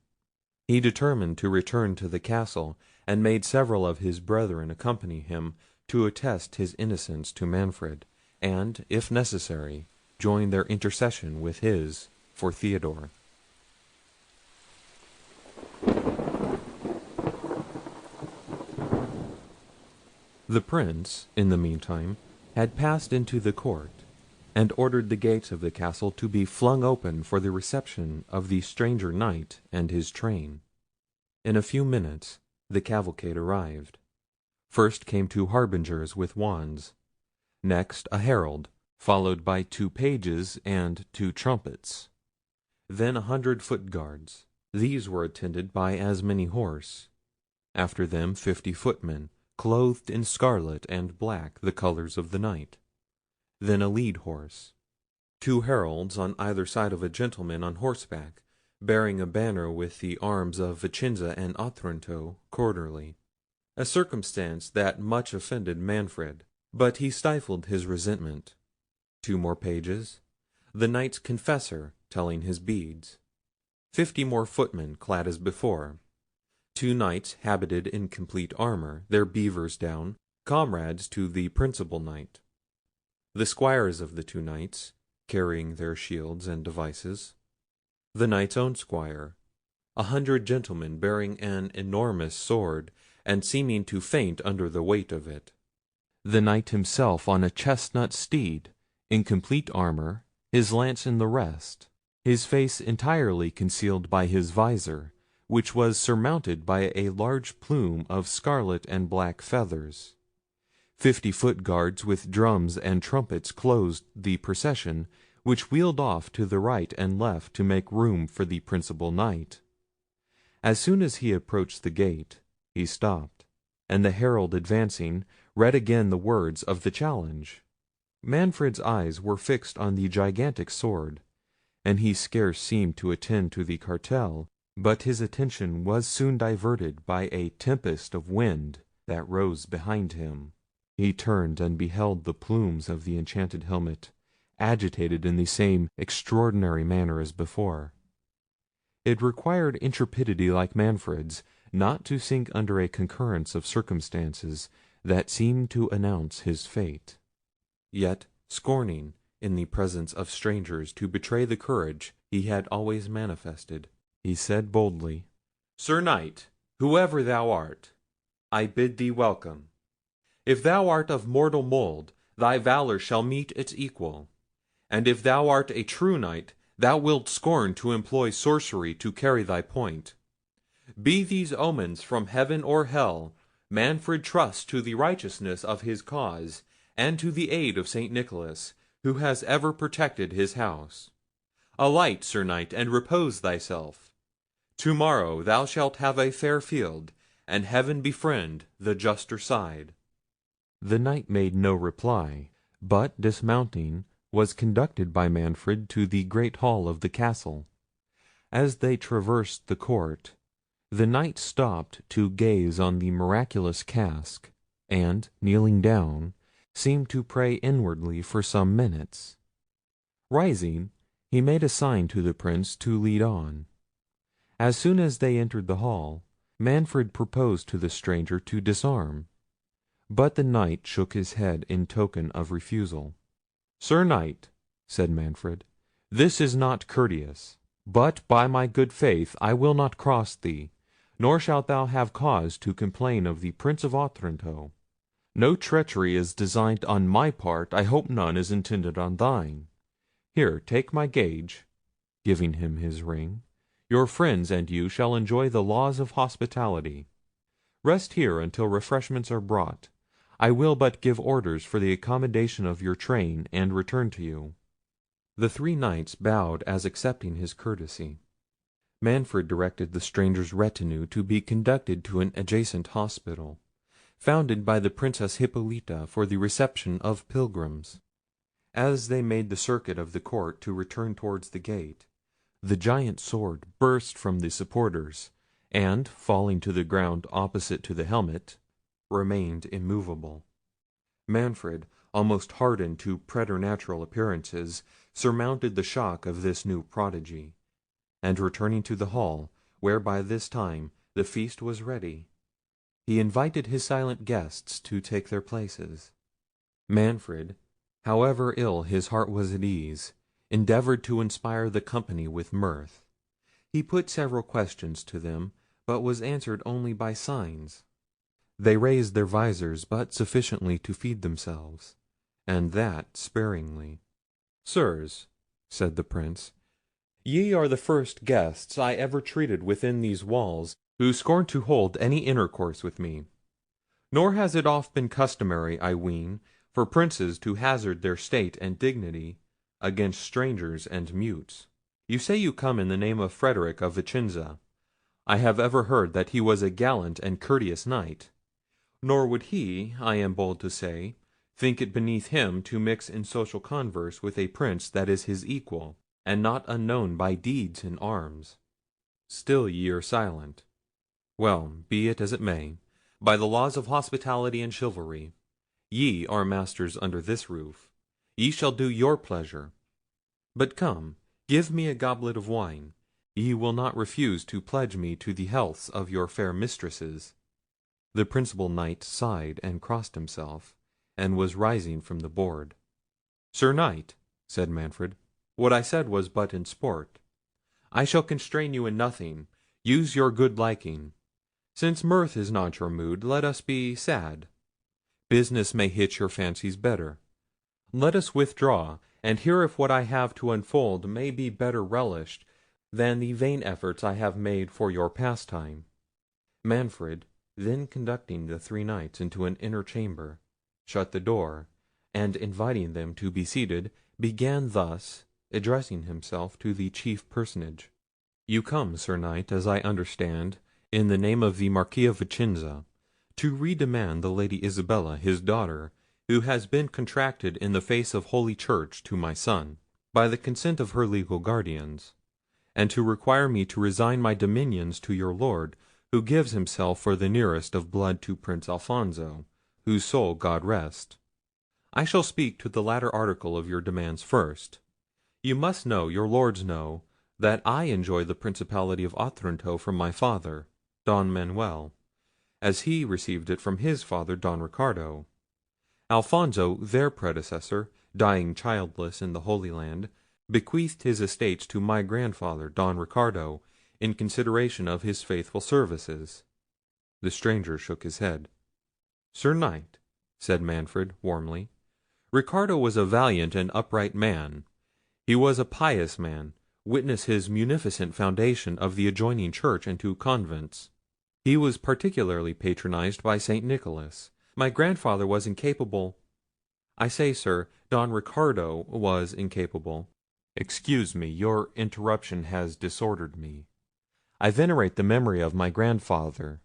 He determined to return to the castle, and made several of his brethren accompany him to attest his innocence to Manfred, and, if necessary, join their intercession with his for Theodore. The Prince, in the meantime, had passed into the court, and ordered the gates of the castle to be flung open for the reception of the stranger knight and his train. In a few minutes the cavalcade arrived. First came 2 harbingers with wands. Next a herald, followed by 2 pages and 2 trumpets. Then 100 foot guards. These were attended by as many horse. After them 50 footmen, clothed in scarlet and black, the colours of the knight. Then a lead horse. 2 heralds on either side of a gentleman on horseback, bearing a banner with the arms of Vicenza and Otranto quarterly, a circumstance that much offended Manfred, but he stifled his resentment. 2 more pages, the knight's confessor telling his beads, 50 more footmen clad as before, 2 knights habited in complete armour, their beavers down, comrades to the principal knight, the squires of the 2 knights, carrying their shields and devices, the knight's own squire, 100 gentlemen bearing an enormous sword, and seeming to faint under the weight of it, the knight himself on a chestnut steed, in complete armour, his lance in the rest, his face entirely concealed by his visor, which was surmounted by a large plume of scarlet and black feathers. 50 foot guards with drums and trumpets closed the procession, which wheeled off to the right and left to make room for the principal knight. As soon as he approached the gate, he stopped, and the herald advancing, read again the words of the challenge. Manfred's eyes were fixed on the gigantic sword, and he scarce seemed to attend to the cartel, but his attention was soon diverted by a tempest of wind that rose behind him. He turned and beheld the plumes of the enchanted helmet agitated in the same extraordinary manner as before. It required intrepidity like Manfred's not to sink under a concurrence of circumstances that seemed to announce his fate. Yet, scorning, in the presence of strangers, to betray the courage he had always manifested, he said boldly, "Sir Knight, whoever thou art, I bid thee welcome. If thou art of mortal mould, thy valour shall meet its equal; and if thou art a true knight, thou wilt scorn to employ sorcery to carry thy point. Be these omens from heaven or hell, Manfred trusts to the righteousness of his cause, and to the aid of St. Nicholas, who has ever protected his house. Alight, Sir Knight, and repose thyself. To-morrow thou shalt have a fair field, and heaven befriend the juster side." The knight made no reply, but dismounting, was conducted by Manfred to the great hall of the castle. As they traversed the court, the knight stopped to gaze on the miraculous casque, and, kneeling down, seemed to pray inwardly for some minutes. Rising, he made a sign to the Prince to lead on. As soon as they entered the hall, Manfred proposed to the stranger to disarm, but the knight shook his head in token of refusal. "Sir Knight," said Manfred, "this is not courteous; but by my good faith I will not cross thee, nor shalt thou have cause to complain of the Prince of Otranto. No treachery is designed on my part, I hope none is intended on thine. Here, take my gage," giving him his ring. "Your friends and you shall enjoy the laws of hospitality. Rest here until refreshments are brought. I will but give orders for the accommodation of your train, and return to you." The 3 knights bowed as accepting his courtesy. Manfred directed the stranger's retinue to be conducted to an adjacent hospital, founded by the Princess Hippolita for the reception of pilgrims. As they made the circuit of the court to return towards the gate, the giant sword burst from the supporters, and, falling to the ground opposite to the helmet, remained immovable. Manfred, almost hardened to preternatural appearances, surmounted the shock of this new prodigy, and returning to the hall, where by this time the feast was ready, he invited his silent guests to take their places. Manfred, however ill his heart was at ease, endeavoured to inspire the company with mirth. He put several questions to them, but was answered only by signs. They raised their visors but sufficiently to feed themselves, and that sparingly. "Sirs," said the Prince, "ye are the first guests I ever treated within these walls who scorned to hold any intercourse with me. Nor has it oft been customary, I ween, for princes to hazard their state and dignity against strangers and mutes. You say you come in the name of Frederick of Vicenza. I have ever heard that he was a gallant and courteous knight. Nor would he, I am bold to say, think it beneath him to mix in social converse with a prince that is his equal, and not unknown by deeds in arms. Still ye are silent. Well, be it as it may, by the laws of hospitality and chivalry, ye are masters under this roof. Ye shall do your pleasure. But come, give me a goblet of wine. Ye will not refuse to pledge me to the healths of your fair mistresses." The principal knight sighed and crossed himself, and was rising from the board. "Sir Knight," said Manfred, "what I said was but in sport. I shall constrain you in nothing. Use your good liking. Since mirth is not your mood, let us be sad. Business may hit your fancies better. Let us withdraw, and hear if what I have to unfold may be better relished than the vain efforts I have made for your pastime." Manfred, then conducting the three knights into an inner chamber, shut the door, and inviting them to be seated, began thus, addressing himself to the chief personage: "You come, Sir Knight, as I understand, in the name of the Marquis of Vicenza, to redemand the Lady Isabella, his daughter, who has been contracted in the face of Holy Church to my son, by the consent of her legal guardians, and to require me to resign my dominions to your lord, who gives himself for the nearest of blood to Prince Alfonso, whose soul God rest. I shall speak to the latter article of your demands first. You must know, your lords know, that I enjoy the principality of Otranto from my father, Don Manuel, as he received it from his father Don Ricardo. Alfonso, their predecessor, dying childless in the Holy Land, bequeathed his estates to my grandfather Don Ricardo, in consideration of his faithful services." The stranger shook his head. "Sir Knight," said Manfred, warmly, "Ricardo was a valiant and upright man. He was a pious man. Witness his munificent foundation of the adjoining church and 2 convents. He was particularly patronized by St. Nicholas. My grandfather was incapable— I say, sir, Don Ricardo was incapable— Excuse me, your interruption has disordered me. I venerate the memory of my grandfather.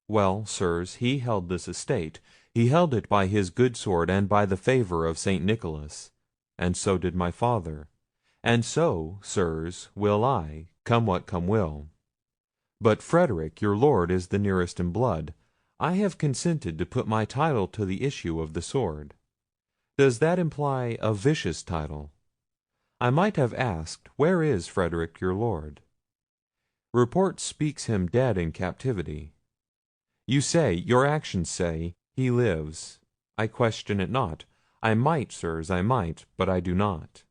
Well, sirs, he held this estate. He held it by his good sword and by the favour of St. Nicholas, and so did my father. And so, sirs, will I, come what come will. But Frederick, your lord, is the nearest in blood. I have consented to put my title to the issue of the sword. Does that imply a vicious title? I might have asked, where is Frederick your lord? Report speaks him dead in captivity. You say, your actions say, he lives. I question it not. I might, sirs, I might, but I do not.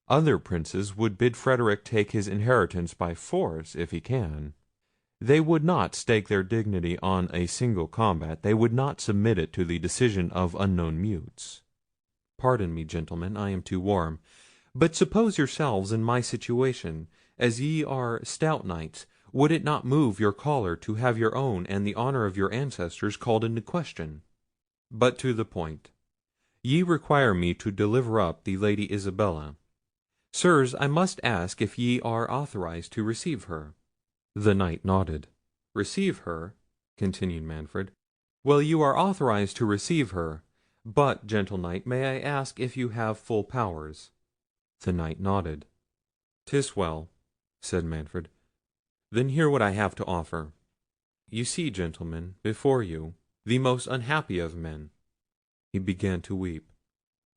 Other princes would bid Frederick take his inheritance by force, if he can. They would not stake their dignity on a single combat. They would not submit it to the decision of unknown mutes. Pardon me, gentlemen, I am too warm. But suppose yourselves in my situation. As ye are stout knights, would it not move your choler to have your own and the honour of your ancestors called into question? But to the point. Ye require me to deliver up the Lady Isabella. Sirs, I must ask if ye are authorized to receive her. The knight nodded. Receive her? continued Manfred. Well, you are authorized to receive her. But, gentle knight, may I ask if you have full powers? The knight nodded. "'Tis well," said Manfred. "Then hear what I have to offer. You see, gentlemen, before you, the most unhappy of men." He began to weep.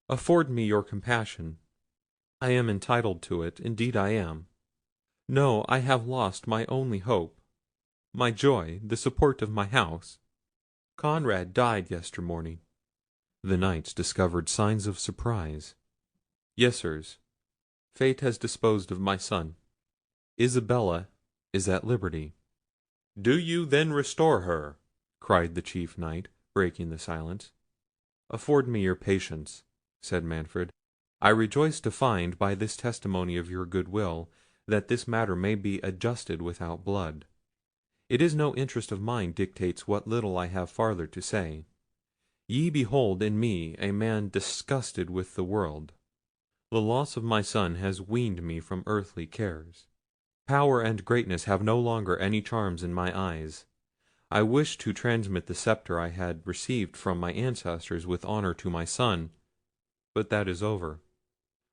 "Afford me your compassion. I am entitled to it, indeed I am. No, I have lost my only hope, my joy, the support of my house. Conrad died yestermorning." The knights discovered signs of surprise. "Yes, sirs. Fate has disposed of my son. Isabella is at liberty." "Do you then restore her?" cried the chief knight, breaking the silence. "Afford me your patience," said Manfred. "I rejoice to find, by this testimony of your goodwill, that this matter may be adjusted without blood. It is no interest of mine dictates what little I have farther to say. Ye behold in me a man disgusted with the world. The loss of my son has weaned me from earthly cares. Power and greatness have no longer any charms in my eyes. I wished to transmit the sceptre I had received from my ancestors with honour to my son, but that is over.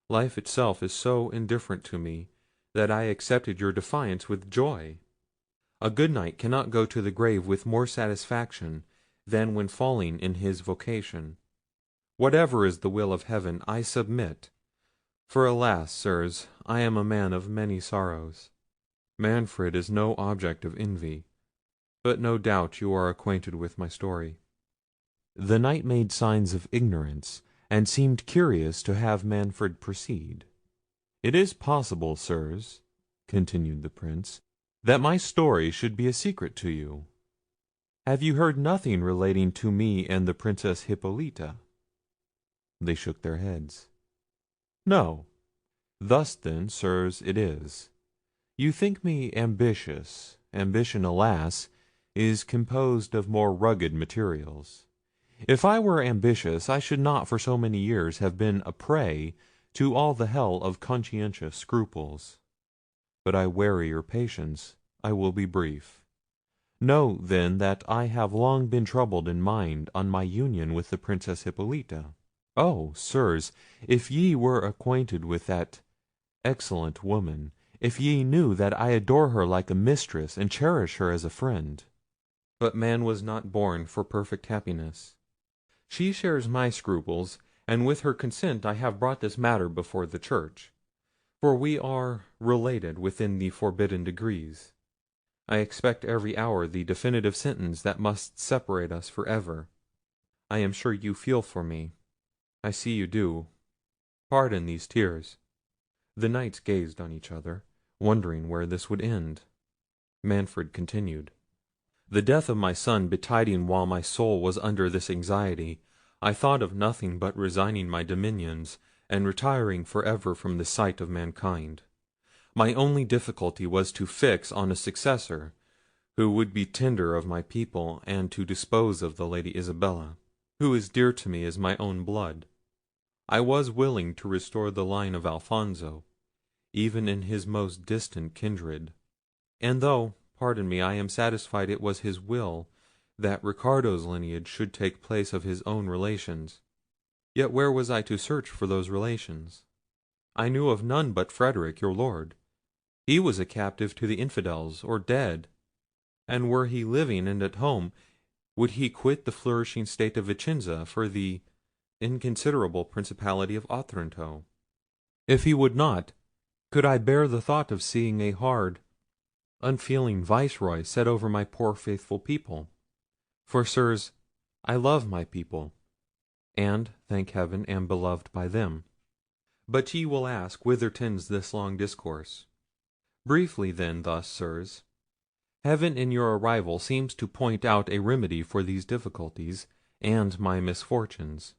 Life itself is so indifferent to me, that I accepted your defiance with joy. A good knight cannot go to the grave with more satisfaction than when falling in his vocation. Whatever is the will of heaven, I submit. For alas, sirs, I am a man of many sorrows. Manfred is no object of envy, but no doubt you are acquainted with my story." The knight made signs of ignorance, and seemed curious to have Manfred proceed. "It is possible, sirs," continued the Prince, "that my story should be a secret to you. Have you heard nothing relating to me and the Princess Hippolita?" They shook their heads. "No. Thus then, sirs, it is. You think me ambitious. Ambition, alas, is composed of more rugged materials. If I were ambitious, I should not for so many years have been a prey to all the hell of conscientious scruples. But I weary your patience. I will be brief. Know, then, that I have long been troubled in mind on my union with the Princess Hippolita. Oh, sirs, if ye were acquainted with that excellent woman, if ye knew that I adore her like a mistress, and cherish her as a friend. But man was not born for perfect happiness. She shares my scruples, and with her consent I have brought this matter before the Church, for we are related within the forbidden degrees. I expect every hour the definitive sentence that must separate us for ever. I am sure you feel for me. I see you do. Pardon these tears." The knights gazed on each other, wondering where this would end. Manfred continued. "The death of my son betiding while my soul was under this anxiety, I thought of nothing but resigning my dominions, and retiring for ever from the sight of mankind. My only difficulty was to fix on a successor, who would be tender of my people, and to dispose of the Lady Isabella, who is dear to me as my own blood. I was willing to restore the line of Alfonso, even in his most distant kindred; and though, pardon me, I am satisfied it was his will that Ricardo's lineage should take place of his own relations, yet where was I to search for those relations? I knew of none but Frederick, your lord. He was a captive to the infidels, or dead; and were he living and at home, would he quit the flourishing state of Vicenza for the inconsiderable principality of Otranto? If he would not, could I bear the thought of seeing a hard, unfeeling viceroy set over my poor faithful people? For, sirs, I love my people, and, thank heaven, am beloved by them. But ye will ask, whither tends this long discourse? Briefly then, thus, sirs. Heaven in your arrival seems to point out a remedy for these difficulties and my misfortunes.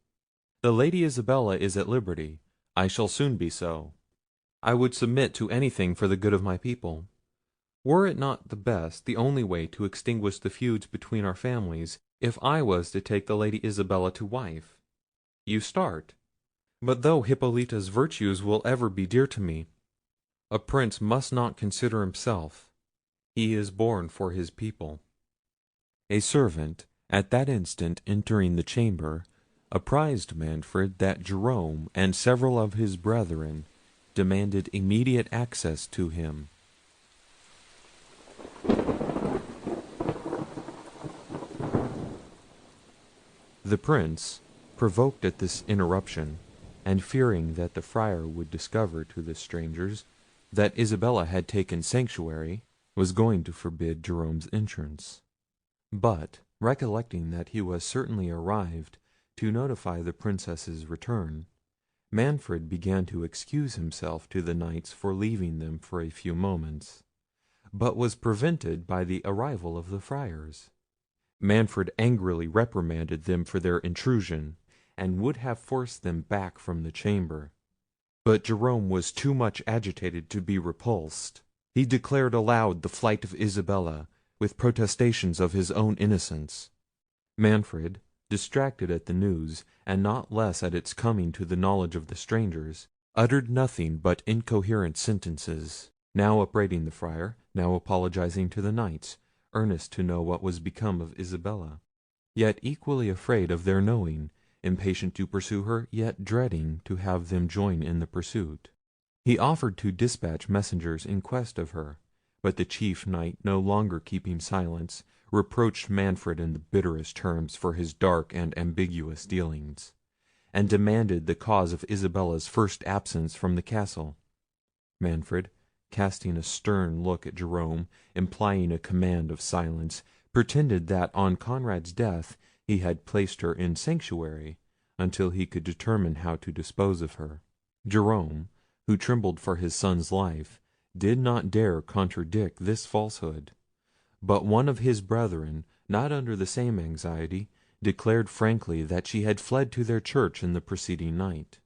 The Lady Isabella is at liberty. I shall soon be so. I would submit to anything for the good of my people. Were it not the best, the only way to extinguish the feuds between our families, if I was to take the Lady Isabella to wife? You start. But though Hippolita's virtues will ever be dear to me, a prince must not consider himself. He is born for his people." A servant, at that instant entering the chamber, apprised Manfred that Jerome and several of his brethren demanded immediate access to him. The Prince, provoked at this interruption, and fearing that the Friar would discover to the strangers that Isabella had taken sanctuary, was going to forbid Jerome's entrance. But, recollecting that he was certainly arrived to notify the Princess's return, Manfred began to excuse himself to the knights for leaving them for a few moments, but was prevented by the arrival of the friars. Manfred angrily reprimanded them for their intrusion, and would have forced them back from the chamber. But Jerome was too much agitated to be repulsed. He declared aloud the flight of Isabella, with protestations of his own innocence. Manfred, distracted at the news, and not less at its coming to the knowledge of the strangers, uttered nothing but incoherent sentences, now upbraiding the Friar, now apologizing to the knights, earnest to know what was become of Isabella, yet equally afraid of their knowing, impatient to pursue her, yet dreading to have them join in the pursuit. He offered to dispatch messengers in quest of her, but the chief knight, no longer keeping silence, reproached Manfred in the bitterest terms for his dark and ambiguous dealings, and demanded the cause of Isabella's first absence from the castle. Manfred, casting a stern look at Jerome, implying a command of silence, pretended that on Conrad's death he had placed her in sanctuary, until he could determine how to dispose of her. Jerome, who trembled for his son's life, did not dare contradict this falsehood; but one of his brethren, not under the same anxiety, declared frankly that she had fled to their church in the preceding night.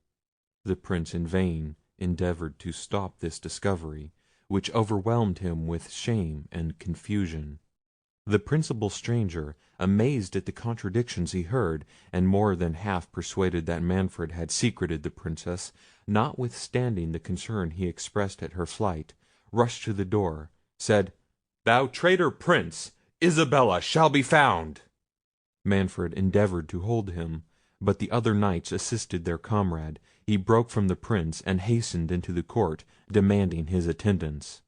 The Prince in vain endeavoured to stop this discovery, which overwhelmed him with shame and confusion. The principal stranger, amazed at the contradictions he heard, and more than half persuaded that Manfred had secreted the Princess, notwithstanding the concern he expressed at her flight, rushed to the door, said, "Thou traitor Prince, Isabella shall be found!" Manfred endeavoured to hold him, but the other knights assisted their comrade. He broke from the Prince, and hastened into the court, demanding his attendance.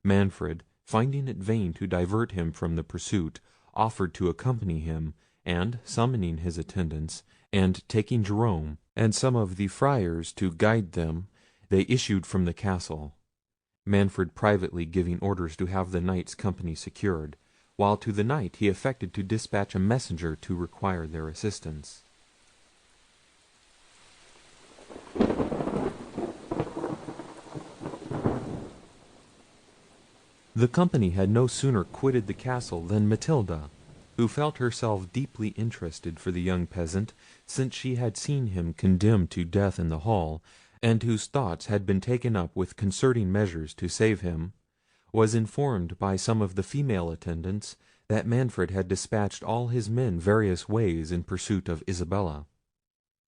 Manfred, finding it vain to divert him from the pursuit, offered to accompany him, and, summoning his attendants, and taking Jerome and some of the friars to guide them, they issued from the castle, Manfred privately giving orders to have the knight's company secured, while to the night he affected to dispatch a messenger to require their assistance. The company had no sooner quitted the castle than Matilda, who felt herself deeply interested for the young peasant, since she had seen him condemned to death in the hall, and whose thoughts had been taken up with concerting measures to save him, was informed by some of the female attendants that Manfred had dispatched all his men various ways in pursuit of Isabella.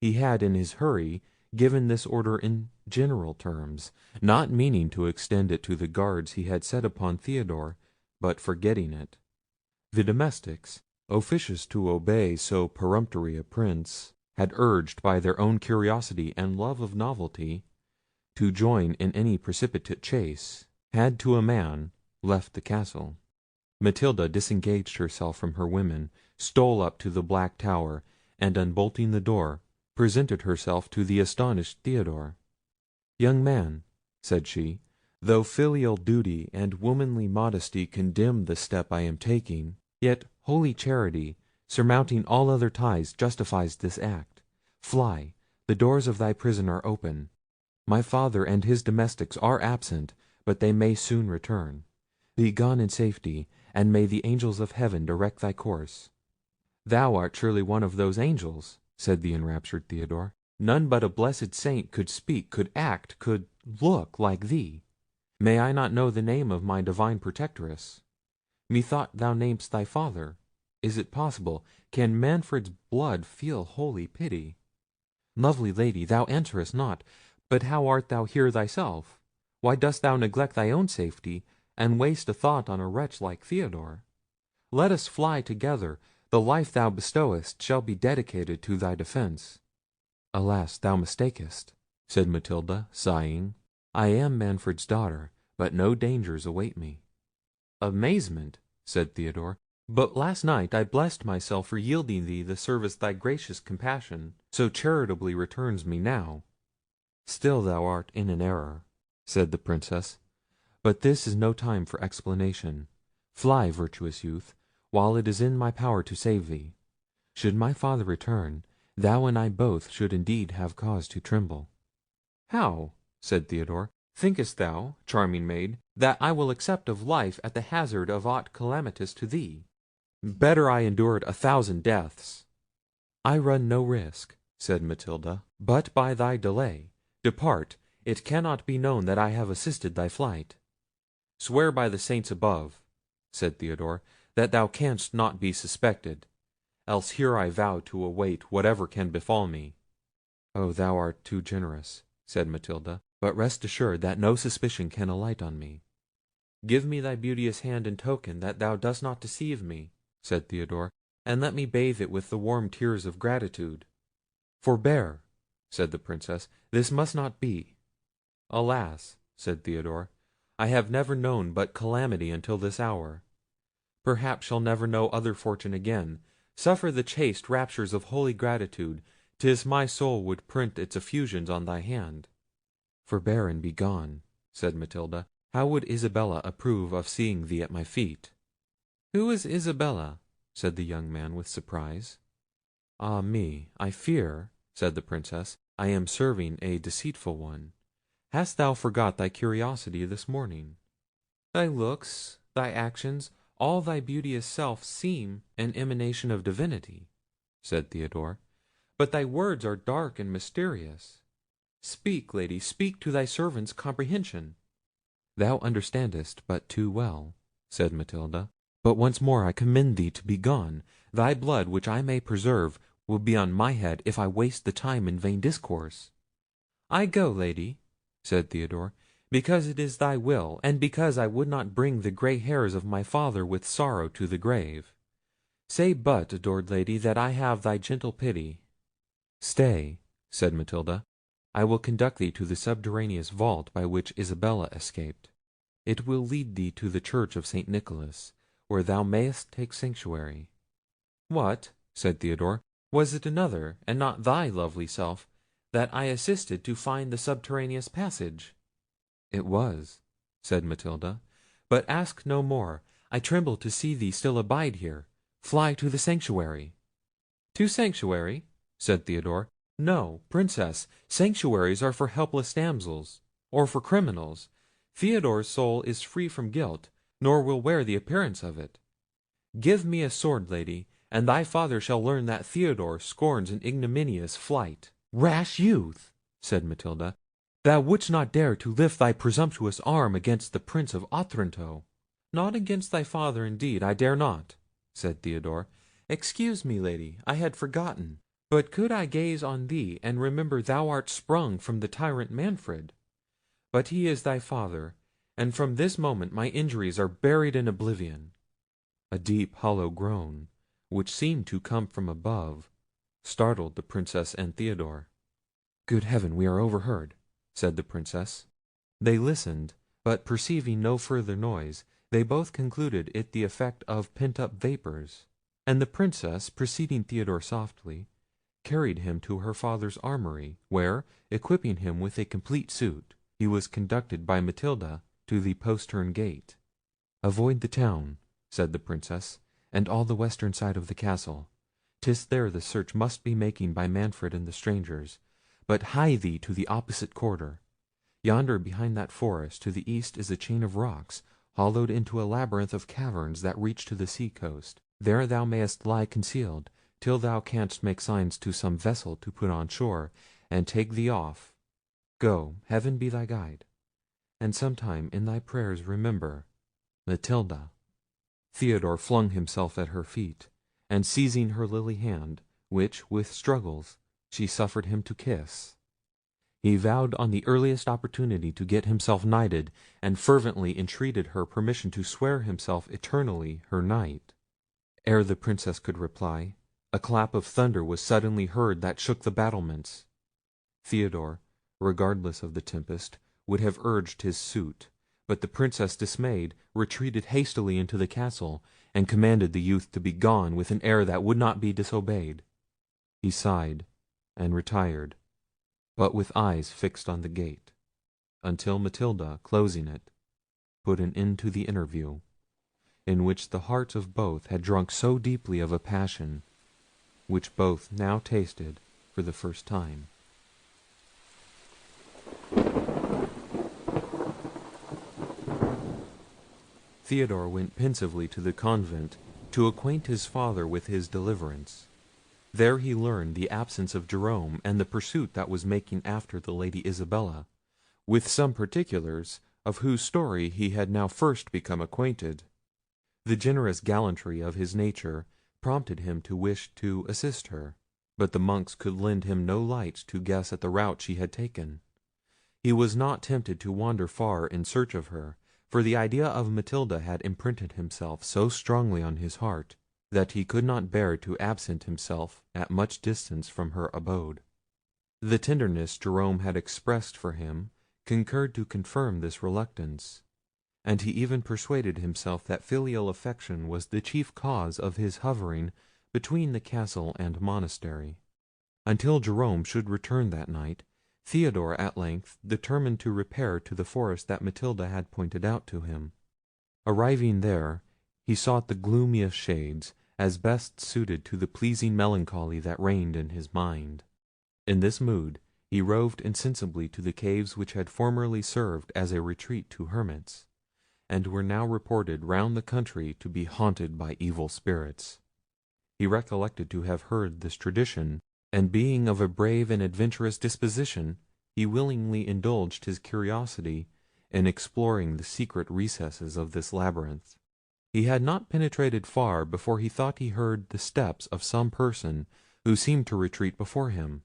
He had in his hurry given this order in general terms, not meaning to extend it to the guards he had set upon Theodore, but forgetting it. The domestics, officious to obey so peremptory a prince, had urged by their own curiosity and love of novelty to join in any precipitate chase, had to a man left the castle. Matilda disengaged herself from her women, stole up to the Black Tower, and unbolting the door, presented herself to the astonished Theodore. "Young man," said she, "though filial duty and womanly modesty condemn the step I am taking, yet holy charity, surmounting all other ties, justifies this act. Fly, the doors of thy prison are open. My father and his domestics are absent, but they may soon return. Be gone in safety, and may the angels of heaven direct thy course." "Thou art surely one of those angels," said the enraptured Theodore. "None but a blessed saint could speak, could act, could look like thee. May I not know the name of my divine protectress? Methought thou namedst thy father. Is it possible? Can Manfred's blood feel holy pity? Lovely lady, thou answerest not, but how art thou here thyself? Why dost thou neglect thy own safety, and waste a thought on a wretch like Theodore? Let us fly together. The life thou bestowest shall be dedicated to thy defence." "Alas, thou mistakest," said Matilda, sighing. "I am Manfred's daughter, but no dangers await me." "Amazement!" said Theodore. But last night I blessed myself for yielding thee the service thy gracious compassion so charitably returns me now." "Still thou art in an error," said the Princess; "but this is no time for explanation. Fly, virtuous youth, while it is in my power to save thee. Should my father return, thou and I both should indeed have cause to tremble." "How?" said Theodore. "Thinkest thou, charming maid, that I will accept of life at the hazard of aught calamitous to thee? Better I endured 1,000 deaths." "I run no risk," said Matilda, "but by thy delay. Depart; it cannot be known that I have assisted thy flight." "Swear by the saints above," said Theodore, "that thou canst not be suspected; else here I vow to await whatever can befall me." "Oh, thou art too generous," said Matilda; "but rest assured that no suspicion can alight on me." "Give me thy beauteous hand in token that thou dost not deceive me," said Theodore, "and let me bathe it with the warm tears of gratitude." "Forbear," said the Princess; "this must not be." "Alas!" said Theodore, "I have never known but calamity until this hour. Perhaps shall never know other fortune again. Suffer the chaste raptures of holy gratitude; 'tis my soul would print its effusions on thy hand." "Forbear and be gone," said Matilda. "How would Isabella approve of seeing thee at my feet?" "Who is Isabella?" said the young man with surprise. "Ah me! I fear," said the Princess, "I am serving a deceitful one. Hast thou forgot thy curiosity this morning? Thy looks, thy actions, all thy beauteous self seem an emanation of divinity," said Theodore; "but thy words are dark and mysterious. Speak, Lady, speak to thy servant's comprehension." "Thou understandest but too well," said Matilda; "but once more I commend thee to be gone. Thy blood, which I may preserve, will be on my head if I waste the time in vain discourse." "I go, Lady," said Theodore, "because it is thy will, and because I would not bring the grey hairs of my father with sorrow to the grave. Say but, adored Lady, that I have thy gentle pity." "Stay," said Matilda; "I will conduct thee to the subterraneous vault by which Isabella escaped. It will lead thee to the church of St. Nicholas, where thou mayest take sanctuary." "What!" said Theodore, "was it another, and not thy lovely self, that I assisted to find the subterraneous passage?" "It was," said Matilda; "but ask no more. I tremble to see thee still abide here. Fly to the sanctuary." "To sanctuary?" said Theodore. "No, Princess; sanctuaries are for helpless damsels, or for criminals. Theodore's soul is free from guilt, nor will wear the appearance of it. Give me a sword, Lady, and thy father shall learn that Theodore scorns an ignominious flight." "Rash youth!" said Matilda, "thou wouldst not dare to lift thy presumptuous arm against the Prince of Otranto." "Not against thy father, indeed, I dare not," said Theodore. "Excuse me, Lady, I had forgotten. But could I gaze on thee, and remember thou art sprung from the tyrant Manfred. But he is thy father, and from this moment my injuries are buried in oblivion." A deep hollow groan, which seemed to come from above, startled the Princess and Theodore. "Good heaven, we are overheard!" said the Princess. They listened, but perceiving no further noise, they both concluded it the effect of pent up vapours; and the Princess, preceding Theodore softly, carried him to her father's armoury, where, equipping him with a complete suit, he was conducted by Matilda to the postern gate. "Avoid the town," said the Princess, "and all the western side of the castle. 'Tis there the search must be making by Manfred and the strangers. But hie thee to the opposite quarter. Yonder, behind that forest, to the east is a chain of rocks, hollowed into a labyrinth of caverns that reach to the sea coast. There thou mayest lie concealed, till thou canst make signs to some vessel to put on shore, and take thee off. Go, heaven be thy guide; and sometime in thy prayers remember Matilda." Theodore flung himself at her feet, and seizing her lily hand, which, with struggles, she suffered him to kiss, he vowed on the earliest opportunity to get himself knighted, and fervently entreated her permission to swear himself eternally her knight. Ere the Princess could reply, a clap of thunder was suddenly heard that shook the battlements. Theodore, regardless of the tempest, would have urged his suit; but the Princess, dismayed, retreated hastily into the castle, and commanded the youth to be gone with an air that would not be disobeyed. He sighed and retired, but with eyes fixed on the gate, until Matilda, closing it, put an end to the interview, in which the hearts of both had drunk so deeply of a passion which both now tasted for the first time. Theodore went pensively to the convent to acquaint his father with his deliverance. There he learned the absence of Jerome, and the pursuit that was making after the Lady Isabella, with some particulars of whose story he had now first become acquainted. The generous gallantry of his nature prompted him to wish to assist her, but the monks could lend him no light to guess at the route she had taken. He was not tempted to wander far in search of her, for the idea of Matilda had imprinted himself so strongly on his heart, that he could not bear to absent himself at much distance from her abode. The tenderness Jerome had expressed for him concurred to confirm this reluctance, and he even persuaded himself that filial affection was the chief cause of his hovering between the castle and monastery. Until Jerome should return that night, Theodore at length determined to repair to the forest that Matilda had pointed out to him. Arriving there, he sought the gloomiest shades, as best suited to the pleasing melancholy that reigned in his mind. In this mood he roved insensibly to the caves which had formerly served as a retreat to hermits, and were now reported round the country to be haunted by evil spirits. He recollected to have heard this tradition, and being of a brave and adventurous disposition, he willingly indulged his curiosity in exploring the secret recesses of this labyrinth. He had not penetrated far before he thought he heard the steps of some person who seemed to retreat before him.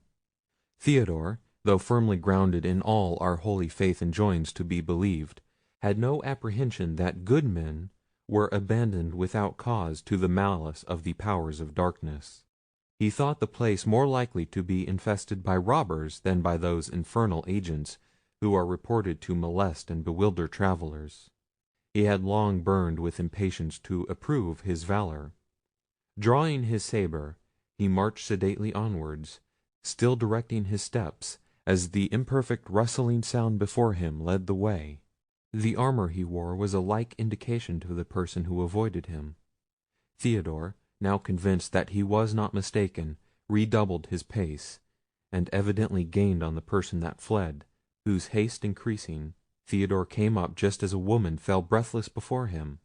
Theodore, though firmly grounded in all our holy faith enjoins to be believed, had no apprehension that good men were abandoned without cause to the malice of the powers of darkness. He thought the place more likely to be infested by robbers than by those infernal agents who are reported to molest and bewilder travellers. He had long burned with impatience to approve his valour. Drawing his sabre, he marched sedately onwards, still directing his steps, as the imperfect rustling sound before him led the way. The armour he wore was a like indication to the person who avoided him. Theodore, now convinced that he was not mistaken, redoubled his pace, and evidently gained on the person that fled, whose haste increasing, Theodore came up just as a woman fell breathless before him.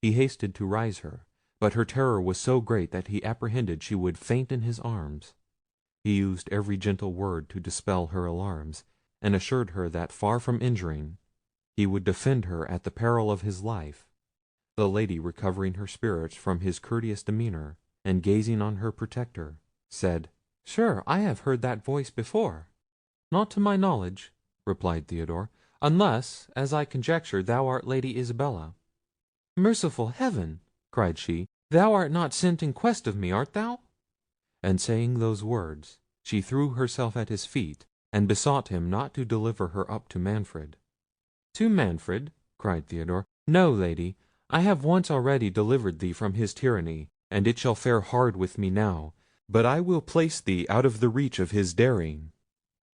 He hasted to rise her, but her terror was so great that he apprehended she would faint in his arms. He used every gentle word to dispel her alarms, and assured her that far from injuring, he would defend her at the peril of his life. The lady, recovering her spirits from his courteous demeanour, and gazing on her protector, said, "Sure, I have heard that voice before." "Not to my knowledge," replied Theodore, "unless, as I conjecture, thou art Lady Isabella." "Merciful heaven!" cried she, "thou art not sent in quest of me, art thou?" And saying those words, she threw herself at his feet, and besought him not to deliver her up to Manfred. "To Manfred?" cried Theodore. "No, lady, I have once already delivered thee from his tyranny, and it shall fare hard with me now, but I will place thee out of the reach of his daring."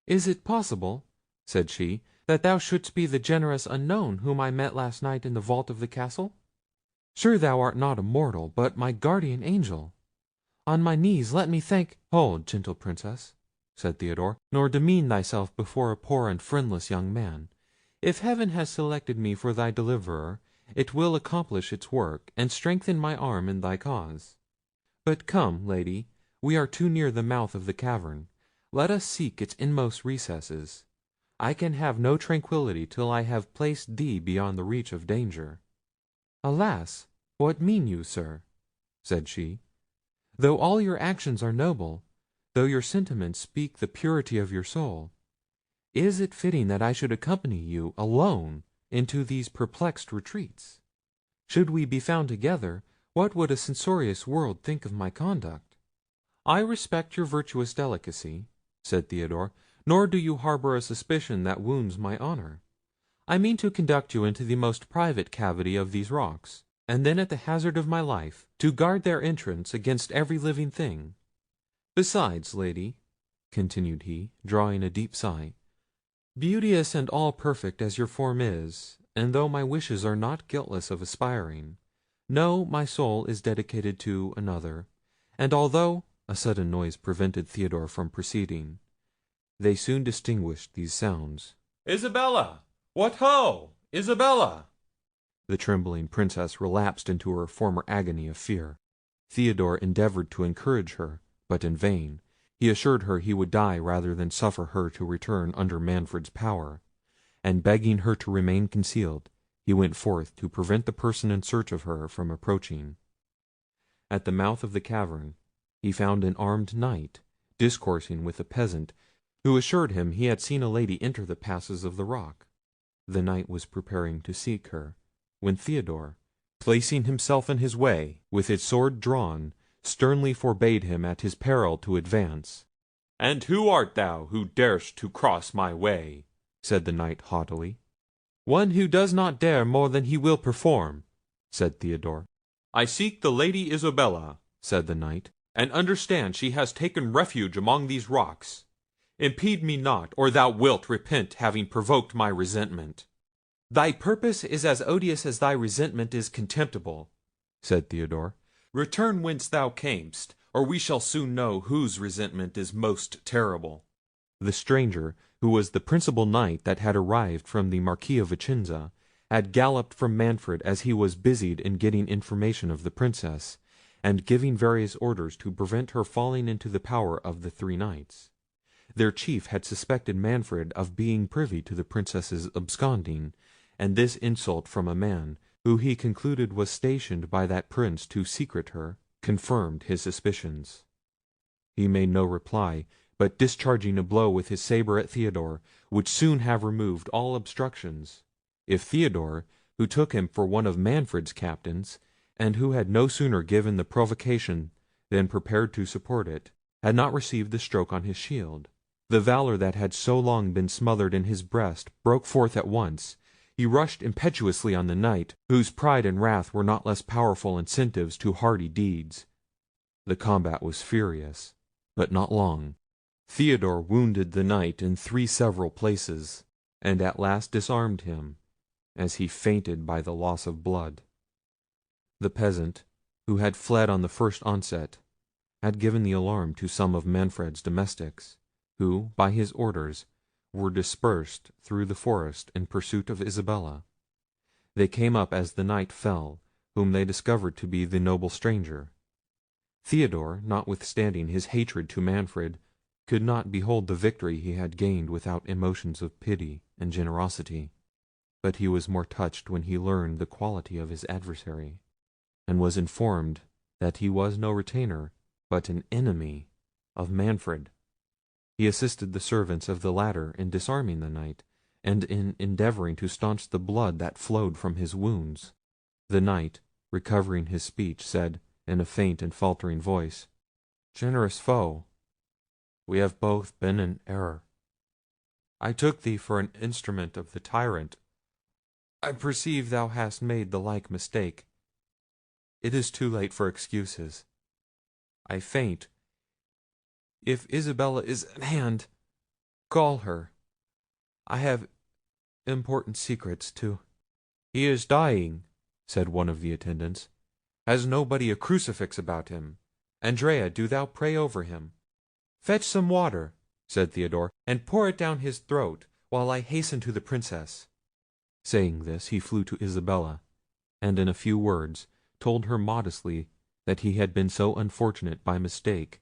"Is it possible," said she, "that thou shouldst be the generous unknown whom I met last night in the vault of the castle? Sure thou art not a mortal, but my guardian angel. On my knees let me thank—" "Hold, gentle Princess," said Theodore, "nor demean thyself before a poor and friendless young man. If heaven has selected me for thy deliverer, it will accomplish its work, and strengthen my arm in thy cause. But come, lady, we are too near the mouth of the cavern. Let us seek its inmost recesses. I can have no tranquillity till I have placed thee beyond the reach of danger." "Alas! what mean you, sir?" said she. "Though all your actions are noble, though your sentiments speak the purity of your soul, is it fitting that I should accompany you alone into these perplexed retreats? Should we be found together, what would a censorious world think of my conduct?" "I respect your virtuous delicacy," said Theodore, "nor do you harbour a suspicion that wounds my honour. I mean to conduct you into the most private cavity of these rocks. and then at the hazard of my life, to guard their entrance against every living thing. Besides, lady," continued he, drawing a deep sigh, "beauteous and all perfect as your form is, and though my wishes are not guiltless of aspiring, no, my soul is dedicated to another; and although—" A sudden noise prevented Theodore from proceeding. They soon distinguished these sounds. "Isabella! What ho! Isabella!" The trembling Princess relapsed into her former agony of fear. Theodore endeavoured to encourage her, but in vain. He assured her he would die rather than suffer her to return under Manfred's power; and begging her to remain concealed, he went forth to prevent the person in search of her from approaching. At the mouth of the cavern he found an armed knight discoursing with a peasant, who assured him he had seen a lady enter the passes of the rock. The knight was preparing to seek her, when Theodore, placing himself in his way, with his sword drawn, sternly forbade him at his peril to advance. "And who art thou who darest to cross my way?" said the knight haughtily. "One who does not dare more than he will perform," said Theodore. "I seek the Lady Isabella," said the knight, "and understand she has taken refuge among these rocks. Impede me not, or thou wilt repent having provoked my resentment." "Thy purpose is as odious as thy resentment is contemptible," said Theodore. "Return whence thou camest, or we shall soon know whose resentment is most terrible." The stranger, who was the principal knight that had arrived from the Marquis of Vicenza, had galloped from Manfred as he was busied in getting information of the Princess, and giving various orders to prevent her falling into the power of the three knights. Their chief had suspected Manfred of being privy to the Princess's absconding, and this insult from a man, who he concluded was stationed by that Prince to secret her, confirmed his suspicions. He made no reply, but discharging a blow with his sabre at Theodore, would soon have removed all obstructions, if Theodore, who took him for one of Manfred's captains, and who had no sooner given the provocation than prepared to support it, had not received the stroke on his shield. The valour that had so long been smothered in his breast broke forth at once. He rushed impetuously on the knight, whose pride and wrath were not less powerful incentives to hardy deeds. The combat was furious, but not long. Theodore wounded the knight in 3 several places, and at last disarmed him, as he fainted by the loss of blood. The peasant, who had fled on the first onset, had given the alarm to some of Manfred's domestics, who, by his orders, were dispersed through the forest in pursuit of Isabella. They came up as the knight fell, whom they discovered to be the noble stranger. Theodore, notwithstanding his hatred to Manfred, could not behold the victory he had gained without emotions of pity and generosity; but he was more touched when he learned the quality of his adversary, and was informed that he was no retainer, but an enemy of Manfred. He assisted the servants of the latter in disarming the knight, and in endeavouring to staunch the blood that flowed from his wounds. The knight, recovering his speech, said, in a faint and faltering voice, "Generous foe, we have both been in error. I took thee for an instrument of the tyrant. I perceive thou hast made the like mistake. It is too late for excuses. I faint. If Isabella is at hand, call her. I have important secrets to—" "He is dying," said one of the attendants. "Has nobody a crucifix about him? Andrea, do thou pray over him." "Fetch some water," said Theodore, "and pour it down his throat, while I hasten to the Princess." Saying this, he flew to Isabella, and in a few words told her modestly that he had been so unfortunate by mistake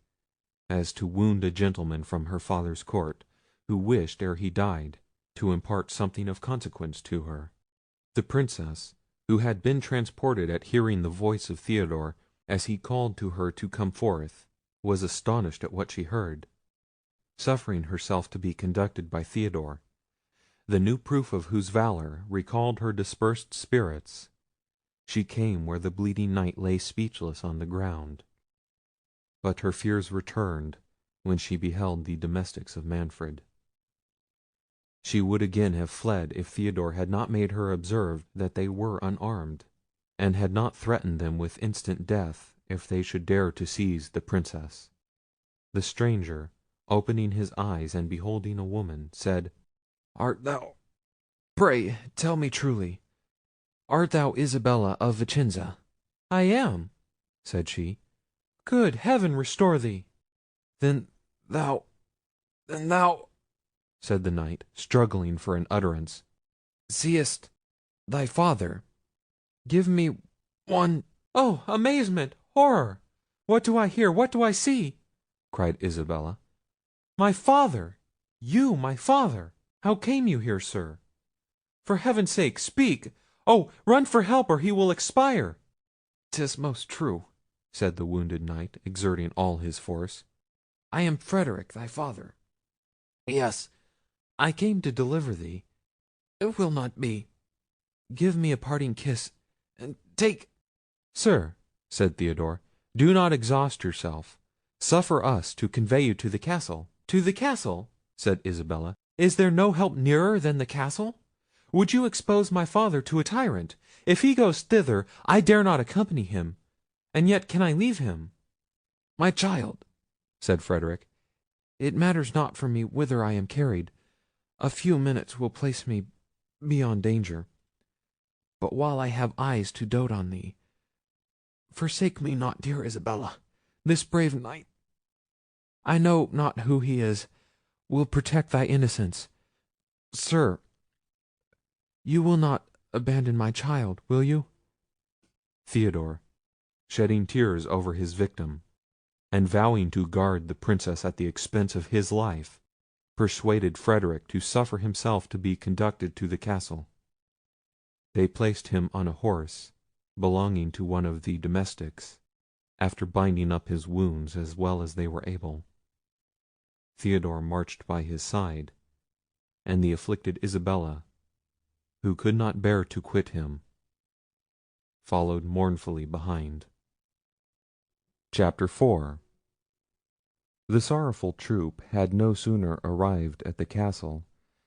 as to wound a gentleman from her father's court, who wished, ere he died, to impart something of consequence to her. The Princess, who had been transported at hearing the voice of Theodore as he called to her to come forth, was astonished at what she heard. Suffering herself to be conducted by Theodore, the new proof of whose valour recalled her dispersed spirits, she came where the bleeding knight lay speechless on the ground. But her fears returned when she beheld the domestics of Manfred. She would again have fled if Theodore had not made her observe that they were unarmed, and had not threatened them with instant death if they should dare to seize the Princess. The stranger, opening his eyes and beholding a woman, said, "Art thou, pray tell me truly, art thou Isabella of Vicenza?" "I am," said she. "Good heaven restore thee!" "Then thou, said the Knight, struggling for an utterance, "seest thy father. Give me one—" "Oh, amazement! horror! What do I hear? What do I see?" cried Isabella. "My father! You my father! How came you here, sir? For heaven's sake, speak! Oh, run for help, or he will expire!" "'Tis most true," said the wounded Knight, exerting all his force. "I am Frederic, thy father. Yes, I came to deliver thee. It will not be. Give me a parting kiss, and take—" "Sir," said Theodore, "do not exhaust yourself. Suffer us to convey you to the castle." "To the castle!" said Isabella. "Is there no help nearer than the castle? Would you expose my father to a tyrant? If he goes thither, I dare not accompany him, and yet can I leave him?" "My child," said Frederic, "it matters not for me whither I am carried. A few minutes will place me beyond danger. But while I have eyes to dote on thee, forsake me not, dear Isabella. This brave Knight, I know not who he is, will protect thy innocence. Sir, you will not abandon my child, will you?" Theodore, shedding tears over his victim, and vowing to guard the Princess at the expense of his life, persuaded Frederic to suffer himself to be conducted to the castle. They placed him on a horse belonging to one of the domestics, after binding up his wounds as well as they were able. Theodore marched by his side, and the afflicted Isabella, who could not bear to quit him, followed mournfully behind. Chapter 4. The sorrowful troop had no sooner arrived at the castle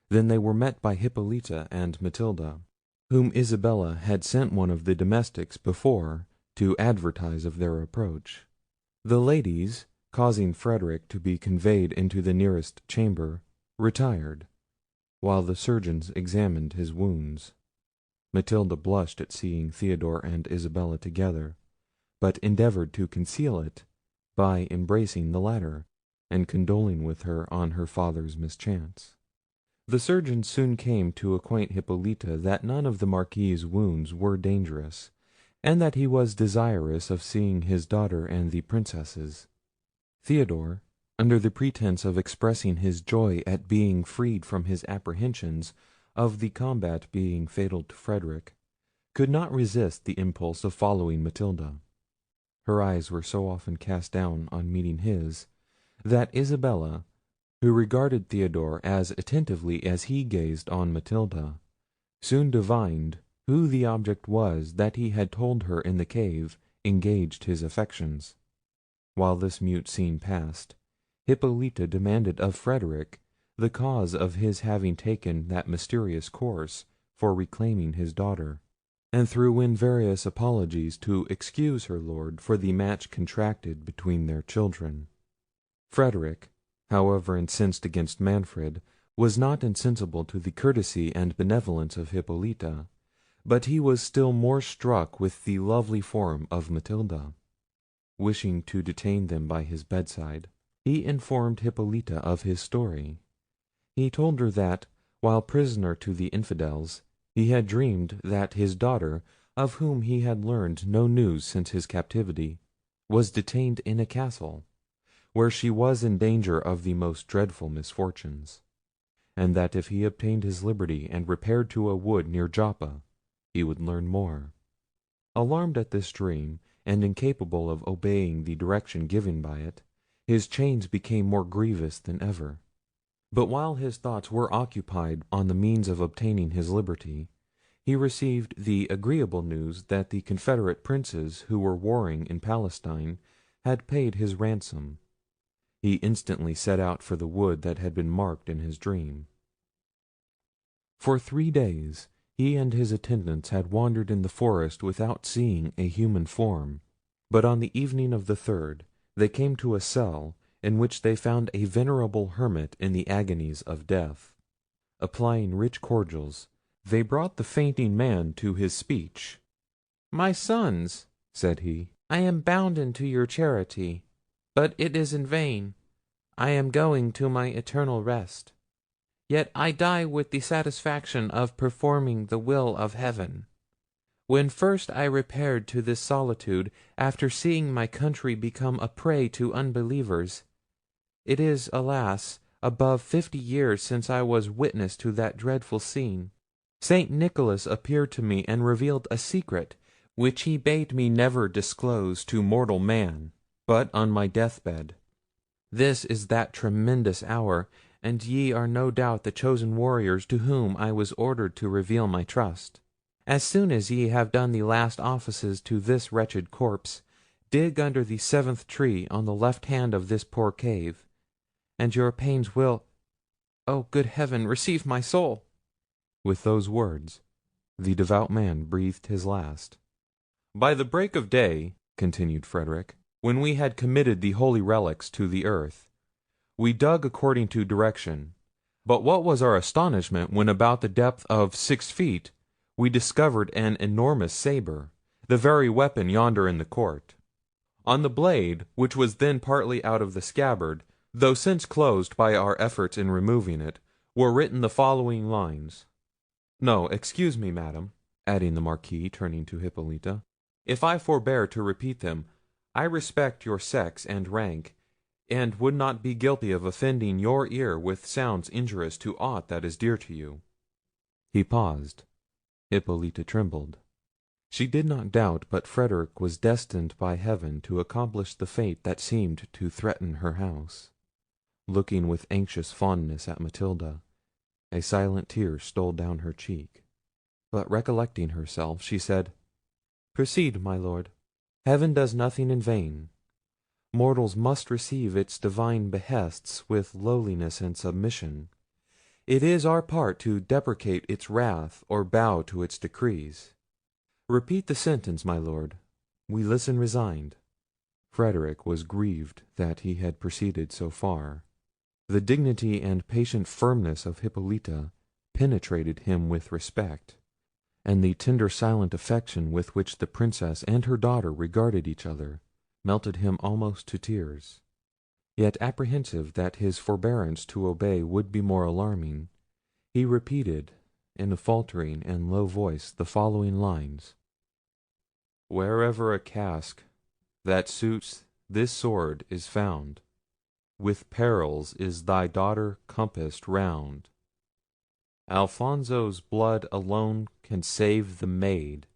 than they were met by Hippolita and Matilda, whom Isabella had sent one of the domestics before to advertise of their approach. The ladies, causing Frederic to be conveyed into the nearest chamber, retired, while the surgeons examined his wounds. Matilda blushed at seeing Theodore and Isabella together, but endeavoured to conceal it by embracing the latter, and condoling with her on her father's mischance. The surgeons soon came to acquaint Hippolita that none of the Marquis's wounds were dangerous, and that he was desirous of seeing his daughter and the Princess's. Theodore, under the pretence of expressing his joy at being freed from his apprehensions of the combat being fatal to Frederic, could not resist the impulse of following Matilda. Her eyes were so often cast down on meeting his, that Isabella, who regarded Theodore as attentively as he gazed on Matilda, soon divined who the object was that he had told her in the cave engaged his affections. While this mute scene passed, Hippolita demanded of Frederic the cause of his having taken that mysterious course for reclaiming his daughter, and threw in various apologies to excuse her lord for the match contracted between their children. Frederic, however incensed against Manfred, was not insensible to the courtesy and benevolence of Hippolita, but he was still more struck with the lovely form of Matilda. Wishing to detain them by his bedside, he informed Hippolita of his story. He told her that, while prisoner to the infidels, he had dreamed that his daughter, of whom he had learned no news since his captivity, was detained in a castle, where she was in danger of the most dreadful misfortunes, and that if he obtained his liberty and repaired to a wood near Joppa, he would learn more. Alarmed at this dream, and incapable of obeying the direction given by it, his chains became more grievous than ever. But while his thoughts were occupied on the means of obtaining his liberty, he received the agreeable news that the confederate princes who were warring in Palestine had paid his ransom. He instantly set out for the wood that had been marked in his dream. For 3 days He and his attendants had wandered in the forest without seeing a human form; but on the evening of the 3rd they came to a cell, in which they found a venerable hermit in the agonies of death. Applying rich cordials, they brought the fainting man to his speech. "My sons," said he, "I am bounden to your charity, but it is in vain. I am going to my eternal rest. Yet I die with the satisfaction of performing the will of heaven. When first I repaired to this solitude, after seeing my country become a prey to unbelievers, it is, alas, above 50 years since I was witness to that dreadful scene. Saint Nicholas appeared to me and revealed a secret, which he bade me never disclose to mortal man, but on my deathbed. This is that tremendous hour, and ye are no doubt the chosen warriors to whom I was ordered to reveal my trust. As soon as ye have done the last offices to this wretched corpse, dig under the 7th tree on the left hand of this poor cave, and your pains will—oh, good heaven, receive my soul!" With those words, the devout man breathed his last. "By the break of day," continued Frederic, "when we had committed the holy relics to the earth, we dug according to direction; but what was our astonishment when about the depth of 6 feet we discovered an enormous sabre, the very weapon yonder in the court. On the blade, which was then partly out of the scabbard, though since closed by our efforts in removing it, were written the following lines. No, excuse me, madam," adding the Marquis, turning to Hippolita, "if I forbear to repeat them, I respect your sex and rank, and would not be guilty of offending your ear with sounds injurious to aught that is dear to you." He paused. Hippolita trembled. She did not doubt but Frederic was destined by heaven to accomplish the fate that seemed to threaten her house. Looking with anxious fondness at Matilda, a silent tear stole down her cheek; but recollecting herself, she said, "Proceed, my lord. Heaven does nothing in vain. Mortals must receive its divine behests with lowliness and submission. It is our part to deprecate its wrath or bow to its decrees. Repeat the sentence, my lord. We listen resigned." Frederic was grieved that he had proceeded so far. The dignity and patient firmness of Hippolita penetrated him with respect, and the tender silent affection with which the Princess and her daughter regarded each other melted him almost to tears. Yet apprehensive that his forbearance to obey would be more alarming, he repeated, in a faltering and low voice, the following lines: "Wherever a casque that suits this sword is found, with perils is thy daughter compassed round. Alfonso's blood alone can save the maid,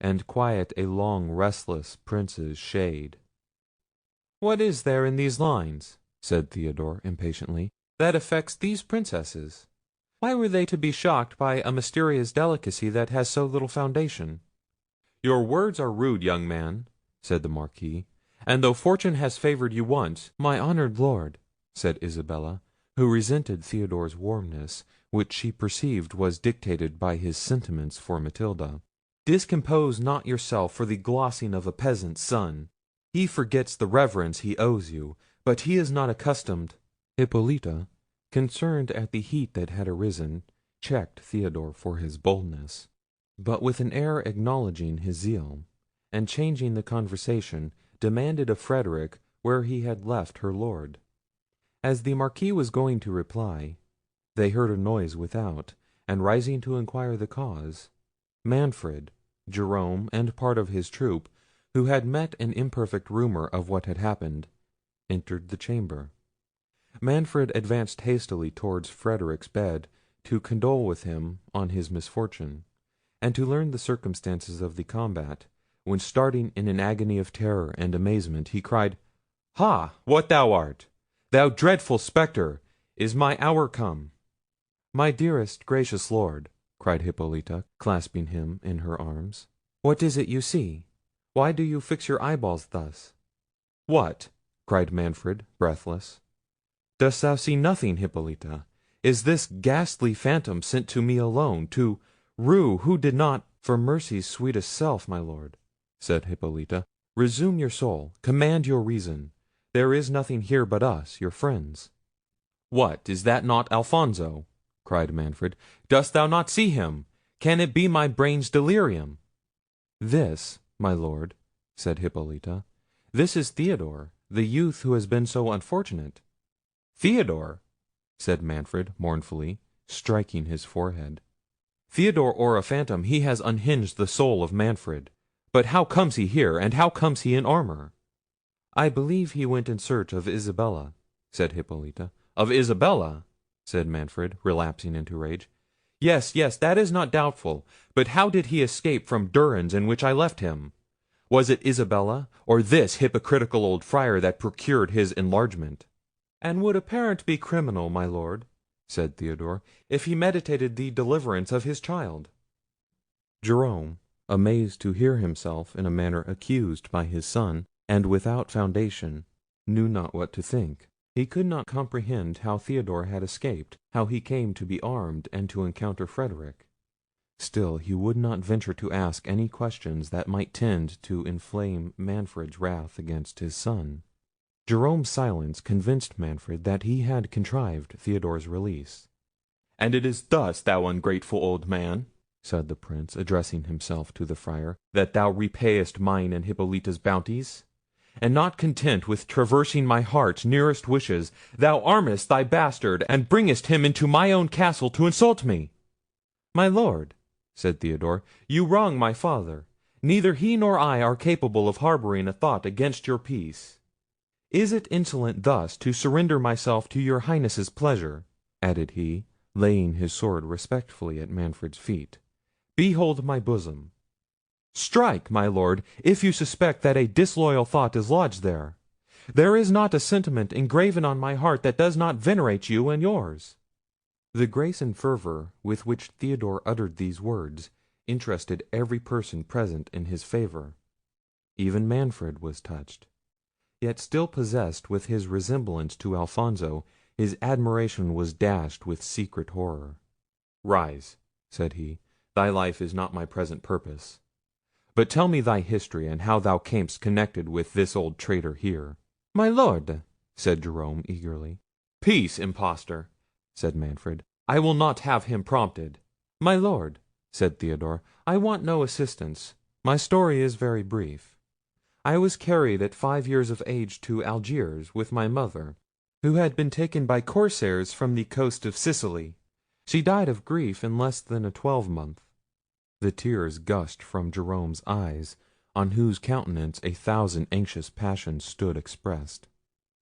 and quiet a long restless prince's shade." "What is there in these lines," said Theodore impatiently, "that affects these princesses? Why were they to be shocked by a mysterious delicacy that has so little foundation?" "Your words are rude, young man," said the Marquis; "and though fortune has favoured you once—" "My honoured lord," said Isabella, who resented Theodore's warmness, which she perceived was dictated by his sentiments for Matilda, "discompose not yourself for the glossing of a peasant's son. He forgets the reverence he owes you, but he is not accustomed—" Hippolita, concerned at the heat that had arisen, checked Theodore for his boldness, but with an air acknowledging his zeal, and changing the conversation, demanded of Frederic where he had left her lord. As the Marquis was going to reply, they heard a noise without, and rising to inquire the cause, Manfred, Jerome, and part of his troop, who had met an imperfect rumour of what had happened, entered the chamber. Manfred advanced hastily towards Frederic's bed to condole with him on his misfortune, and to learn the circumstances of the combat, when starting in an agony of terror and amazement, he cried, "Ha! what thou art! Thou dreadful spectre! Is my hour come?" "My dearest gracious lord," cried Hippolita, clasping him in her arms, "what is it you see? Why do you fix your eyeballs thus?" "What!" cried Manfred, breathless. "Dost thou see nothing, Hippolita? Is this ghastly phantom sent to me alone, to Rue, who did not—" "For mercy's sweetest self, my lord," said Hippolita, "resume your soul, command your reason. There is nothing here but us, your friends." "What, is that not Alfonso?" cried Manfred. "Dost thou not see him? Can it be my brain's delirium?" "This, my lord," said Hippolita, "this is Theodore, the youth who has been so unfortunate." "Theodore!" said Manfred mournfully, striking his forehead. "Theodore or a phantom, he has unhinged the soul of Manfred. But how comes he here, and how comes he in armour?" "I believe he went in search of Isabella," said Hippolita. "Of Isabella!" said Manfred, relapsing into rage. "Yes, yes, that is not doubtful. But how did he escape from durance in which I left him? Was it Isabella, or this hypocritical old Friar that procured his enlargement?" "And would a parent be criminal, my lord," said Theodore, "if he meditated the deliverance of his child?" Jerome, amazed to hear himself in a manner accused by his son, and without foundation, knew not what to think. He could not comprehend how Theodore had escaped, how he came to be armed and to encounter Frederic. Still he would not venture to ask any questions that might tend to inflame Manfred's wrath against his son. Jerome's silence convinced Manfred that he had contrived Theodore's release. "And it is thus, thou ungrateful old man," said the Prince, addressing himself to the Friar, "that thou repayest mine and Hippolita's bounties? And not content with traversing my heart's nearest wishes, thou armest thy bastard, and bringest him into my own castle to insult me!" "My lord," said Theodore, "you wrong my father. Neither he nor I are capable of harbouring a thought against your peace. Is it insolent thus to surrender myself to your Highness's pleasure?" added he, laying his sword respectfully at Manfred's feet. "Behold my bosom. Strike, my lord, if you suspect that a disloyal thought is lodged there. There is not a sentiment engraven on my heart that does not venerate you and yours." The grace and fervour with which Theodore uttered these words interested every person present in his favour. Even Manfred was touched. Yet still possessed with his resemblance to Alfonso, his admiration was dashed with secret horror. "Rise," said he, "thy life is not my present purpose. But tell me thy history, and how thou camest connected with this old traitor here." "My lord," said Jerome eagerly. "Peace, impostor!" said Manfred. "I will not have him prompted." "My lord," said Theodore, "I want no assistance. My story is very brief. I was carried at 5 years of age to Algiers with my mother, who had been taken by corsairs from the coast of Sicily. She died of grief in less than a 12-month. The tears gushed from Jerome's eyes, on whose countenance 1,000 anxious passions stood expressed.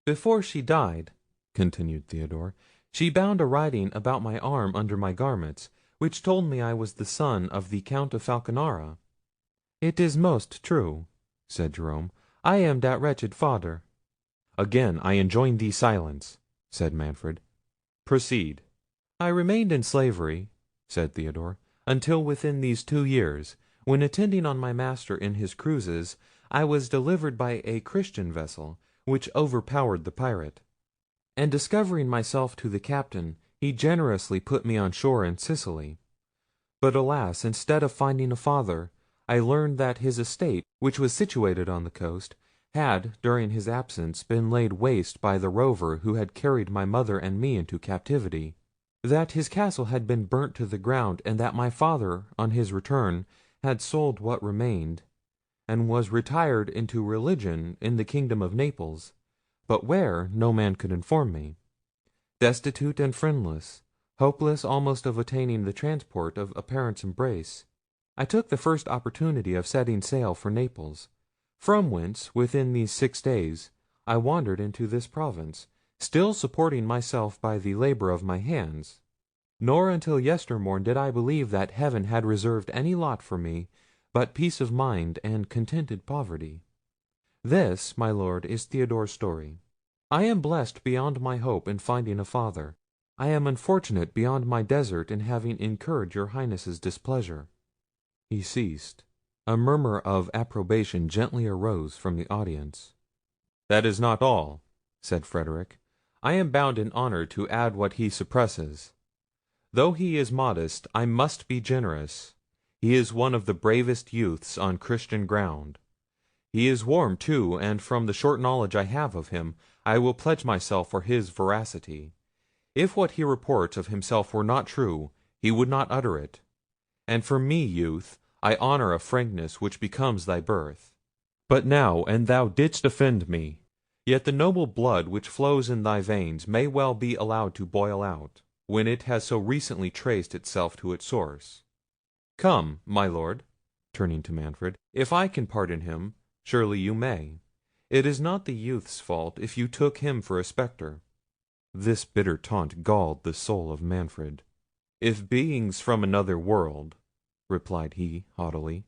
"Before she died," continued Theodore, "she bound a writing about my arm under my garments, which told me I was the son of the Count of Falconara." "It is most true," said Jerome. "I am that wretched father." "Again I enjoin thee silence," said Manfred. "Proceed." "I remained in slavery," said Theodore, "until within these 2 years, when attending on my master in his cruises, I was delivered by a Christian vessel, which overpowered the pirate; and discovering myself to the captain, he generously put me on shore in Sicily. But alas! instead of finding a father, I learned that his estate, which was situated on the coast, had, during his absence, been laid waste by the rover who had carried my mother and me into captivity; that his castle had been burnt to the ground, and that my father, on his return, had sold what remained, and was retired into religion in the kingdom of Naples, but where no man could inform me. Destitute and friendless, hopeless almost of attaining the transport of a parent's embrace, I took the first opportunity of setting sail for Naples, from whence, within these 6 days, I wandered into this province, still supporting myself by the labour of my hands; nor until yestermorn did I believe that heaven had reserved any lot for me but peace of mind and contented poverty. This, my lord, is Theodore's story. I am blessed beyond my hope in finding a father. I am unfortunate beyond my desert in having incurred your Highness's displeasure." He ceased. A murmur of approbation gently arose from the audience. "That is not all," said Frederic. "I am bound in honour to add what he suppresses. Though he is modest, I must be generous. He is one of the bravest youths on Christian ground. He is warm too, and from the short knowledge I have of him, I will pledge myself for his veracity. If what he reports of himself were not true, he would not utter it. And for me, youth, I honour a frankness which becomes thy birth. But now, and thou didst offend me, yet the noble blood which flows in thy veins may well be allowed to boil out, when it has so recently traced itself to its source. Come, my lord," turning to Manfred, "if I can pardon him, surely you may. It is not the youth's fault if you took him for a spectre." This bitter taunt galled the soul of Manfred. "If beings from another world," replied he, haughtily,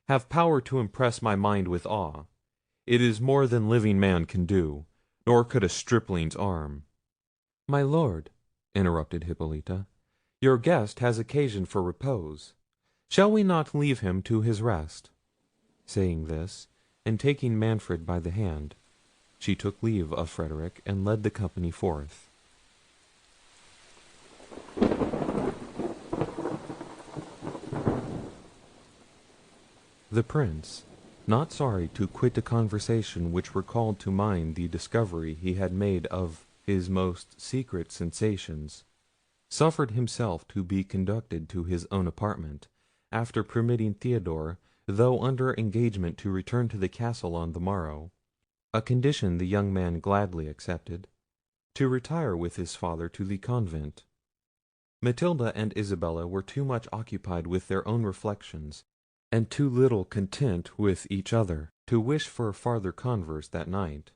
"have power to impress my mind with awe, it is more than living man can do, nor could a stripling's arm." "My lord," interrupted Hippolita, "your guest has occasion for repose. Shall we not leave him to his rest?" Saying this, and taking Manfred by the hand, she took leave of Frederic, and led the company forth. The Prince, not sorry to quit a conversation which recalled to mind the discovery he had made of his most secret sensations, suffered himself to be conducted to his own apartment, after permitting Theodore, though under engagement to return to the castle on the morrow, a condition the young man gladly accepted, to retire with his father to the convent. Matilda and Isabella were too much occupied with their own reflections, and too little content with each other, to wish for farther converse that night.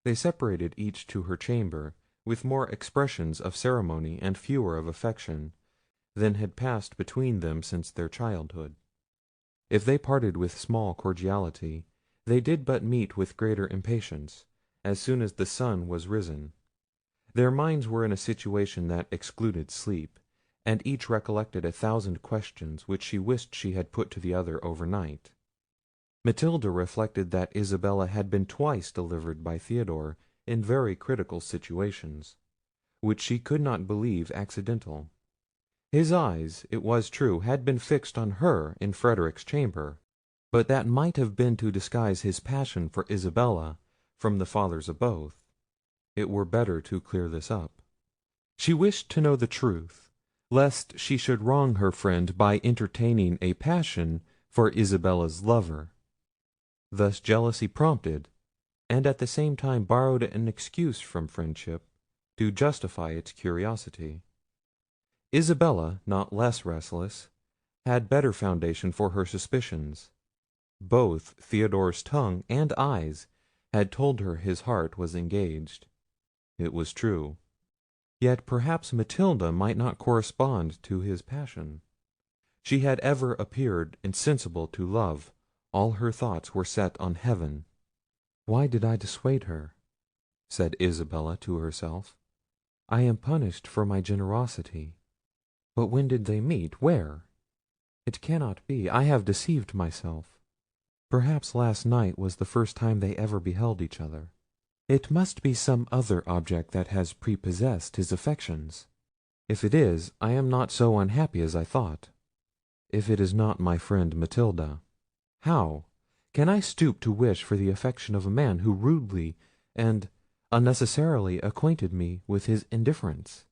They separated each to her chamber, with more expressions of ceremony and fewer of affection than had passed between them since their childhood. If they parted with small cordiality, they did but meet with greater impatience, as soon as the sun was risen. Their minds were in a situation that excluded sleep, and each recollected 1,000 questions which she wished she had put to the other overnight. Matilda reflected that Isabella had been twice delivered by Theodore in very critical situations, which she could not believe accidental. His eyes, it was true, had been fixed on her in Frederic's chamber, but that might have been to disguise his passion for Isabella from the fathers of both. It were better to clear this up. She wished to know the truth, lest she should wrong her friend by entertaining a passion for Isabella's lover. Thus jealousy prompted, and at the same time borrowed an excuse from friendship to justify its curiosity. Isabella, not less restless, had better foundation for her suspicions. Both Theodore's tongue and eyes had told her his heart was engaged. It was true. Yet perhaps Matilda might not correspond to his passion. She had ever appeared insensible to love. All her thoughts were set on heaven. "Why did I dissuade her?" said Isabella to herself. "I am punished for my generosity. But when did they meet? Where? It cannot be. I have deceived myself. Perhaps last night was the first time they ever beheld each other. It must be some other object that has prepossessed his affections. If it is, I am not so unhappy as I thought. If it is not my friend Matilda, how can I stoop to wish for the affection of a man who rudely and unnecessarily acquainted me with his indifference,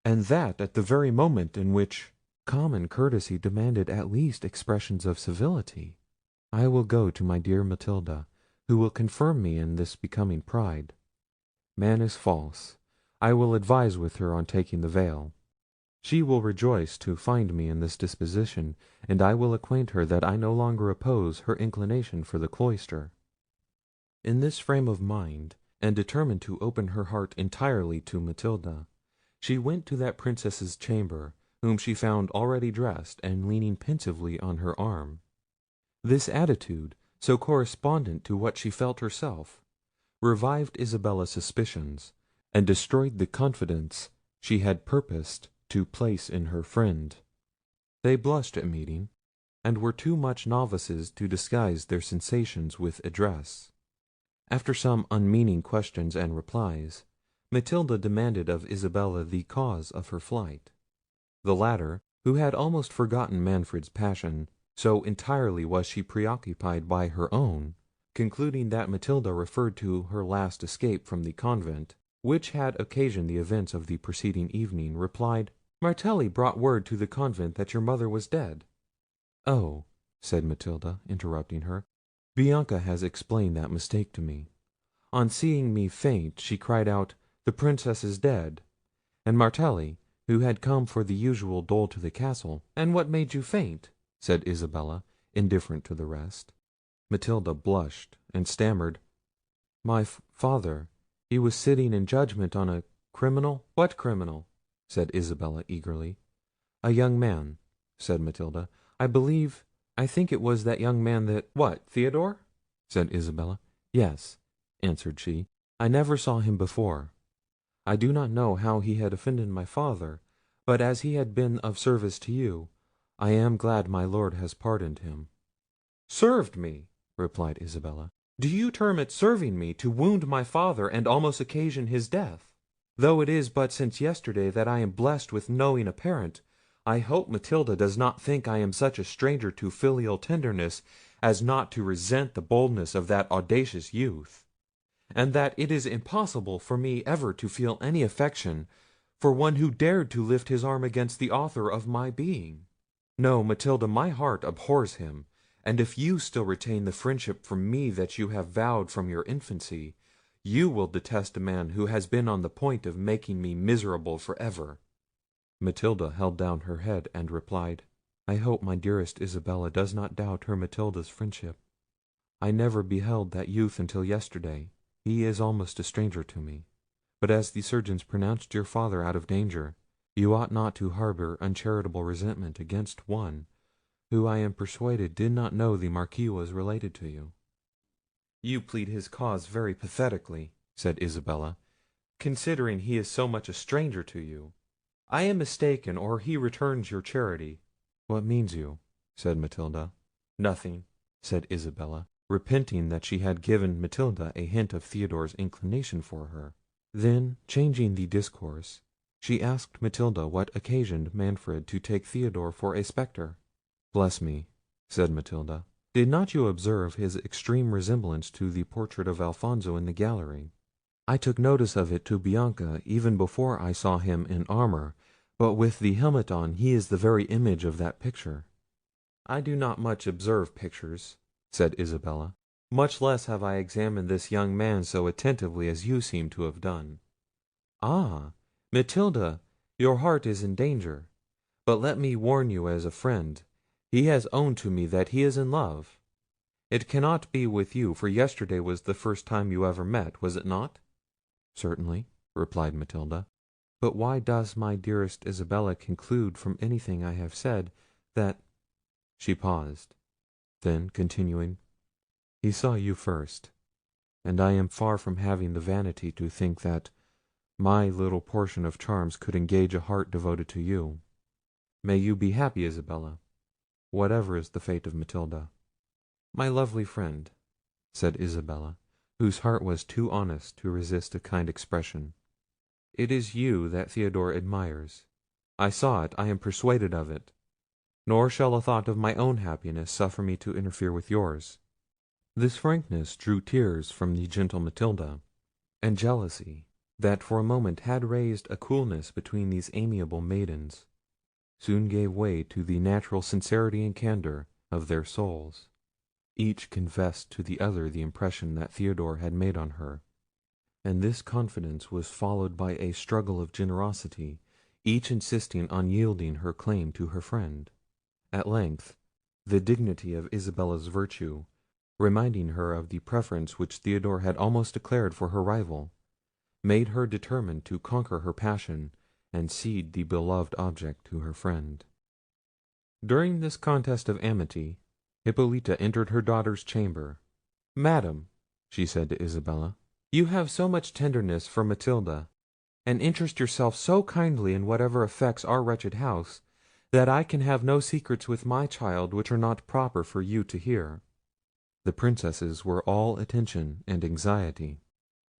and that at the very moment in which common courtesy demanded at least expressions of civility? I will go to my dear Matilda, who will confirm me in this becoming pride. Man is false. I will advise with her on taking the veil. She will rejoice to find me in this disposition, and I will acquaint her that I no longer oppose her inclination for the cloister." In this frame of mind, and determined to open her heart entirely to Matilda, she went to that princess's chamber, whom she found already dressed, and leaning pensively on her arm. This attitude, so correspondent to what she felt herself, revived Isabella's suspicions, and destroyed the confidence she had purposed to place in her friend. They blushed at meeting, and were too much novices to disguise their sensations with address. After some unmeaning questions and replies, Matilda demanded of Isabella the cause of her flight. The latter, who had almost forgotten Manfred's passion, so entirely was she preoccupied by her own, concluding that Matilda referred to her last escape from the convent, which had occasioned the events of the preceding evening, replied, "Martelli brought word to the convent that your mother was dead." "Oh," said Matilda, interrupting her, "Bianca has explained that mistake to me. On seeing me faint, she cried out, 'The Princess is dead!' and Martelli, who had come for the usual dole to the castle—" "And what made you faint?" said Isabella, indifferent to the rest. Matilda blushed, and stammered, "My father, he was sitting in judgment on a criminal—" "What criminal?" said Isabella eagerly. "A young man," said Matilda. I think it was that young man that—" "What, Theodore?" said Isabella. "Yes," answered she. "I never saw him before. I do not know how he had offended my father; but as he had been of service to you, I am glad my lord has pardoned him." "Served me!" replied Isabella. "Do you term it serving me to wound my father and almost occasion his death? Though it is but since yesterday that I am blessed with knowing a parent, I hope Matilda does not think I am such a stranger to filial tenderness as not to resent the boldness of that audacious youth, and that it is impossible for me ever to feel any affection for one who dared to lift his arm against the author of my being. No, Matilda, my heart abhors him; and if you still retain the friendship for me that you have vowed from your infancy, you will detest a man who has been on the point of making me miserable for ever." Matilda held down her head and replied, "I hope my dearest Isabella does not doubt her Matilda's friendship. I never beheld that youth until yesterday. He is almost a stranger to me. But as the surgeons pronounced your father out of danger, you ought not to harbour uncharitable resentment against one who I am persuaded did not know the Marquis was related to you." "You plead his cause very pathetically," said Isabella, "considering he is so much a stranger to you. I am mistaken, or he returns your charity." "What mean you?" said Matilda. "Nothing," said Isabella, repenting that she had given Matilda a hint of Theodore's inclination for her. Then, changing the discourse, she asked Matilda what occasioned Manfred to take Theodore for a spectre. "Bless me," said Matilda, "did not you observe his extreme resemblance to the portrait of Alfonso in the gallery? I took notice of it to Bianca even before I saw him in armour, but with the helmet on he is the very image of that picture." "I do not much observe pictures," said Isabella; "much less have I examined this young man so attentively as you seem to have done." "Ah! Matilda, your heart is in danger; but let me warn you as a friend, he has owned to me that he is in love. It cannot be with you, for yesterday was the first time you ever met, was it not?" "Certainly," replied Matilda. "But why does my dearest Isabella conclude from anything I have said, that—" She paused; then continuing, "he saw you first, and I am far from having the vanity to think that my little portion of charms could engage a heart devoted to you. May you be happy, Isabella, whatever is the fate of Matilda." "My lovely friend," said Isabella, whose heart was too honest to resist a kind expression, "it is you that Theodore admires. I saw it, I am persuaded of it; nor shall a thought of my own happiness suffer me to interfere with yours." This frankness drew tears from the gentle Matilda, and jealousy, that for a moment had raised a coolness between these amiable maidens, soon gave way to the natural sincerity and candour of their souls. Each confessed to the other the impression that Theodore had made on her, and this confidence was followed by a struggle of generosity, each insisting on yielding her claim to her friend. At length, the dignity of Isabella's virtue, reminding her of the preference which Theodore had almost declared for her rival, made her determined to conquer her passion and cede the beloved object to her friend. During this contest of amity, Hippolita entered her daughter's chamber. "Madam," she said to Isabella, "you have so much tenderness for Matilda, and interest yourself so kindly in whatever affects our wretched house, that I can have no secrets with my child which are not proper for you to hear." The princesses were all attention and anxiety.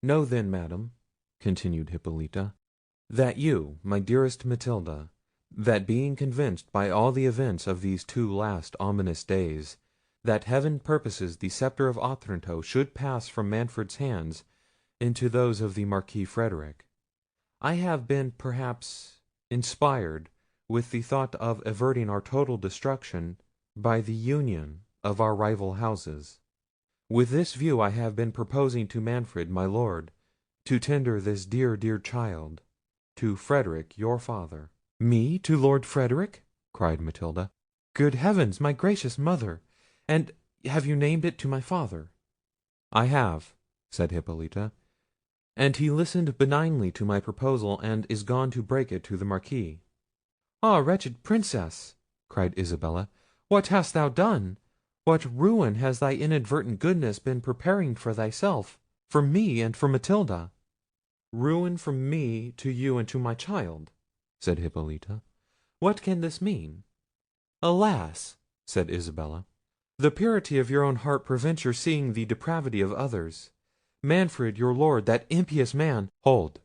"Know then, madam," continued Hippolita, "that you, my dearest Matilda, that being convinced by all the events of these 2 last ominous days, that heaven purposes the sceptre of Otranto should pass from Manfred's hands into those of the Marquis Frederick, I have been perhaps inspired with the thought of averting our total destruction by the union of our rival houses. With this view I have been proposing to Manfred, my lord, to tender this dear, dear child to Frederick, your father." "Me to Lord Frederick!" cried Matilda. "Good heavens, my gracious mother! And have you named it to my father?" "I have," said Hippolita, "and he listened benignly to my proposal, and is gone to break it to the Marquis." "Ah, wretched Princess!" cried Isabella, "what hast thou done? What ruin has thy inadvertent goodness been preparing for thyself, for me, and for Matilda?" "Ruin from me to you and to my child," said Hippolita. "What can this mean?" "Alas!" said Isabella, "the purity of your own heart prevents your seeing the depravity of others. Manfred, your lord, that impious man—" "Hold!"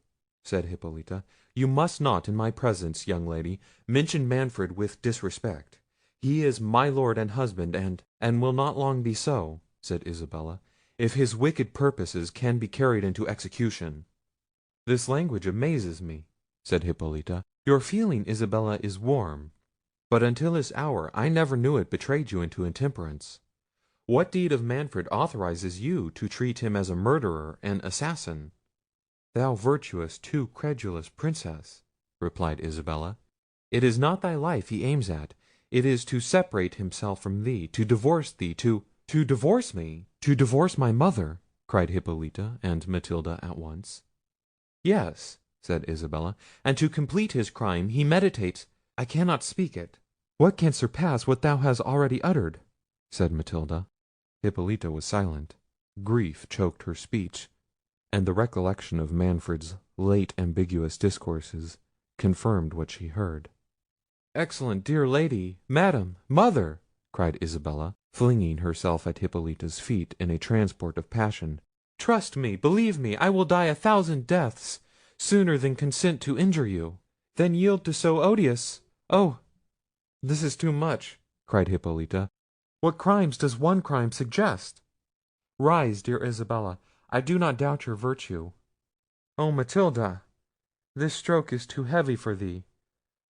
said Hippolita. "You must not, in my presence, young lady, mention Manfred with disrespect. He is my lord and husband, and will not long be so," said Isabella, "if his wicked purposes can be carried into execution." "This language amazes me," said Hippolita. "Your feeling, Isabella, is warm; but until this hour I never knew it betrayed you into intemperance. What deed of Manfred authorizes you to treat him as a murderer and assassin?" "Thou virtuous, too credulous Princess," replied Isabella, "it is not thy life he aims at. It is to separate himself from thee, to divorce thee, to—" "To divorce me! To divorce my mother!" cried Hippolita and Matilda at once. "Yes," said Isabella, "and to complete his crime he meditates—I cannot speak it." "What can surpass what thou hast already uttered?" said Matilda. Hippolita was silent. Grief choked her speech, and the recollection of Manfred's late ambiguous discourses confirmed what she heard. "Excellent, dear lady, madam, mother!" cried Isabella, flinging herself at Hippolita's feet in a transport of passion. "Trust me, believe me, I will die 1,000 deaths sooner than consent to injure you, than yield to so odious— Oh! this is too much!" cried Hippolita. "What crimes does one crime suggest? Rise, dear Isabella, I do not doubt your virtue. Oh, Matilda! this stroke is too heavy for thee.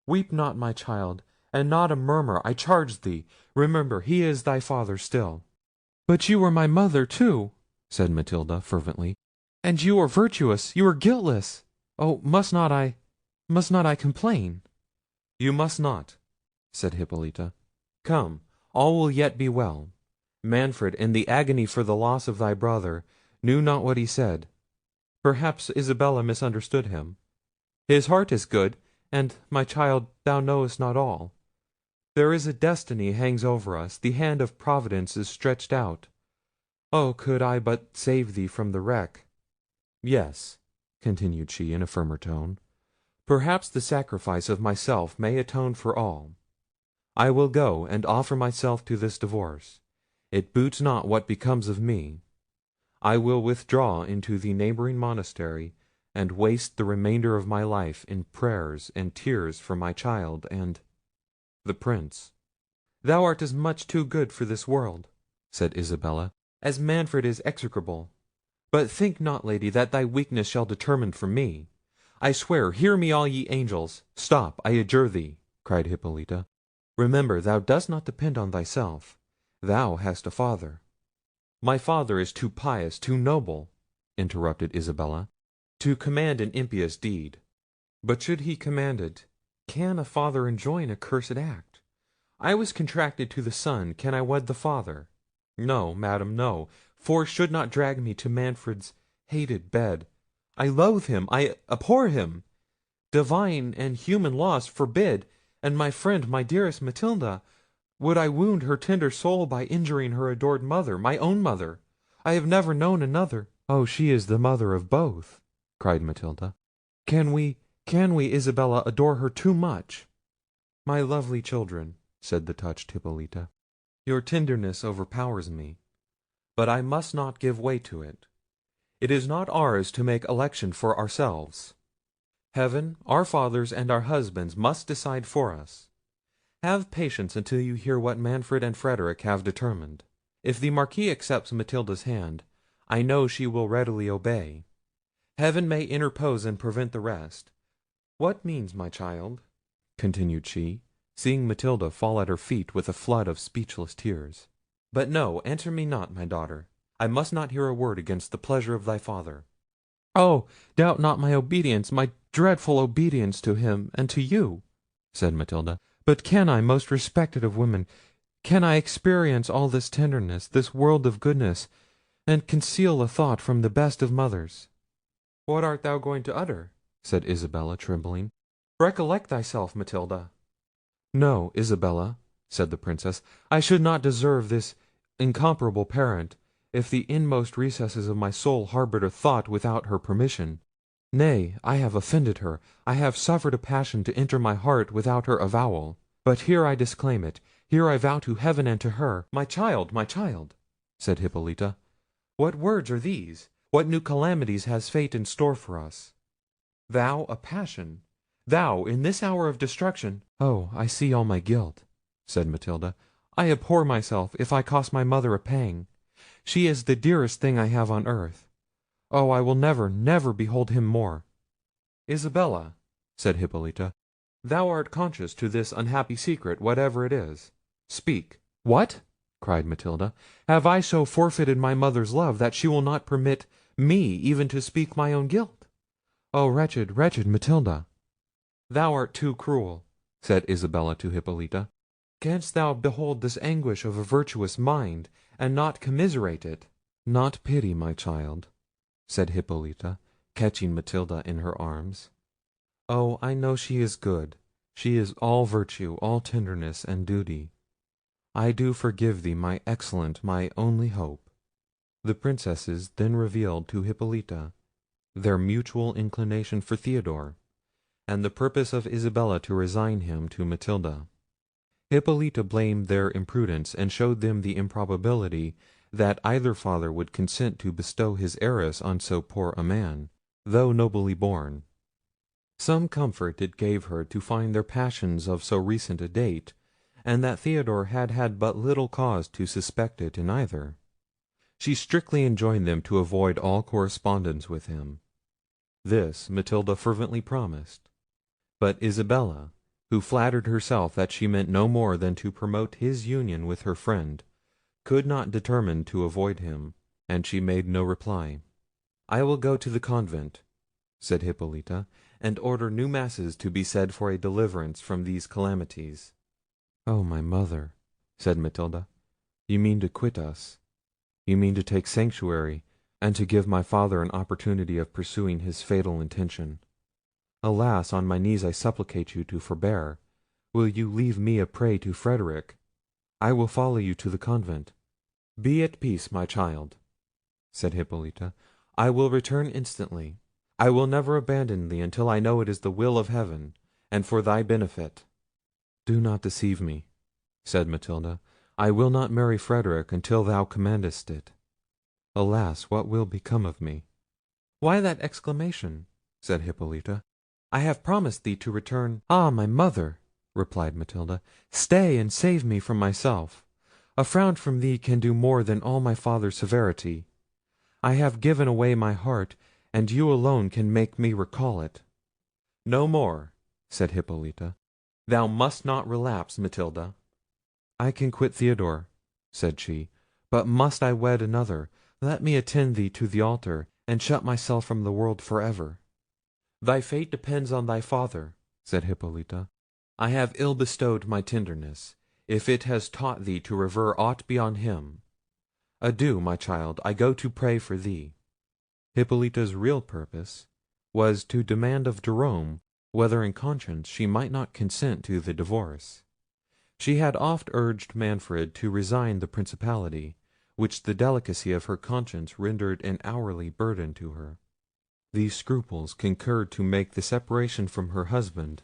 Weep not, my child, and not a murmur, I charge thee. Remember, he is thy father still." "But you were my mother too," said Matilda fervently, "and you are virtuous, you are guiltless. Oh, must not I complain?" "You must not," said Hippolita. "Come, all will yet be well. Manfred, in the agony for the loss of thy brother, knew not what he said. Perhaps Isabella misunderstood him. His heart is good, and, my child, thou knowest not all. There is a destiny hangs over us, the hand of Providence is stretched out. Oh, could I but save thee from the wreck! Yes," continued she in a firmer tone, "perhaps the sacrifice of myself may atone for all. I will go and offer myself to this divorce. It boots not what becomes of me. I will withdraw into the neighbouring monastery, and waste the remainder of my life in prayers and tears for my child and the Prince." "Thou art as much too good for this world," said Isabella, "as Manfred is execrable. But think not, lady, that thy weakness shall determine for me. I swear, hear me all ye angels—" "Stop, I adjure thee," cried Hippolita. "Remember, thou dost not depend on thyself. Thou hast a father." "My father is too pious, too noble," interrupted Isabella, "to command an impious deed. But should he command it, can a father enjoin a cursed act? I was contracted to the son, can I wed the father? No, madam, no. Force should not drag me to Manfred's hated bed. I loathe him, I abhor him. Divine and human laws forbid. And my friend, my dearest Matilda, would I wound her tender soul by injuring her adored mother, my own mother? I have never known another." "Oh, she is the mother of both," cried Matilda. Can we, Isabella, adore her too much?" "My lovely children," said the touched Hippolita, "your tenderness overpowers me, but I must not give way to it. It is not ours to make election for ourselves. Heaven, our fathers, and our husbands must decide for us. Have patience until you hear what Manfred and Frederic have determined. If the Marquis accepts Matilda's hand, I know she will readily obey. Heaven may interpose and prevent the rest. What means, my child?" continued she, seeing Matilda fall at her feet with a flood of speechless tears. "But no, answer me not, my daughter. I must not hear a word against the pleasure of thy father." "Oh! doubt not my obedience, my dreadful obedience to him and to you," said Matilda. "But can I, most respected of women, can I experience all this tenderness, this world of goodness, and conceal a thought from the best of mothers?" "What art thou going to utter?" said Isabella, trembling. "Recollect thyself, Matilda." "No, Isabella," said the Princess, "I should not deserve this incomparable parent, if the inmost recesses of my soul harboured a thought without her permission. Nay, I have offended her. I have suffered a passion to enter my heart without her avowal. But here I disclaim it. Here I vow to heaven and to her—" "My child, my child," said Hippolita, "what words are these? What new calamities has fate in store for us? Thou a passion! Thou in this hour of destruction—" "Oh, I see all my guilt," said Matilda. "I abhor myself, if I cost my mother a pang. She is the dearest thing I have on earth. Oh, I will never, never behold him more." "Isabella," said Hippolita, "thou art conscious to this unhappy secret, whatever it is. Speak." "What!" cried Matilda, "have I so forfeited my mother's love, that she will not permit me even to speak my own guilt? Oh, wretched, wretched Matilda!" "Thou art too cruel," said Isabella to Hippolita. "Canst thou behold this anguish of a virtuous mind, and not commiserate it?" "Not pity, my child," said Hippolita, catching Matilda in her arms. "Oh, I know she is good. She is all virtue, all tenderness and duty. I do forgive thee, my excellent, my only hope." The princesses then revealed to Hippolita their mutual inclination for Theodore, and the purpose of Isabella to resign him to Matilda. Hippolita blamed their imprudence, and showed them the improbability that either father would consent to bestow his heiress on so poor a man, though nobly born. Some comfort it gave her to find their passions of so recent a date, and that Theodore had had but little cause to suspect it in either. She strictly enjoined them to avoid all correspondence with him. This Matilda fervently promised; but Isabella, who flattered herself that she meant no more than to promote his union with her friend, could not determine to avoid him, and she made no reply. "I will go to the convent," said Hippolita, "and order new masses to be said for a deliverance from these calamities." "Oh, my mother," said Matilda, "you mean to quit us. You mean to take sanctuary, and to give my father an opportunity of pursuing his fatal intention. Alas! on my knees I supplicate you to forbear. Will you leave me a prey to Frederic? I will follow you to the convent." "Be at peace, my child," said Hippolita. "I will return instantly. I will never abandon thee until I know it is the will of heaven, and for thy benefit." "Do not deceive me," said Matilda. "I will not marry Frederic until thou commandest it. Alas! what will become of me?" "Why that exclamation?" said Hippolita. "I have promised thee to return—" "Ah, my mother!" replied Matilda, "stay and save me from myself. A frown from thee can do more than all my father's severity. I have given away my heart, and you alone can make me recall it." "No more," said Hippolita. "Thou must not relapse, Matilda." "I can quit Theodore," said she; "but must I wed another? Let me attend thee to the altar, and shut myself from the world for ever." "Thy fate depends on thy father," said Hippolita. "I have ill bestowed my tenderness, if it has taught thee to revere aught beyond him. Adieu, my child, I go to pray for thee." Hippolita's real purpose was to demand of Jerome whether in conscience she might not consent to the divorce. She had oft urged Manfred to resign the principality, which the delicacy of her conscience rendered an hourly burden to her. These scruples concurred to make the separation from her husband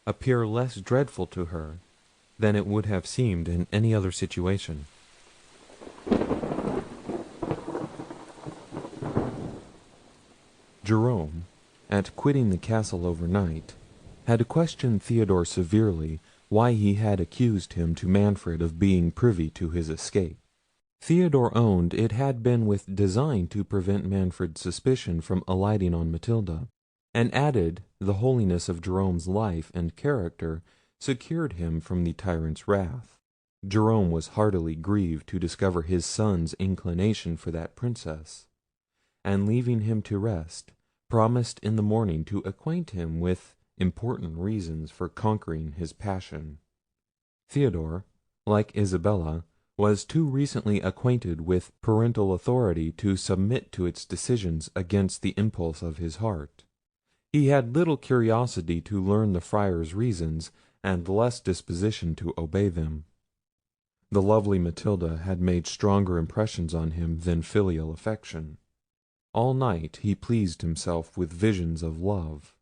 appear less dreadful to her than it would have seemed in any other situation. Jerome, at quitting the castle overnight, had questioned Theodore severely why he had accused him to Manfred of being privy to his escape. Theodore owned it had been with design to prevent Manfred's suspicion from alighting on Matilda, and added, the holiness of Jerome's life and character secured him from the tyrant's wrath. Jerome was heartily grieved to discover his son's inclination for that princess, and leaving him to rest, promised in the morning to acquaint him with important reasons for conquering his passion. Theodore, like Isabella, was too recently acquainted with parental authority to submit to its decisions against the impulse of his heart. He had little curiosity to learn the Friar's reasons, and less disposition to obey them. The lovely Matilda had made stronger impressions on him than filial affection. All night he pleased himself with visions of love,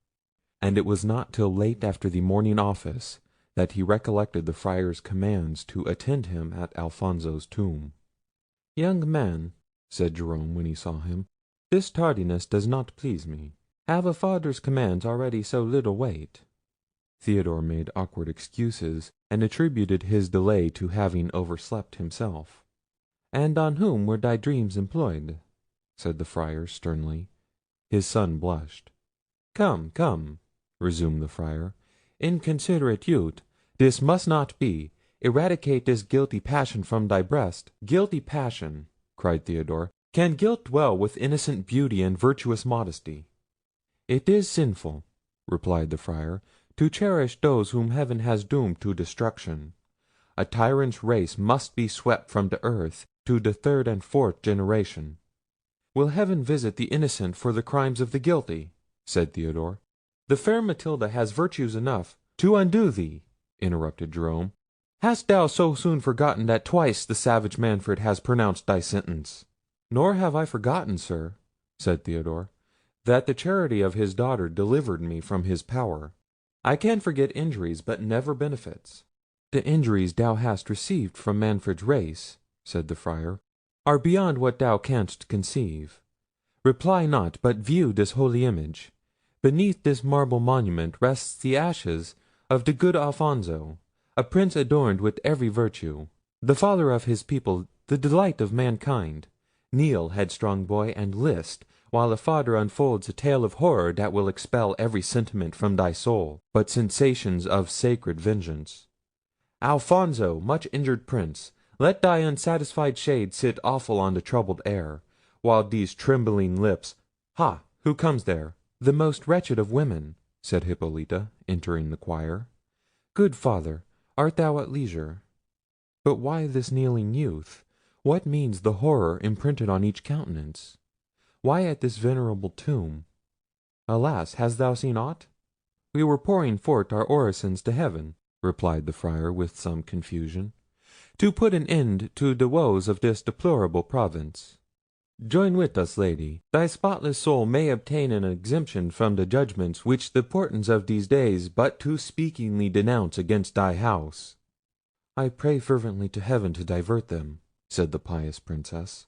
and it was not till late after the morning office that he recollected the Friar's commands to attend him at Alfonso's tomb. "Young man," said Jerome when he saw him, "this tardiness does not please me. Have a father's commands already so little weight?" Theodore made awkward excuses, and attributed his delay to having overslept himself. "And on whom were thy dreams employed?" said the Friar sternly. His son blushed. "Come, come," resumed the Friar, "inconsiderate youth, this must not be. Eradicate this guilty passion from thy breast." "Guilty passion!" cried Theodore. "Can guilt dwell with innocent beauty and virtuous modesty?" "It is sinful," replied the Friar, "to cherish those whom heaven has doomed to destruction. A tyrant's race must be swept from the earth to the third and fourth generation." "Will heaven visit the innocent for the crimes of the guilty?" said Theodore. "The fair Matilda has virtues enough—" "To undo thee," interrupted Jerome. "Hast thou so soon forgotten that twice the savage Manfred has pronounced thy sentence?" "Nor have I forgotten, sir," said Theodore, "that the charity of his daughter delivered me from his power. I can forget injuries, but never benefits." "The injuries thou hast received from Manfred's race," said the Friar, "are beyond what thou canst conceive. Reply not, but view this holy image. Beneath this marble monument rests the ashes of the good Alfonso, a prince adorned with every virtue, the father of his people, the delight of mankind. Kneel, headstrong boy, and list, while the father unfolds a tale of horror that will expel every sentiment from thy soul, but sensations of sacred vengeance. Alfonso, much injured prince, let thy unsatisfied shade sit awful on the troubled air, while these trembling lips— Ha! who comes there?" "The most wretched of women," said Hippolita, entering the choir. "Good father, art thou at leisure? But why this kneeling youth? What means the horror imprinted on each countenance? Why at this venerable tomb? Alas! hast thou seen aught?" "We were pouring forth our orisons to heaven," replied the Friar with some confusion, "to put an end to the woes of this deplorable province. Join with us, lady. Thy spotless soul may obtain an exemption from the judgments which the portents of these days but too speakingly denounce against thy house." "I pray fervently to heaven to divert them," said the pious Princess.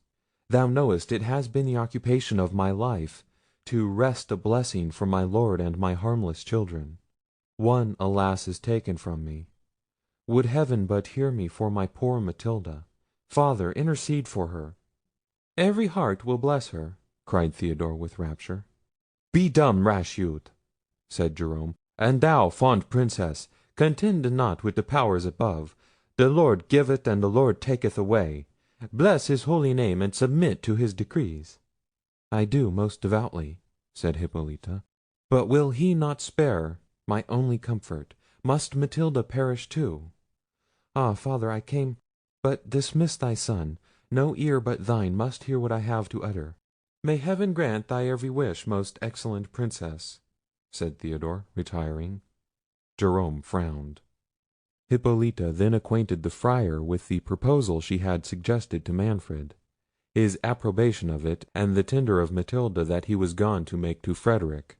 "Thou knowest it has been the occupation of my life to wrest a blessing for my lord and my harmless children. One, alas, is taken from me. Would heaven but hear me for my poor Matilda! Father, intercede for her." "Every heart will bless her," cried Theodore with rapture. "Be dumb, rash youth," said Jerome; "and thou, fond Princess, contend not with the powers above. The Lord giveth and the Lord taketh away. Bless his holy name, and submit to his decrees." "I do most devoutly," said Hippolita; "but will he not spare my only comfort? Must Matilda perish too? Ah, father, I came— But dismiss thy son. No ear but thine must hear what I have to utter." "May heaven grant thy every wish, most excellent Princess," said Theodore, retiring. Jerome frowned. Hippolita then acquainted the Friar with the proposal she had suggested to Manfred, his approbation of it, and the tender of Matilda that he was gone to make to Frederic.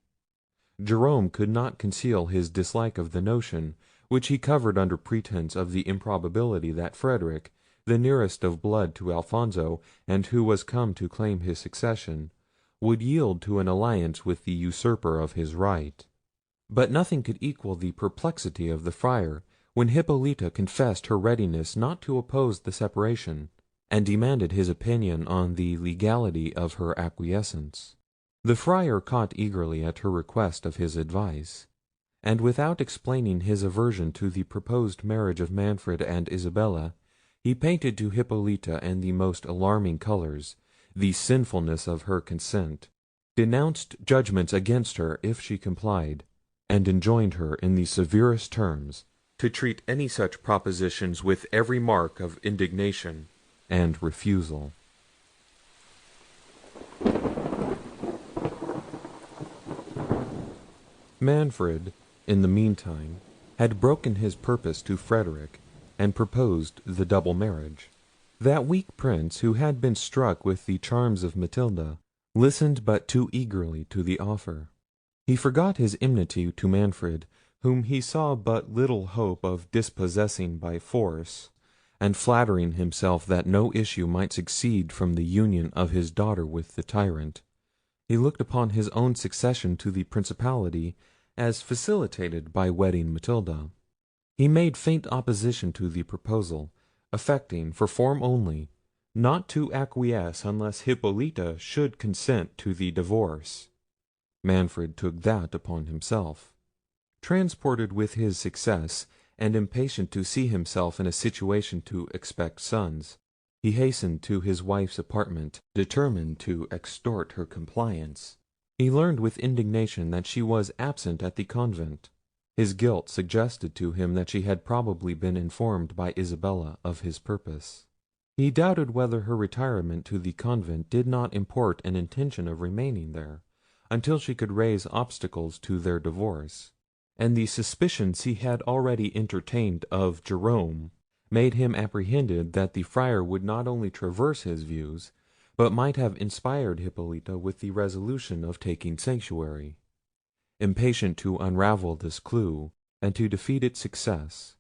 Jerome could not conceal his dislike of the notion, which he covered under pretence of the improbability that Frederic, the nearest of blood to Alfonso, and who was come to claim his succession, would yield to an alliance with the usurper of his right. But nothing could equal the perplexity of the Friar, when Hippolita confessed her readiness not to oppose the separation, and demanded his opinion on the legality of her acquiescence. The Friar caught eagerly at her request of his advice, and without explaining his aversion to the proposed marriage of Manfred and Isabella, he painted to Hippolita in the most alarming colours the sinfulness of her consent, denounced judgments against her if she complied, and enjoined her in the severest terms to treat any such propositions with every mark of indignation and refusal. Manfred, in the meantime, had broken his purpose to Frederick, and proposed the double marriage. That weak prince, who had been struck with the charms of Matilda, listened but too eagerly to the offer. He forgot his enmity to Manfred, whom he saw but little hope of dispossessing by force, and flattering himself that no issue might succeed from the union of his daughter with the tyrant, he looked upon his own succession to the principality as facilitated by wedding Matilda. He made faint opposition to the proposal, affecting, for form only, not to acquiesce unless Hippolita should consent to the divorce. Manfred took that upon himself. Transported with his success, and impatient to see himself in a situation to expect sons, he hastened to his wife's apartment, determined to extort her compliance. He learned with indignation that she was absent at the convent. His guilt suggested to him that she had probably been informed by Isabella of his purpose. He doubted whether her retirement to the convent did not import an intention of remaining there, until she could raise obstacles to their divorce; and the suspicions he had already entertained of Jerome made him apprehended that the Friar would not only traverse his views, but might have inspired Hippolita with the resolution of taking sanctuary. Impatient to unravel this clue, and to defeat its success,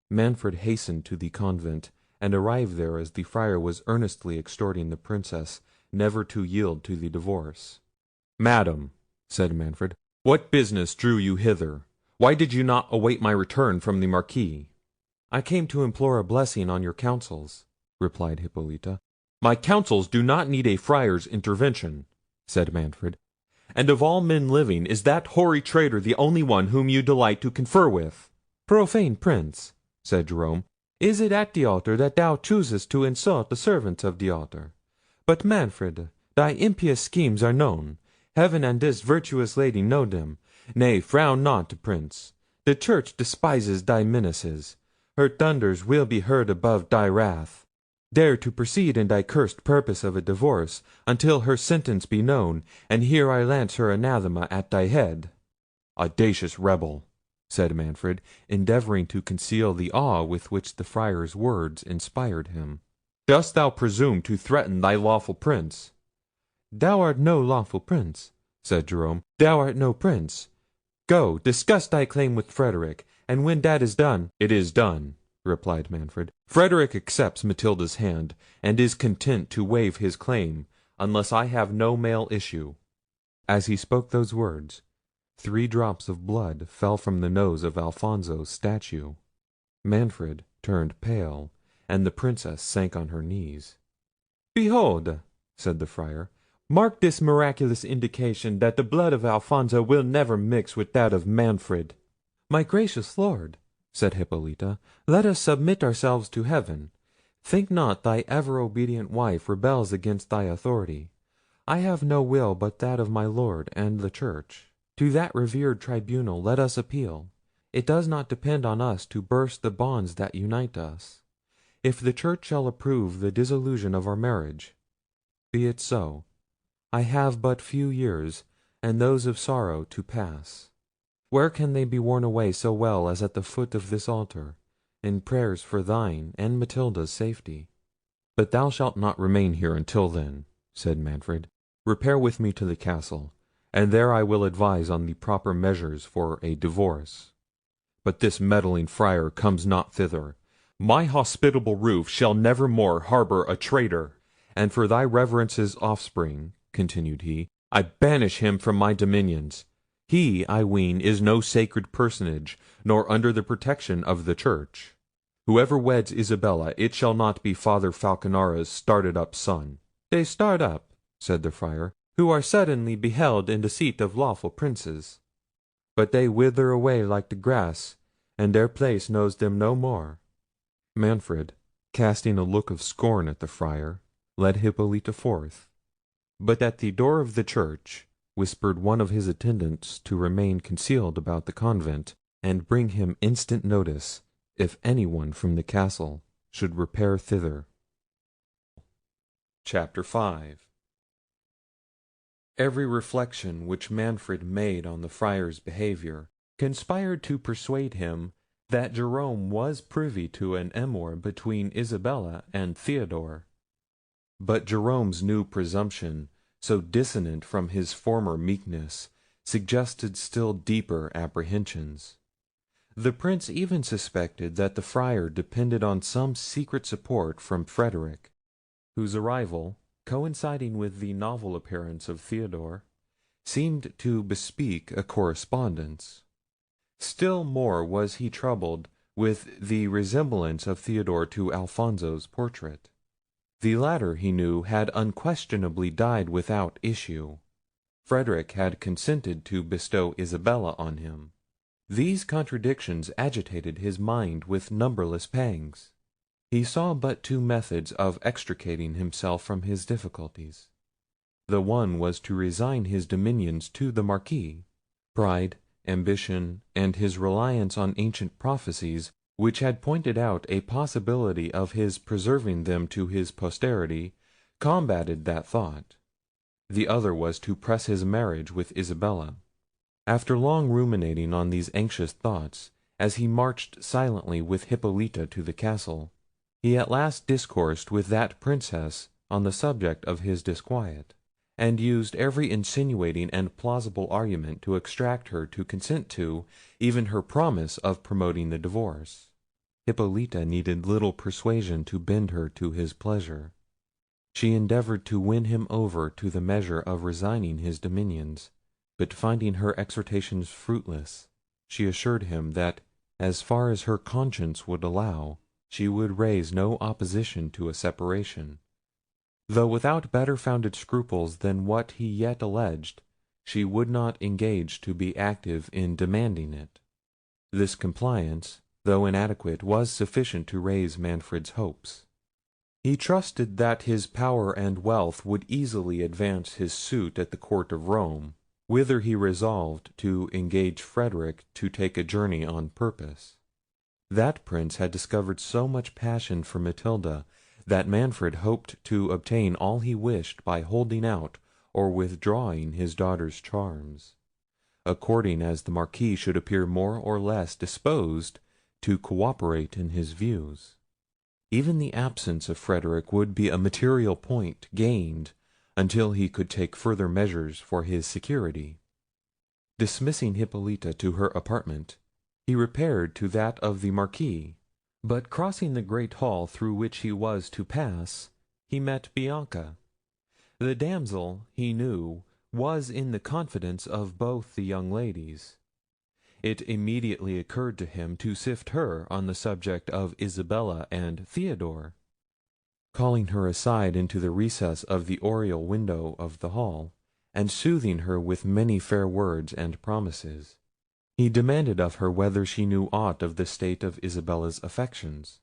Manfred hastened to the convent, and arrived there as the Friar was earnestly exhorting the Princess never to yield to the divorce. "Madam," said Manfred, "what business drew you hither? Why did you not await my return from the Marquis?" "I came to implore a blessing on your counsels," replied Hippolita. "My counsels do not need a friar's intervention," said Manfred; "and of all men living, is that hoary traitor the only one whom you delight to confer with?" "Profane Prince," said Jerome, "is it at the altar that thou choosest to insult the servants of the altar? But Manfred, thy impious schemes are known. Heaven and this virtuous lady know them. Nay, frown not, Prince. The Church despises thy menaces. Her thunders will be heard above thy wrath. Dare to proceed in thy cursed purpose of a divorce, until her sentence be known, and here I lance her anathema at thy head." "Audacious rebel!" said Manfred, endeavouring to conceal the awe with which the Friar's words inspired him. "Dost thou presume to threaten thy lawful Prince?" "Thou art no lawful Prince," said Jerome. "Thou art no Prince. Go, discuss thy claim with Frederick, and when that is done—" "It is done," replied Manfred. "Frederick accepts Matilda's hand, and is content to waive his claim, unless I have no male issue." As he spoke those words, 3 drops of blood fell from the nose of Alfonso's statue. Manfred turned pale, and the Princess sank on her knees. "Behold," said the Friar, "mark this miraculous indication that the blood of Alfonso will never mix with that of Manfred." "My gracious Lord," said Hippolita, "let us submit ourselves to heaven. Think not thy ever obedient wife rebels against thy authority. I have no will but that of my Lord and the Church. To that revered tribunal let us appeal. It does not depend on us to burst the bonds that unite us. If the Church shall approve the dissolution of our marriage, be it so. I have but few years, and those of sorrow, to pass. Where can they be worn away so well as at the foot of this altar, in prayers for thine and Matilda's safety?" "But thou shalt not remain here until then," said Manfred. "Repair with me to the castle, and there I will advise on the proper measures for a divorce. But this meddling Friar comes not thither. My hospitable roof shall never more harbour a traitor; and for thy Reverence's offspring, continued he, I banish him from my dominions. He, I ween, is no sacred personage, nor under the protection of the church. Whoever weds Isabella, it shall not be Father Falconara's started up son." "They start up," said the Friar, "who are suddenly beheld in the seat of lawful princes. But they wither away like the grass, and their place knows them no more." Manfred, casting a look of scorn at the Friar, led Hippolita forth, but at the door of the church whispered one of his attendants to remain concealed about the convent, and bring him instant notice if anyone from the castle should repair thither. Chapter 5. Every reflection which Manfred made on the Friar's behaviour conspired to persuade him that Jerome was privy to an amour between Isabella and Theodore. But Jerome's new presumption, so dissonant from his former meekness, suggested still deeper apprehensions. The Prince even suspected that the Friar depended on some secret support from Frederick, whose arrival, coinciding with the novel appearance of Theodore, seemed to bespeak a correspondence. Still more was he troubled with the resemblance of Theodore to Alfonso's portrait. The latter, he knew, had unquestionably died without issue. Frederick had consented to bestow Isabella on him. These contradictions agitated his mind with numberless pangs. He saw but two methods of extricating himself from his difficulties. The one was to resign his dominions to the Marquis. Pride, ambition, and his reliance on ancient prophecies, which had pointed out a possibility of his preserving them to his posterity, combated that thought. The other was to press his marriage with Isabella. After long ruminating on these anxious thoughts, as he marched silently with Hippolita to the castle, he at last discoursed with that princess on the subject of his disquiet, and used every insinuating and plausible argument to extract her to consent to even her promise of promoting the divorce. Hippolita needed little persuasion to bend her to his pleasure. She endeavoured to win him over to the measure of resigning his dominions, but finding her exhortations fruitless, she assured him that, as far as her conscience would allow, she would raise no opposition to a separation. Though without better founded scruples than what he yet alleged, she would not engage to be active in demanding it. This compliance, though inadequate, was sufficient to raise Manfred's hopes. He trusted that his power and wealth would easily advance his suit at the court of Rome, whither he resolved to engage Frederick to take a journey on purpose. That prince had discovered so much passion for Matilda, that Manfred hoped to obtain all he wished by holding out or withdrawing his daughter's charms, according as the Marquis should appear more or less disposed to cooperate in his views. Even the absence of Frederick would be a material point gained until he could take further measures for his security. Dismissing Hippolita to her apartment, he repaired to that of the Marquis, but crossing the great hall through which he was to pass, he met Bianca. The damsel, he knew, was in the confidence of both the young ladies. It immediately occurred to him to sift her on the subject of Isabella and Theodore. Calling her aside into the recess of the oriel window of the hall, and soothing her with many fair words and promises, he demanded of her whether she knew aught of the state of Isabella's affections.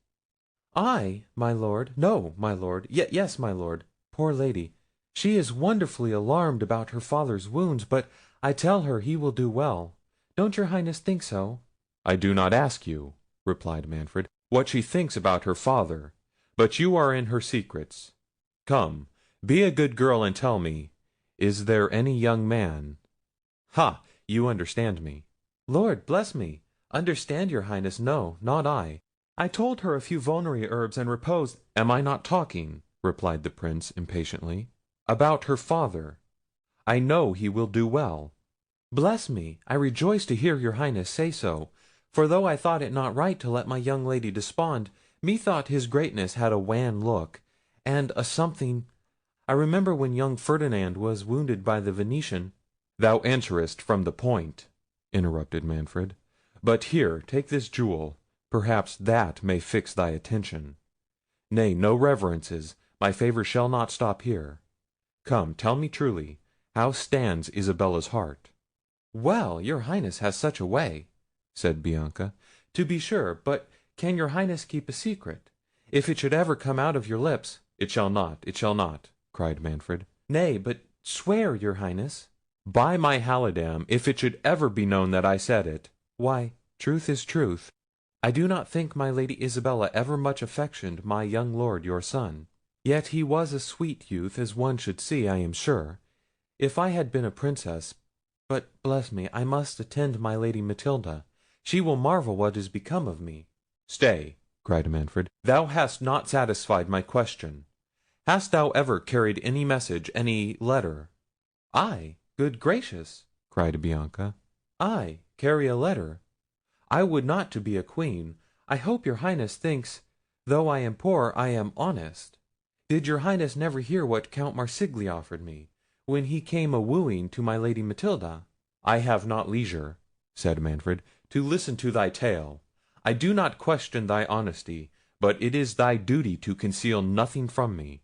"I, my lord? No, my lord. Yes, my lord. Poor lady! She is wonderfully alarmed about her father's wounds, but I tell her he will do well. Don't your Highness think so?" "I do not ask you," replied Manfred, "what she thinks about her father, but you are in her secrets. Come, be a good girl and tell me, is there any young man? Ha! you understand me." "Lord bless me! Understand your Highness? No, not I. I told her a few vulnerary herbs and repose—" "Am I not talking," replied the Prince impatiently, "about her father? I know he will do well." "Bless me! I rejoice to hear your Highness say so; for though I thought it not right to let my young lady despond, methought his greatness had a wan look, and a something—I I remember when young Ferdinand was wounded by the Venetian—" "Thou answerest from the point," interrupted Manfred. "But here, take this jewel; perhaps that may fix thy attention. Nay, no reverences, my favour shall not stop here. Come, tell me truly, how stands Isabella's heart?" "Well, your Highness has such a way," said Bianca, "to be sure; but can your Highness keep a secret? If it should ever come out of your lips—" "It shall not, it shall not," cried Manfred. "Nay, but swear, your Highness." "By my halidam, if it should ever be known that I said it—" "Why, truth is truth. I do not think my Lady Isabella ever much affectioned my young lord your son. Yet he was a sweet youth, as one should see, I am sure. If I had been a princess—but bless me, I must attend my Lady Matilda. She will marvel what is become of me." "Stay," cried Manfred, "thou hast not satisfied my question. Hast thou ever carried any message, any letter?" "I? Good gracious!" cried Bianca. "I carry a letter! I would not to be a queen. I hope your Highness thinks, though I am poor, I am honest. Did your Highness never hear what Count Marsigli offered me, when he came a-wooing to my Lady Matilda?" "I have not leisure," said Manfred, "to listen to thy tale. I do not question thy honesty, but it is thy duty to conceal nothing from me.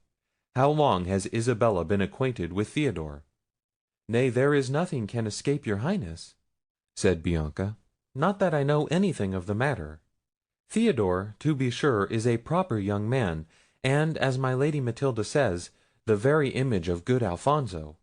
How long has Isabella been acquainted with Theodore?" "Nay, there is nothing can escape your Highness," said Bianca. "Not that I know anything of the matter. Theodore, to be sure, is a proper young man, and, as my Lady Matilda says, the very image of good Alfonso.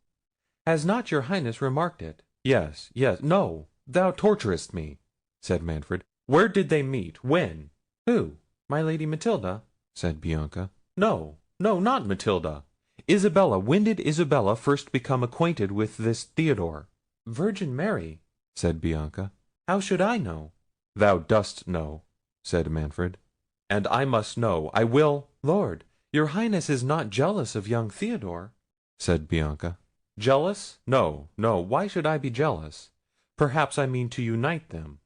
Has not your Highness remarked it?" "Yes, yes. No, thou torturest me," said Manfred. "Where did they meet? When?" "Who? My Lady Matilda?" said Bianca. "No, no, not Matilda. Isabella. When did Isabella first become acquainted with this Theodore?" "Virgin Mary!" said Bianca. "How should I know?" "Thou dost know," said Manfred, "and I must know. I will—" "Lord, your Highness is not jealous of young Theodore?" said Bianca. "Jealous? No, no. Why should I be jealous? Perhaps I mean to unite them.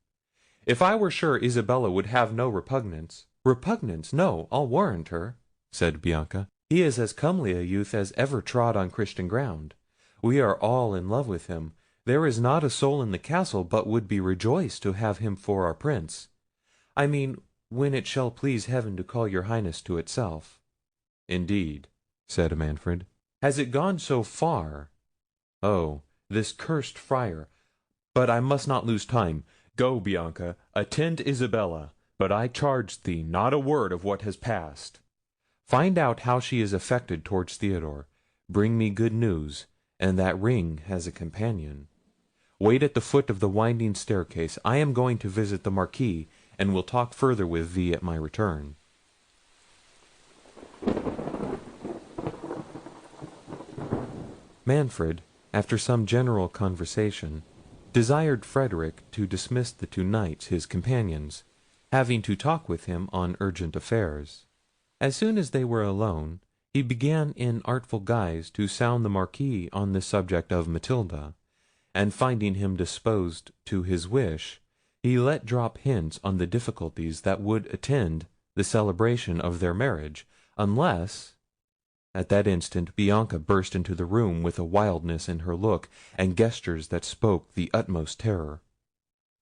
If I were sure Isabella would have no repugnance—" "Repugnance? No, I'll warrant her," said Bianca. "He is as comely a youth as ever trod on Christian ground. We are all in love with him. There is not a soul in the castle but would be rejoiced to have him for our Prince. I mean, when it shall please heaven to call your Highness to itself." "Indeed," said Manfred. "Has it gone so far? Oh, this cursed Friar! But I must not lose time. Go, Bianca, attend Isabella, but I charge thee not a word of what has passed. Find out how she is affected towards Theodore. Bring me good news, and that ring has a companion. Wait at the foot of the winding staircase. I am going to visit the Marquis, and will talk further with thee at my return." Manfred, after some general conversation, desired Frederic to dismiss the two knights, his companions, having to talk with him on urgent affairs. As soon as they were alone, he began in artful guise to sound the Marquis on the subject of Matilda, and finding him disposed to his wish, he let drop hints on the difficulties that would attend the celebration of their marriage, unless— At that instant Bianca burst into the room with a wildness in her look and gestures that spoke the utmost terror.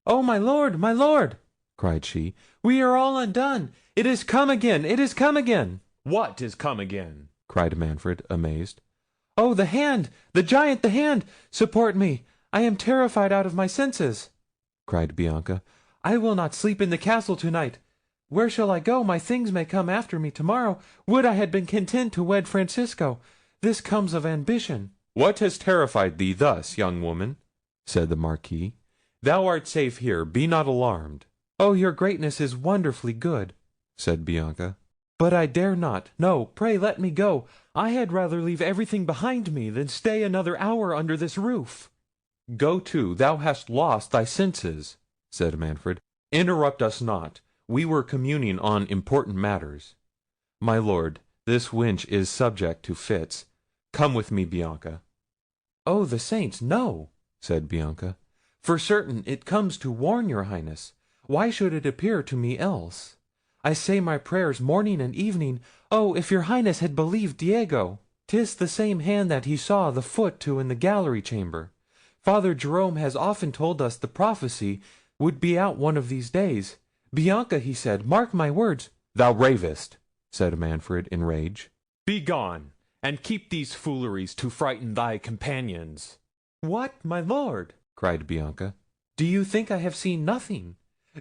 "Oh, my Lord!" cried she, "we are all undone! It is come again! It is come again!" "What is come again?" cried Manfred, amazed. "Oh, the hand! The giant, the hand! Support me! I am terrified out of my senses!" cried Bianca. "I will not sleep in the castle tonight. Where shall I go? My things may come after me tomorrow. Would I had been content to wed Francisco! This comes of ambition." "What has terrified thee thus, young woman?" said the Marquis. "Thou art safe here. Be not alarmed." "Oh, your greatness is wonderfully good," said Bianca. "But I dare not. No, pray let me go. I had rather leave everything behind me than stay another hour under this roof." "Go to, thou hast lost thy senses," said Manfred. "Interrupt us not. We were communing on important matters. My lord, this wench is subject to fits. Come with me, Bianca." "Oh, the saints, no!" said Bianca. "For certain it comes to warn your Highness. Why should it appear to me else? I say my prayers morning and evening. Oh, if your Highness had believed Diego!" 'Tis the same hand that he saw the foot to in the gallery chamber. Father Jerome has often told us the prophecy would be out one of these days. Bianca, he said, mark my words." "Thou ravest," said Manfred in rage. "Begone, and keep these fooleries to frighten thy companions." "What, my lord!" cried Bianca. "Do you think I have seen nothing?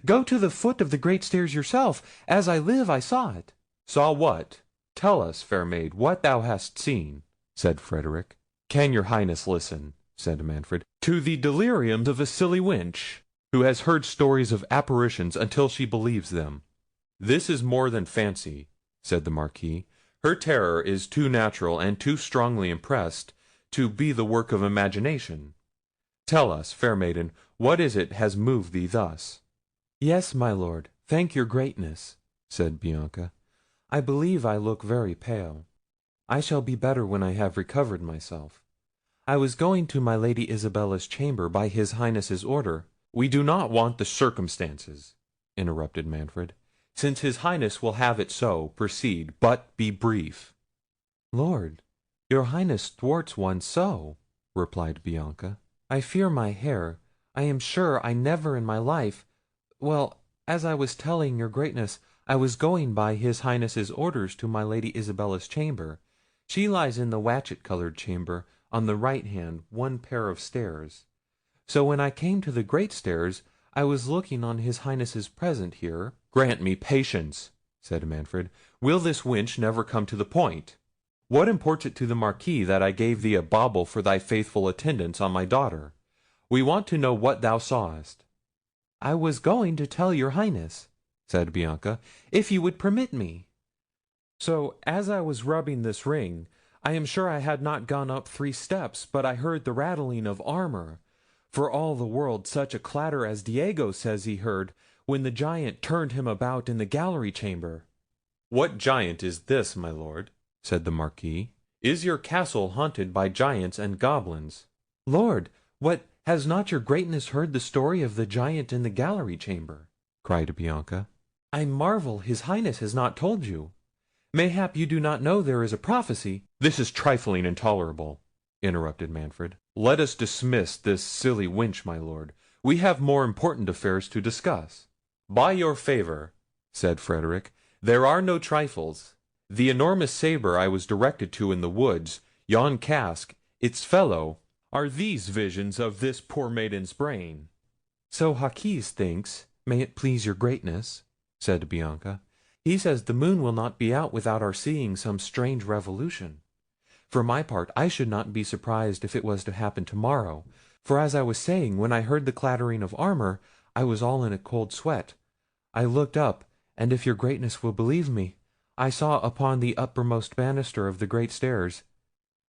Go to the foot of the great stairs yourself. As I live, I saw it." "Saw what? Tell us, fair maid, what thou hast seen," said Frederick. "Can your highness listen," said Manfred, "to the deliriums of a silly wench, who has heard stories of apparitions until she believes them?" "This is more than fancy," said the Marquis. "Her terror is too natural and too strongly impressed to be the work of imagination. Tell us, fair maiden, what is it has moved thee thus?" "Yes, my lord, thank your greatness," said Bianca. "I believe I look very pale. I shall be better when I have recovered myself. I was going to my Lady Isabella's chamber by his Highness's order." "We do not want the circumstances," interrupted Manfred. "Since his Highness will have it so, proceed, but be brief." "Lord, your Highness thwarts one so," replied Bianca. "I fear my hair. I am sure I never in my life... Well, as I was telling your greatness, I was going by his Highness's orders to my Lady Isabella's chamber. She lies in the watchet-coloured chamber, on the right hand, one pair of stairs. So when I came to the great stairs, I was looking on his Highness's present here." "Grant me patience," said Manfred. "Will this wench never come to the point? What imports it to the Marquis that I gave thee a bauble for thy faithful attendance on my daughter? We want to know what thou sawest." "I was going to tell your Highness," said Bianca, "if you would permit me. So, as I was rubbing this ring, I am sure I had not gone up 3 steps, but I heard the rattling of armour, for all the world such a clatter as Diego says he heard when the giant turned him about in the gallery chamber." "What giant is this, my lord?" said the Marquis. "Is your castle haunted by giants and goblins?" "Lord, what, has not your greatness heard the story of the giant in the gallery chamber?" cried Bianca. "I marvel his Highness has not told you. Mayhap you do not know there is a prophecy—" "This is trifling intolerable," interrupted Manfred. "Let us dismiss this silly wench, my lord. We have more important affairs to discuss." "By your favour," said Frederick, "there are no trifles. The enormous sabre I was directed to in the woods, yon casque, its fellow, are these visions of this poor maiden's brain." "So Jaquez thinks, may it please your greatness," said Bianca. "He says the moon will not be out without our seeing some strange revolution. For my part, I should not be surprised if it was to happen tomorrow; for as I was saying, when I heard the clattering of armour, I was all in a cold sweat. I looked up, and if your greatness will believe me, I saw upon the uppermost banister of the great stairs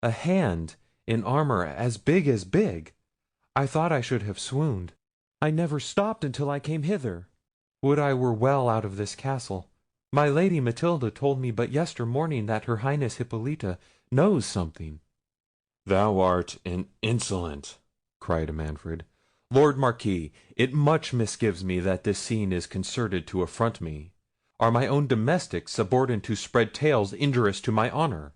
a hand in armour as big as big. I thought I should have swooned. I never stopped until I came hither. Would I were well out of this castle. My Lady Matilda told me but yester morning that her Highness Hippolita knows something." "Thou art an insolent," cried Manfred. "Lord Marquis, it much misgives me that this scene is concerted to affront me. Are my own domestics subordinate to spread tales injurious to my honour?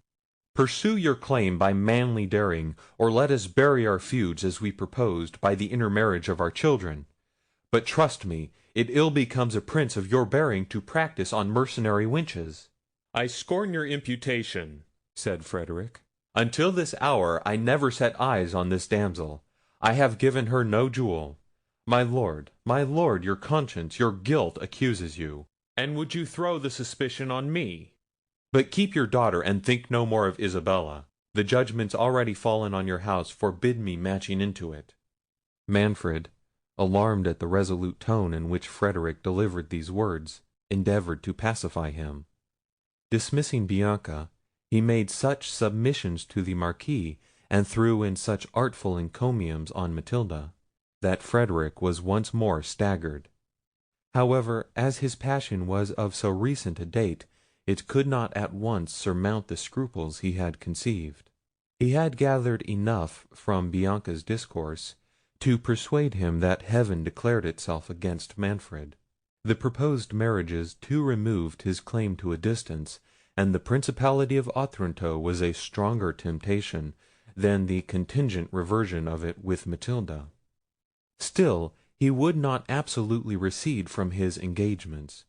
Pursue your claim by manly daring, or let us bury our feuds as we proposed by the intermarriage of our children. But trust me, it ill becomes a prince of your bearing to practise on mercenary wenches." "I scorn your imputation," said Frederick. "Until this hour I never set eyes on this damsel. I have given her no jewel. My lord, your conscience, your guilt accuses you. And would you throw the suspicion on me? But keep your daughter, and think no more of Isabella. The judgments already fallen on your house forbid me matching into it." Manfred, alarmed at the resolute tone in which Frederick delivered these words, endeavoured to pacify him. Dismissing Bianca, he made such submissions to the Marquis, and threw in such artful encomiums on Matilda, that Frederick was once more staggered. However, as his passion was of so recent a date, it could not at once surmount the scruples he had conceived. He had gathered enough from Bianca's discourse to persuade him that heaven declared itself against Manfred. The proposed marriages too removed his claim to a distance, and the principality of Otranto was a stronger temptation than the contingent reversion of it with Matilda. Still he would not absolutely recede from his engagements,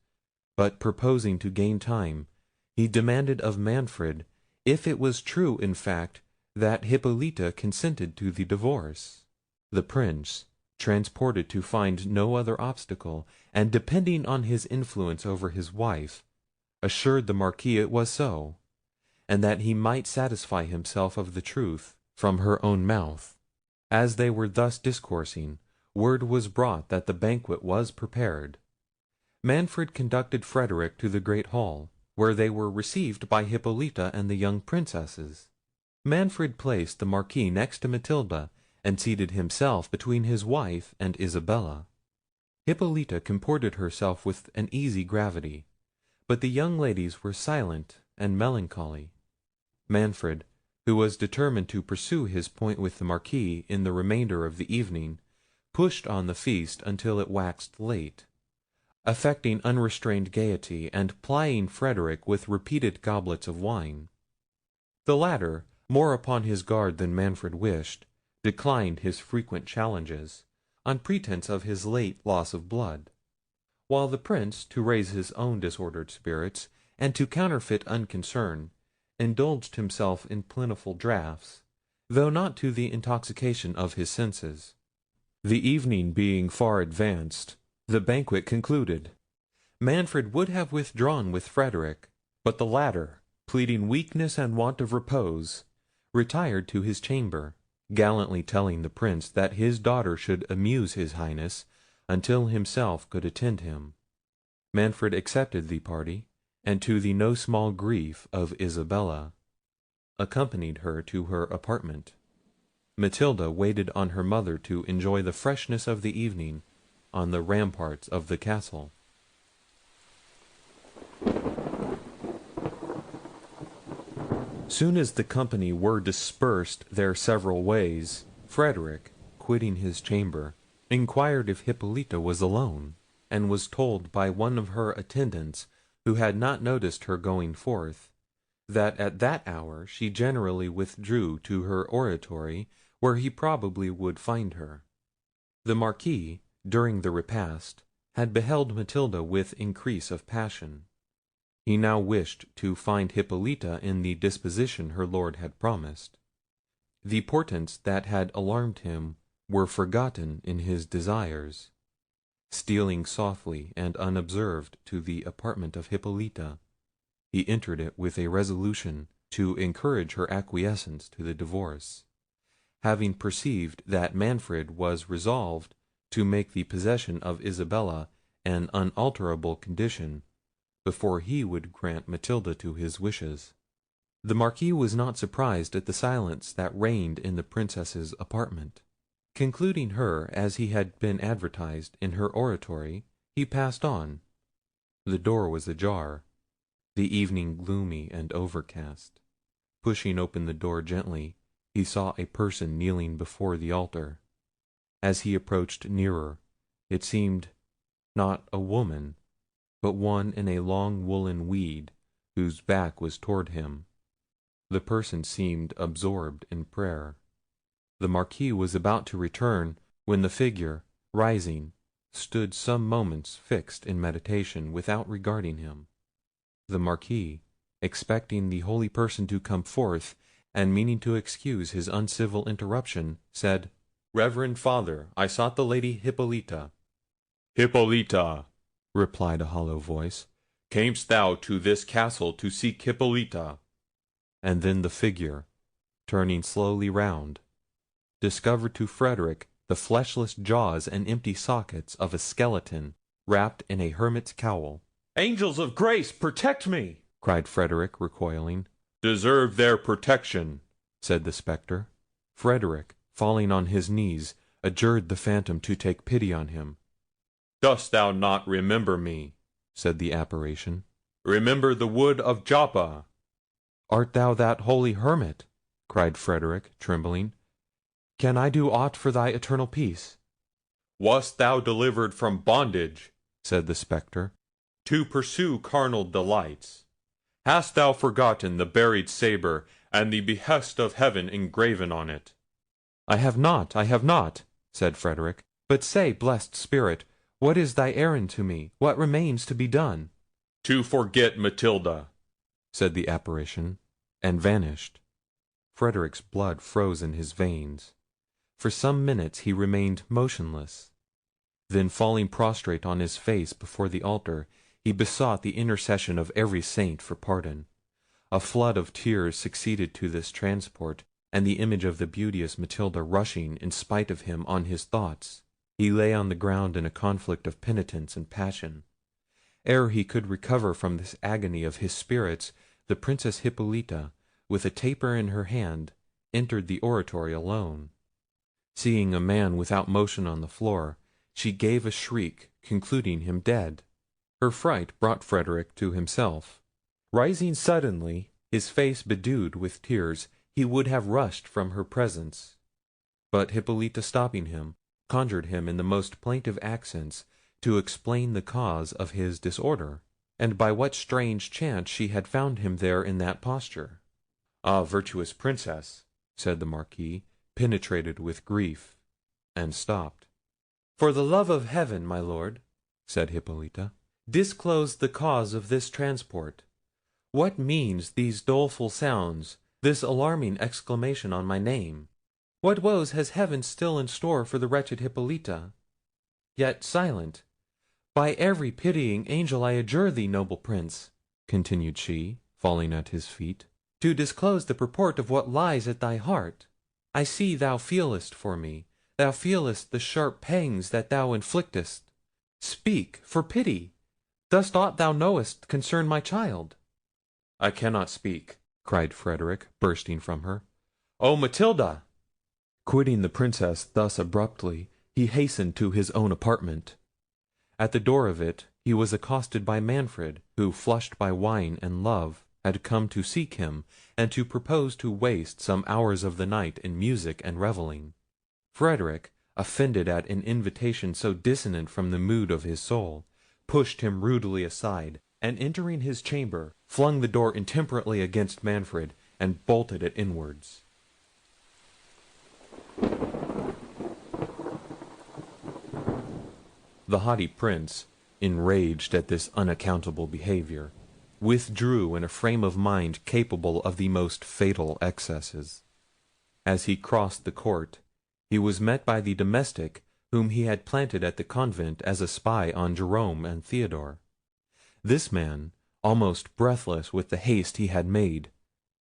but proposing to gain time, he demanded of Manfred if it was true in fact that Hippolita consented to the divorce. The Prince, transported to find no other obstacle, and depending on his influence over his wife, assured the Marquis it was so, and that he might satisfy himself of the truth from her own mouth. As they were thus discoursing, word was brought that the banquet was prepared. Manfred conducted Frederick to the great hall, where they were received by Hippolita and the young princesses. Manfred placed the Marquis next to Matilda, and seated himself between his wife and Isabella. Hippolita comported herself with an easy gravity, but the young ladies were silent and melancholy. Manfred, who was determined to pursue his point with the Marquis in the remainder of the evening, pushed on the feast until it waxed late, affecting unrestrained gaiety, and plying Frederick with repeated goblets of wine. The latter, more upon his guard than Manfred wished, declined his frequent challenges, on pretence of his late loss of blood; while the Prince, to raise his own disordered spirits, and to counterfeit unconcern, indulged himself in plentiful draughts, though not to the intoxication of his senses. The evening being far advanced, the banquet concluded. Manfred would have withdrawn with Frederick, but the latter, pleading weakness and want of repose, retired to his chamber, gallantly telling the Prince that his daughter should amuse his Highness until himself could attend him. Manfred accepted the party, and to the no small grief of Isabella, accompanied her to her apartment. Matilda waited on her mother to enjoy the freshness of the evening on the ramparts of the castle. Soon as the company were dispersed their several ways, Frederick, quitting his chamber, inquired if Hippolita was alone, and was told by one of her attendants, who had not noticed her going forth, that at that hour she generally withdrew to her oratory, where he probably would find her. The Marquis, during the repast, had beheld Matilda with increase of passion. He now wished to find Hippolita in the disposition her lord had promised. The portents that had alarmed him were forgotten in his desires. Stealing softly and unobserved to the apartment of Hippolita, he entered it with a resolution to encourage her acquiescence to the divorce, having perceived that Manfred was resolved to make the possession of Isabella an unalterable condition before he would grant Matilda to his wishes. The Marquis was not surprised at the silence that reigned in the Princess's apartment. Concluding her, as he had been advertised, in her oratory, he passed on. The door was ajar, the evening gloomy and overcast. Pushing open the door gently, he saw a person kneeling before the altar. As he approached nearer, it seemed not a woman, but one in a long woollen weed, whose back was toward him. The person seemed absorbed in prayer. The Marquis was about to return, when the figure, rising, stood some moments fixed in meditation, without regarding him. The Marquis, expecting the holy person to come forth, and meaning to excuse his uncivil interruption, said, "Reverend Father, I sought the Lady Hippolita." "Hippolita!" replied a hollow voice. "Camest thou to this castle to seek Hippolita?" And then the figure, turning slowly round, discovered to Frederick the fleshless jaws and empty sockets of a skeleton wrapped in a hermit's cowl. "Angels of grace, protect me!" cried Frederick, recoiling. "Deserve their protection," said the spectre. Frederick, falling on his knees, adjured the phantom to take pity on him. "Dost thou not remember me?" said the apparition. "Remember the wood of Joppa." "Art thou that holy hermit?" cried Frederick, trembling. "Can I do aught for thy eternal peace?" "Wast thou delivered from bondage," said the spectre, "to pursue carnal delights? Hast thou forgotten the buried sabre, and the behest of heaven engraven on it?" "I have not, I have not," said Frederick. "But say, blessed spirit, what is thy errand to me? What remains to be done?" "To forget Matilda," said the apparition, and vanished. Frederick's blood froze in his veins. For some minutes he remained motionless. Then falling prostrate on his face before the altar, he besought the intercession of every saint for pardon. A flood of tears succeeded to this transport, and the image of the beauteous Matilda rushing in spite of him on his thoughts. He lay on the ground in a conflict of penitence and passion. Ere he could recover from this agony of his spirits, the Princess Hippolita, with a taper in her hand, entered the oratory alone. Seeing a man without motion on the floor, she gave a shriek, concluding him dead. Her fright brought Frederick to himself. Rising suddenly, his face bedewed with tears, he would have rushed from her presence. But Hippolita, stopping him, conjured him in the most plaintive accents to explain the cause of his disorder, and by what strange chance she had found him there in that posture. "Ah, virtuous Princess," said the Marquis, penetrated with grief, and stopped. "For the love of heaven, my lord," said Hippolita, "disclose the cause of this transport. What means these doleful sounds, this alarming exclamation on my name? What woes has heaven still in store for the wretched Hippolita? Yet silent! By every pitying angel I adjure thee, noble Prince," continued she, falling at his feet, "to disclose the purport of what lies at thy heart. I see thou feelest for me. Thou feelest the sharp pangs that thou inflictest. Speak, for pity! Does aught thou knowest concern my child?" "I cannot speak," cried Frederick, bursting from her. "Oh, Matilda!" Quitting the Princess thus abruptly, he hastened to his own apartment. At the door of it he was accosted by Manfred, who, flushed by wine and love, had come to seek him, and to propose to waste some hours of the night in music and revelling. Frederick, offended at an invitation so dissonant from the mood of his soul, pushed him rudely aside, and entering his chamber, flung the door intemperately against Manfred, and bolted it inwards. The haughty Prince, enraged at this unaccountable behaviour, withdrew in a frame of mind capable of the most fatal excesses. As he crossed the court, he was met by the domestic whom he had planted at the convent as a spy on Jerome and Theodore. This man, almost breathless with the haste he had made,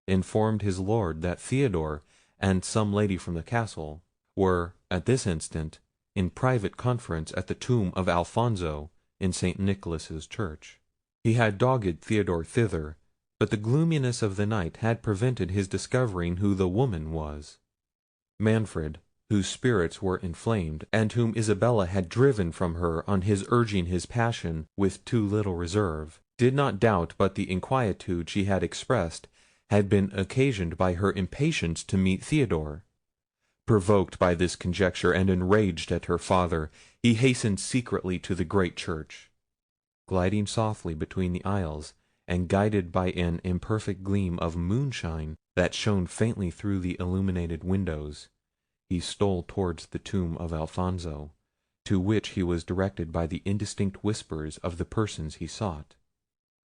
informed his lord that Theodore and some lady from the castle were, at this instant, in private conference at the tomb of Alfonso in St. Nicholas's church. He had dogged Theodore thither, but the gloominess of the night had prevented his discovering who the woman was. Manfred, whose spirits were inflamed, and whom Isabella had driven from her on his urging his passion with too little reserve, did not doubt but the inquietude she had expressed had been occasioned by her impatience to meet Theodore. Provoked by this conjecture, and enraged at her father, he hastened secretly to the great church. Gliding softly between the aisles, and guided by an imperfect gleam of moonshine that shone faintly through the illuminated windows, he stole towards the tomb of Alfonso, to which he was directed by the indistinct whispers of the persons he sought.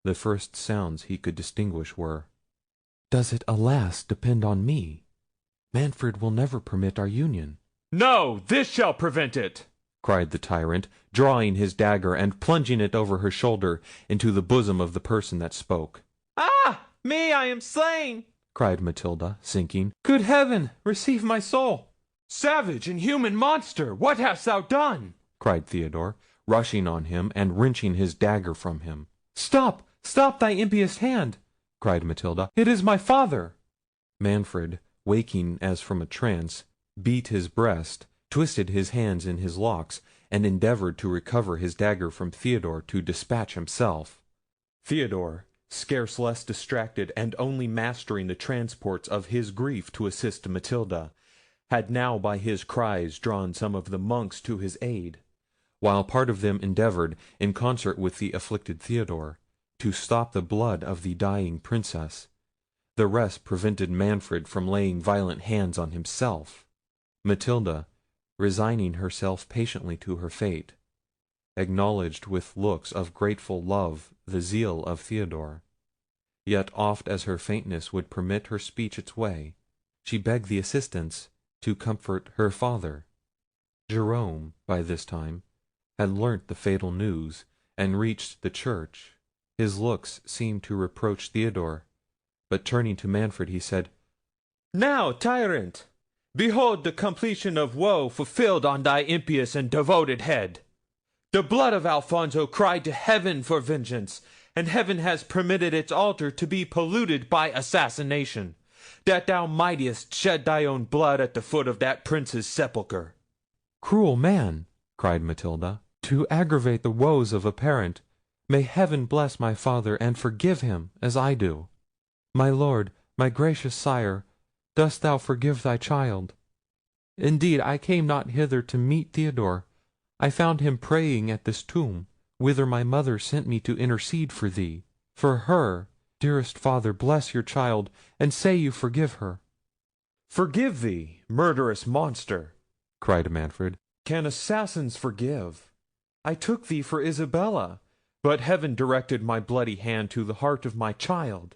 The first sounds he could distinguish were, "Does it, alas, depend on me? Manfred will never permit our union." "No, this shall prevent it!" cried the tyrant, drawing his dagger and plunging it over her shoulder into the bosom of the person that spoke. "Ah, me, I am slain!" cried Matilda, sinking. "Good heaven, receive my soul!" "Savage, inhuman monster, what hast thou done?" cried Theodore, rushing on him and wrenching his dagger from him. "Stop, stop thy impious hand!" cried Matilda. "It is my father!" Manfred, waking as from a trance, beat his breast, twisted his hands in his locks, and endeavoured to recover his dagger from Theodore to dispatch himself. Theodore, scarce less distracted, and only mastering the transports of his grief to assist Matilda, had now by his cries drawn some of the monks to his aid, while part of them endeavoured, in concert with the afflicted Theodore, to stop the blood of the dying princess. The rest prevented Manfred from laying violent hands on himself. Matilda, resigning herself patiently to her fate, acknowledged with looks of grateful love the zeal of Theodore. Yet oft as her faintness would permit her speech its way, she begged the assistance to comfort her father. Jerome, by this time, had learnt the fatal news, and reached the church. His looks seemed to reproach Theodore, but turning to Manfred, he said, "Now, tyrant, behold the completion of woe fulfilled on thy impious and devoted head. The blood of Alfonso cried to heaven for vengeance, and heaven has permitted its altar to be polluted by assassination, that thou mightest shed thy own blood at the foot of that prince's sepulchre." "Cruel man," cried Matilda, "to aggravate the woes of a parent! May heaven bless my father, and forgive him, as I do. My lord, my gracious sire, dost thou forgive thy child? Indeed, I came not hither to meet Theodore. I found him praying at this tomb, whither my mother sent me to intercede for thee. For her, dearest father, bless your child, and say you forgive her." "Forgive thee, murderous monster!" cried Manfred. "Can assassins forgive? I took thee for Isabella, but heaven directed my bloody hand to the heart of my child.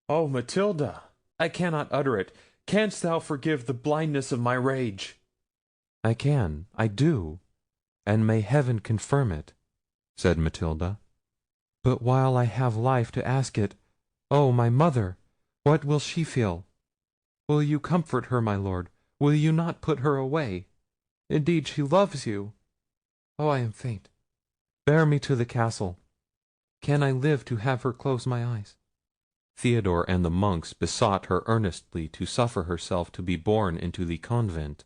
Oh, Matilda, I cannot utter it. Canst thou forgive the blindness of my rage?" "I can, I do, and may heaven confirm it," said Matilda. "But while I have life to ask it, oh, my mother, what will she feel? Will you comfort her, my lord? Will you not put her away? Indeed, she loves you. Oh, I am faint. Bear me to the castle. Can I live to have her close my eyes?" Theodore and the monks besought her earnestly to suffer herself to be borne into the convent,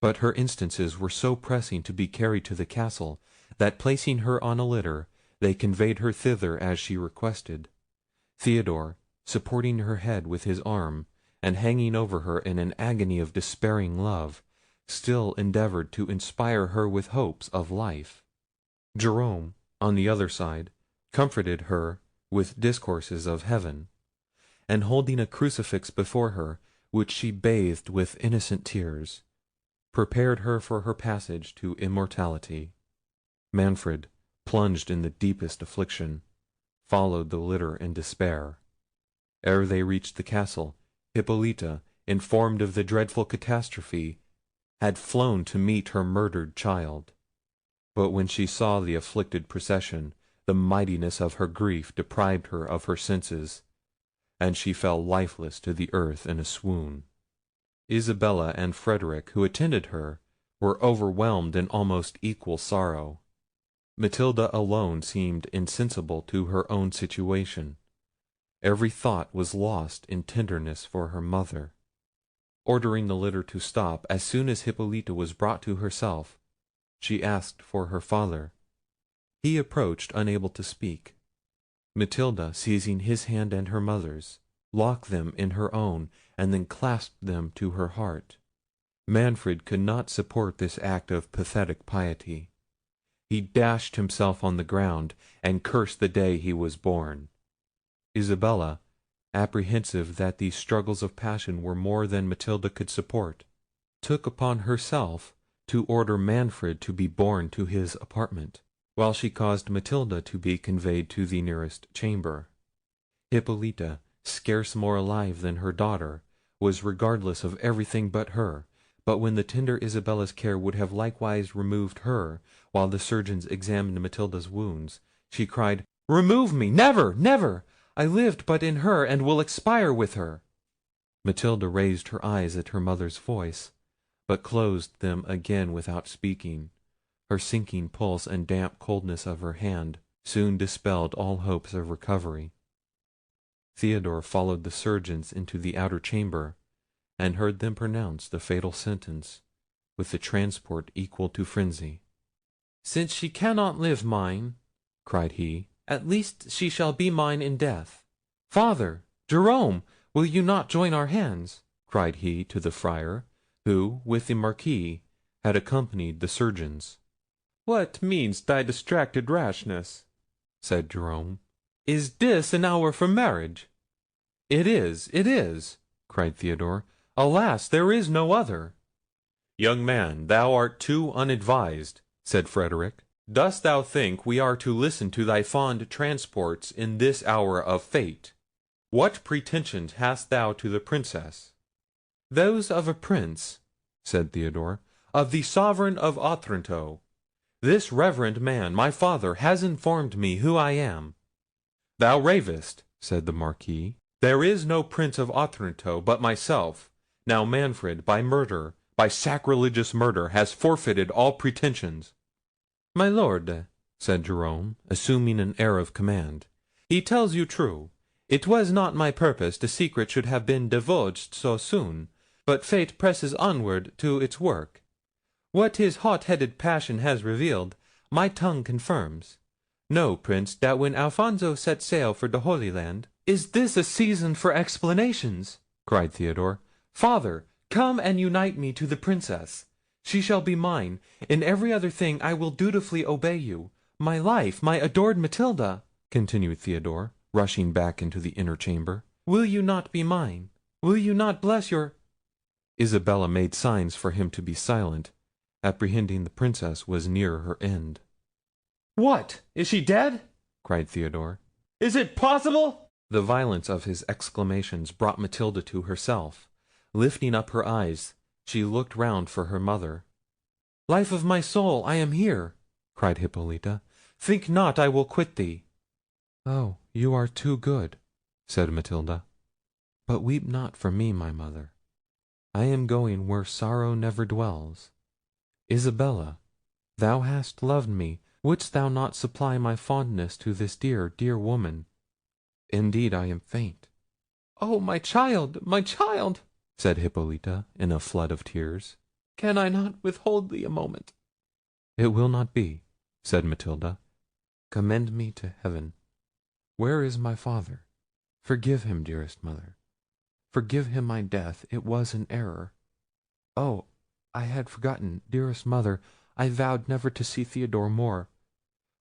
but her instances were so pressing to be carried to the castle, that placing her on a litter, they conveyed her thither as she requested. Theodore, supporting her head with his arm, and hanging over her in an agony of despairing love, still endeavoured to inspire her with hopes of life. Jerome, on the other side, comforted her with discourses of heaven, and holding a crucifix before her, which she bathed with innocent tears, prepared her for her passage to immortality. Manfred, plunged in the deepest affliction, followed the litter in despair. Ere they reached the castle, Hippolita, informed of the dreadful catastrophe, had flown to meet her murdered child. But when she saw the afflicted procession, the mightiness of her grief deprived her of her senses, and she fell lifeless to the earth in a swoon. Isabella and Frederic, who attended her, were overwhelmed in almost equal sorrow. Matilda alone seemed insensible to her own situation. Every thought was lost in tenderness for her mother. Ordering the litter to stop, as soon as Hippolita was brought to herself, she asked for her father. He approached, unable to speak. Matilda, seizing his hand and her mother's, locked them in her own, and then clasped them to her heart. Manfred could not support this act of pathetic piety. He dashed himself on the ground, and cursed the day he was born. Isabella, apprehensive that these struggles of passion were more than Matilda could support, took upon herself to order Manfred to be borne to his apartment, while she caused Matilda to be conveyed to the nearest chamber. Hippolita, scarce more alive than her daughter, was regardless of everything but her; but when the tender Isabella's care would have likewise removed her, while the surgeons examined Matilda's wounds, she cried, "Remove me! Never, never! I lived but in her, and will expire with her." Matilda raised her eyes at her mother's voice, but closed them again without speaking. Her sinking pulse and damp coldness of her hand soon dispelled all hopes of recovery. Theodore followed the surgeons into the outer chamber, and heard them pronounce the fatal sentence with a transport equal to frenzy. "Since she cannot live mine," cried he, "at least she shall be mine in death. Father, Jerome, will you not join our hands?" cried he to the friar, who, with the Marquis, had accompanied the surgeons. "What means thy distracted rashness?" said Jerome. Is this an hour for marriage?" "It is," cried Theodore. "Alas, there is no other." "Young man, thou art too unadvised," said Frederick. "Dost thou think we are to listen to thy fond transports in this hour of fate? What pretensions hast thou to the Princess?" "Those of a prince," said Theodore, "of the sovereign of Otranto. This reverend man, my father, has informed me who I am." "Thou ravest," said the Marquis. "There is no Prince of Otranto but myself. Now Manfred, by murder, by sacrilegious murder, has forfeited all pretensions." "My lord," said Jerome, assuming an air of command, "he tells you true. It was not my purpose the secret should have been divulged so soon, but fate presses onward to its work. What his hot-headed passion has revealed, my tongue confirms. Know, Prince, that when Alfonso set sail for the Holy Land—" "Is this a season for explanations?" cried Theodore. "Father, come and unite me to the Princess. She shall be mine. In every other thing I will dutifully obey you. My life, my adored Matilda," continued Theodore, rushing back into the inner chamber, "will you not be mine? Will you not bless your—" Isabella made signs for him to be silent, apprehending the Princess was near her end. "What! is she dead?" cried Theodore. "Is it possible?" The violence of his exclamations brought Matilda to herself. Lifting up her eyes, she looked round for her mother. "Life of my soul, I am here!" cried Hippolita. "Think not I will quit thee." "Oh, you are too good," said Matilda. "But weep not for me, my mother. I am going where sorrow never dwells. Isabella, thou hast loved me. Wouldst thou not supply my fondness to this dear, dear woman? Indeed I am faint." "Oh, my child, my child!" said Hippolita in a flood of tears. "Can I not withhold thee a moment?" "It will not be," said Matilda. "Commend me to heaven. Where is my father? Forgive him, dearest mother. Forgive him my death. It was an error. Oh, I had forgotten, dearest mother, I vowed never to see Theodore more.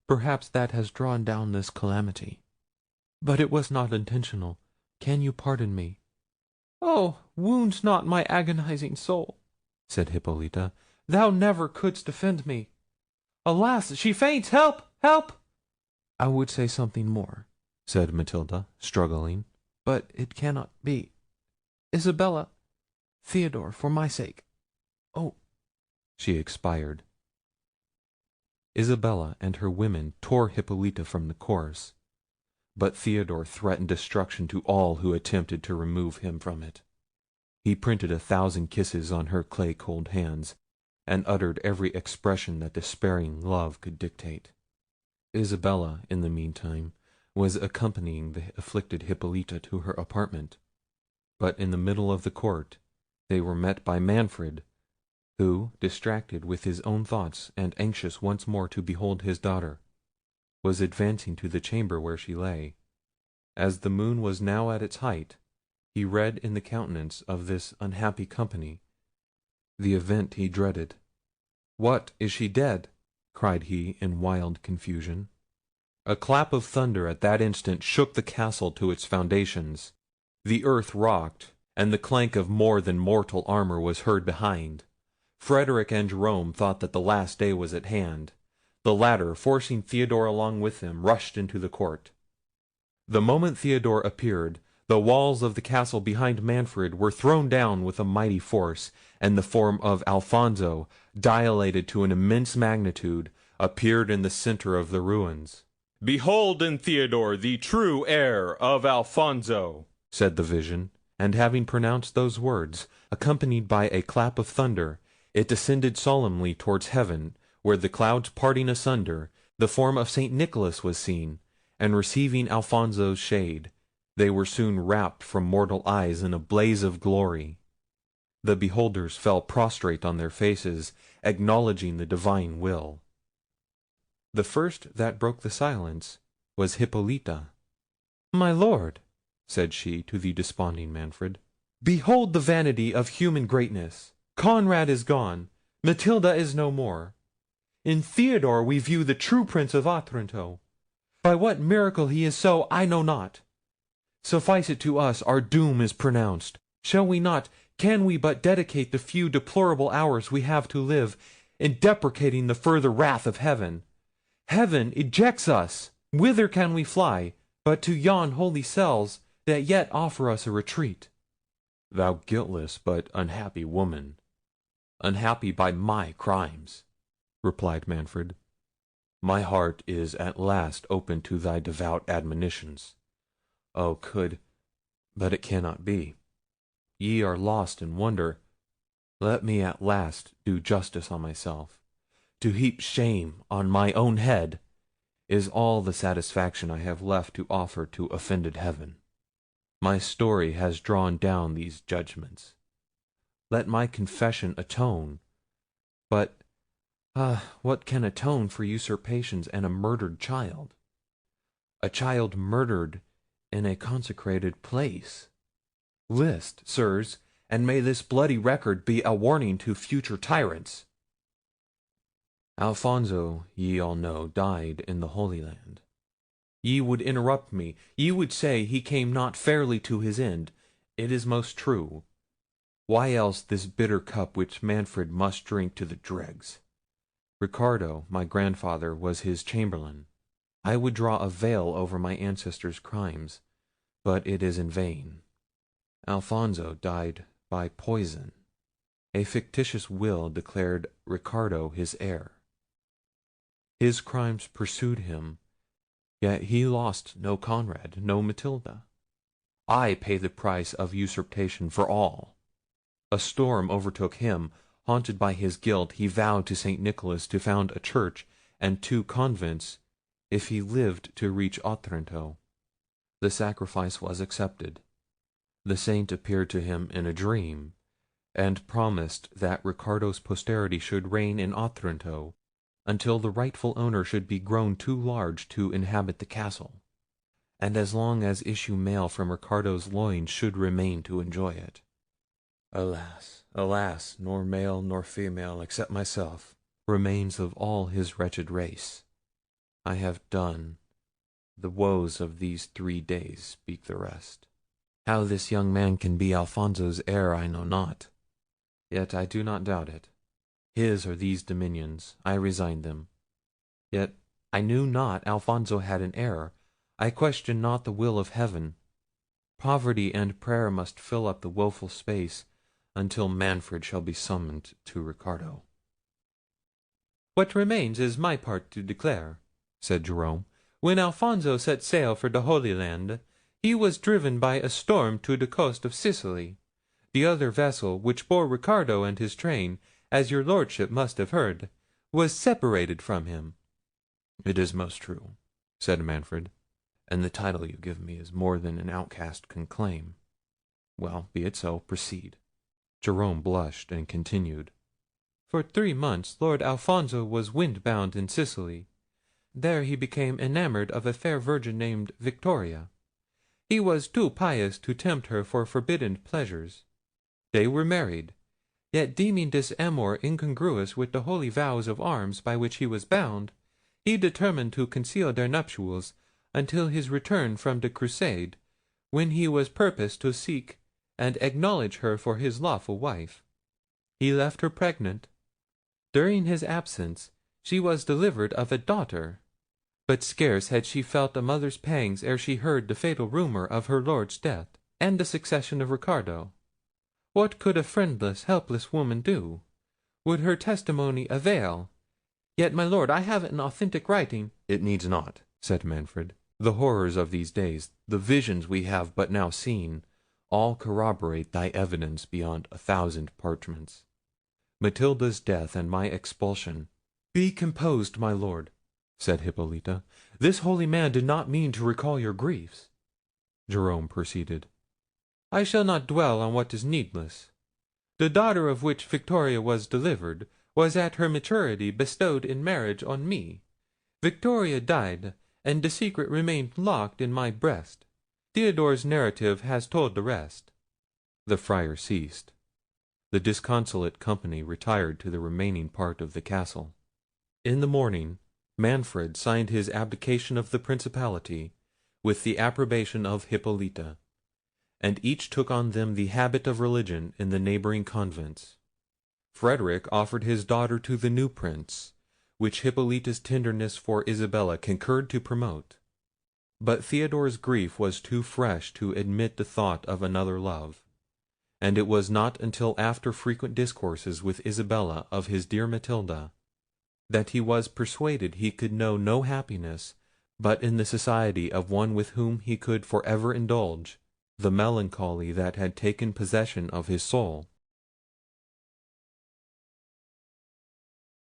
Perhaps that has drawn down this calamity. But it was not intentional. Can you pardon me?" "Oh, wound not my agonizing soul," said Hippolita. "Thou never couldst defend me. Alas! she faints! Help! help!" "I would say something more," said Matilda, struggling, "but it cannot be. Isabella! Theodore, for my sake! Oh!" She expired. Isabella and her women tore Hippolita from the corse, but Theodore threatened destruction to all who attempted to remove him from it. He printed 1,000 kisses on her clay-cold hands, and uttered every expression that despairing love could dictate. Isabella, in the meantime, was accompanying the afflicted Hippolita to her apartment, but in the middle of the court they were met by Manfred, who, distracted with his own thoughts, and anxious once more to behold his daughter, was advancing to the chamber where she lay. As the moon was now at its height, he read in the countenance of this unhappy company the event he dreaded. "What, is she dead?" cried he in wild confusion. A clap of thunder at that instant shook the castle to its foundations. The earth rocked, and the clank of more than mortal armour was heard behind. Frederick and Jerome thought that the last day was at hand. The latter, forcing Theodore along with them, rushed into the court. The moment Theodore appeared, the walls of the castle behind Manfred were thrown down with a mighty force, and the form of Alfonso, dilated to an immense magnitude, appeared in the centre of the ruins. "Behold in Theodore the true heir of Alfonso," said the vision, and having pronounced those words, accompanied by a clap of thunder, it descended solemnly towards heaven, where the clouds parting asunder, the form of St. Nicholas was seen, and receiving Alfonso's shade, they were soon wrapped from mortal eyes in a blaze of glory. The beholders fell prostrate on their faces, acknowledging the divine will. The first that broke the silence was Hippolita. "My lord," said she to the desponding Manfred, "behold the vanity of human greatness. Conrad is gone, Matilda is no more. In Theodore we view the true Prince of Otranto. By what miracle he is so, I know not. Suffice it to us, our doom is pronounced. Shall we not, can we but dedicate the few deplorable hours we have to live in deprecating the further wrath of heaven? Heaven ejects us. Whither can we fly, but to yon holy cells that yet offer us a retreat? Thou guiltless but unhappy woman, unhappy by my crimes, replied Manfred. My heart is at last open to thy devout admonitions. Oh, but it cannot be. Ye are lost in wonder. Let me at last do justice on myself. To heap shame on my own head is all the satisfaction I have left to offer to offended heaven. My story has drawn down these judgments. Let my confession atone. But, what can atone for usurpations and a murdered child? A child murdered in a consecrated place. List, sirs, and may this bloody record be a warning to future tyrants. Alfonso, ye all know, died in the Holy Land. Ye would interrupt me. Ye would say he came not fairly to his end. It is most true. Why else this bitter cup which Manfred must drink to the dregs? Ricardo, my grandfather, was his chamberlain. I would draw a veil over my ancestors' crimes, but it is in vain. Alfonso died by poison. A fictitious will declared Ricardo his heir. His crimes pursued him, yet he lost no Conrad, no Matilda. I pay the price of usurpation for all. A storm overtook him. Haunted by his guilt, he vowed to St. Nicholas to found a church and 2 convents if he lived to reach Otranto. The sacrifice was accepted. The saint appeared to him in a dream, and promised that Ricardo's posterity should reign in Otranto until the rightful owner should be grown too large to inhabit the castle, and as long as issue male from Ricardo's loins should remain to enjoy it. Alas, alas, nor male nor female, except myself, remains of all his wretched race. I have done. The woes of these 3 days speak the rest. How this young man can be Alfonso's heir I know not, yet I do not doubt it. His are these dominions, I resign them. Yet I knew not Alfonso had an heir. I question not the will of heaven. Poverty and prayer must fill up the woeful space until Manfred shall be summoned to Ricardo. What remains is my part to declare, said Jerome. When Alfonso set sail for the Holy Land, he was driven by a storm to the coast of Sicily. The other vessel, which bore Ricardo and his train, as your lordship must have heard, was separated from him. It is most true, said Manfred, and the title you give me is more than an outcast can claim. Well, be it so, proceed. Jerome blushed and continued. For 3 months Lord Alfonso was wind-bound in Sicily. There he became enamoured of a fair virgin named Victoria. He was too pious to tempt her for forbidden pleasures. They were married, yet deeming this amour incongruous with the holy vows of arms by which he was bound, he determined to conceal their nuptials until his return from the Crusade, when he was purposed to seek and acknowledge her for his lawful wife. He left her pregnant. During his absence she was delivered of a daughter, but scarce had she felt a mother's pangs ere she heard the fatal rumour of her lord's death, and the succession of Ricardo. What could a friendless, helpless woman do? Would her testimony avail? Yet, my lord, I have an authentic writing— It needs not, said Manfred. The horrors of these days, the visions we have but now seen, all corroborate thy evidence beyond 1,000 parchments. Matilda's death and my expulsion— Be composed, my lord, said Hippolita. This holy man did not mean to recall your griefs. Jerome proceeded. I shall not dwell on what is needless. The daughter of which Victoria was delivered was at her maturity bestowed in marriage on me. Victoria died, and the secret remained locked in my breast. Theodore's narrative has told the rest. The friar ceased. The disconsolate company retired to the remaining part of the castle. In the morning Manfred signed his abdication of the principality, with the approbation of Hippolita, and each took on them the habit of religion in the neighbouring convents. Frederick offered his daughter to the new prince, which Hippolita's tenderness for Isabella concurred to promote. But Theodore's grief was too fresh to admit the thought of another love, and it was not until after frequent discourses with Isabella of his dear Matilda, that he was persuaded he could know no happiness but in the society of one with whom he could for ever indulge the melancholy that had taken possession of his soul.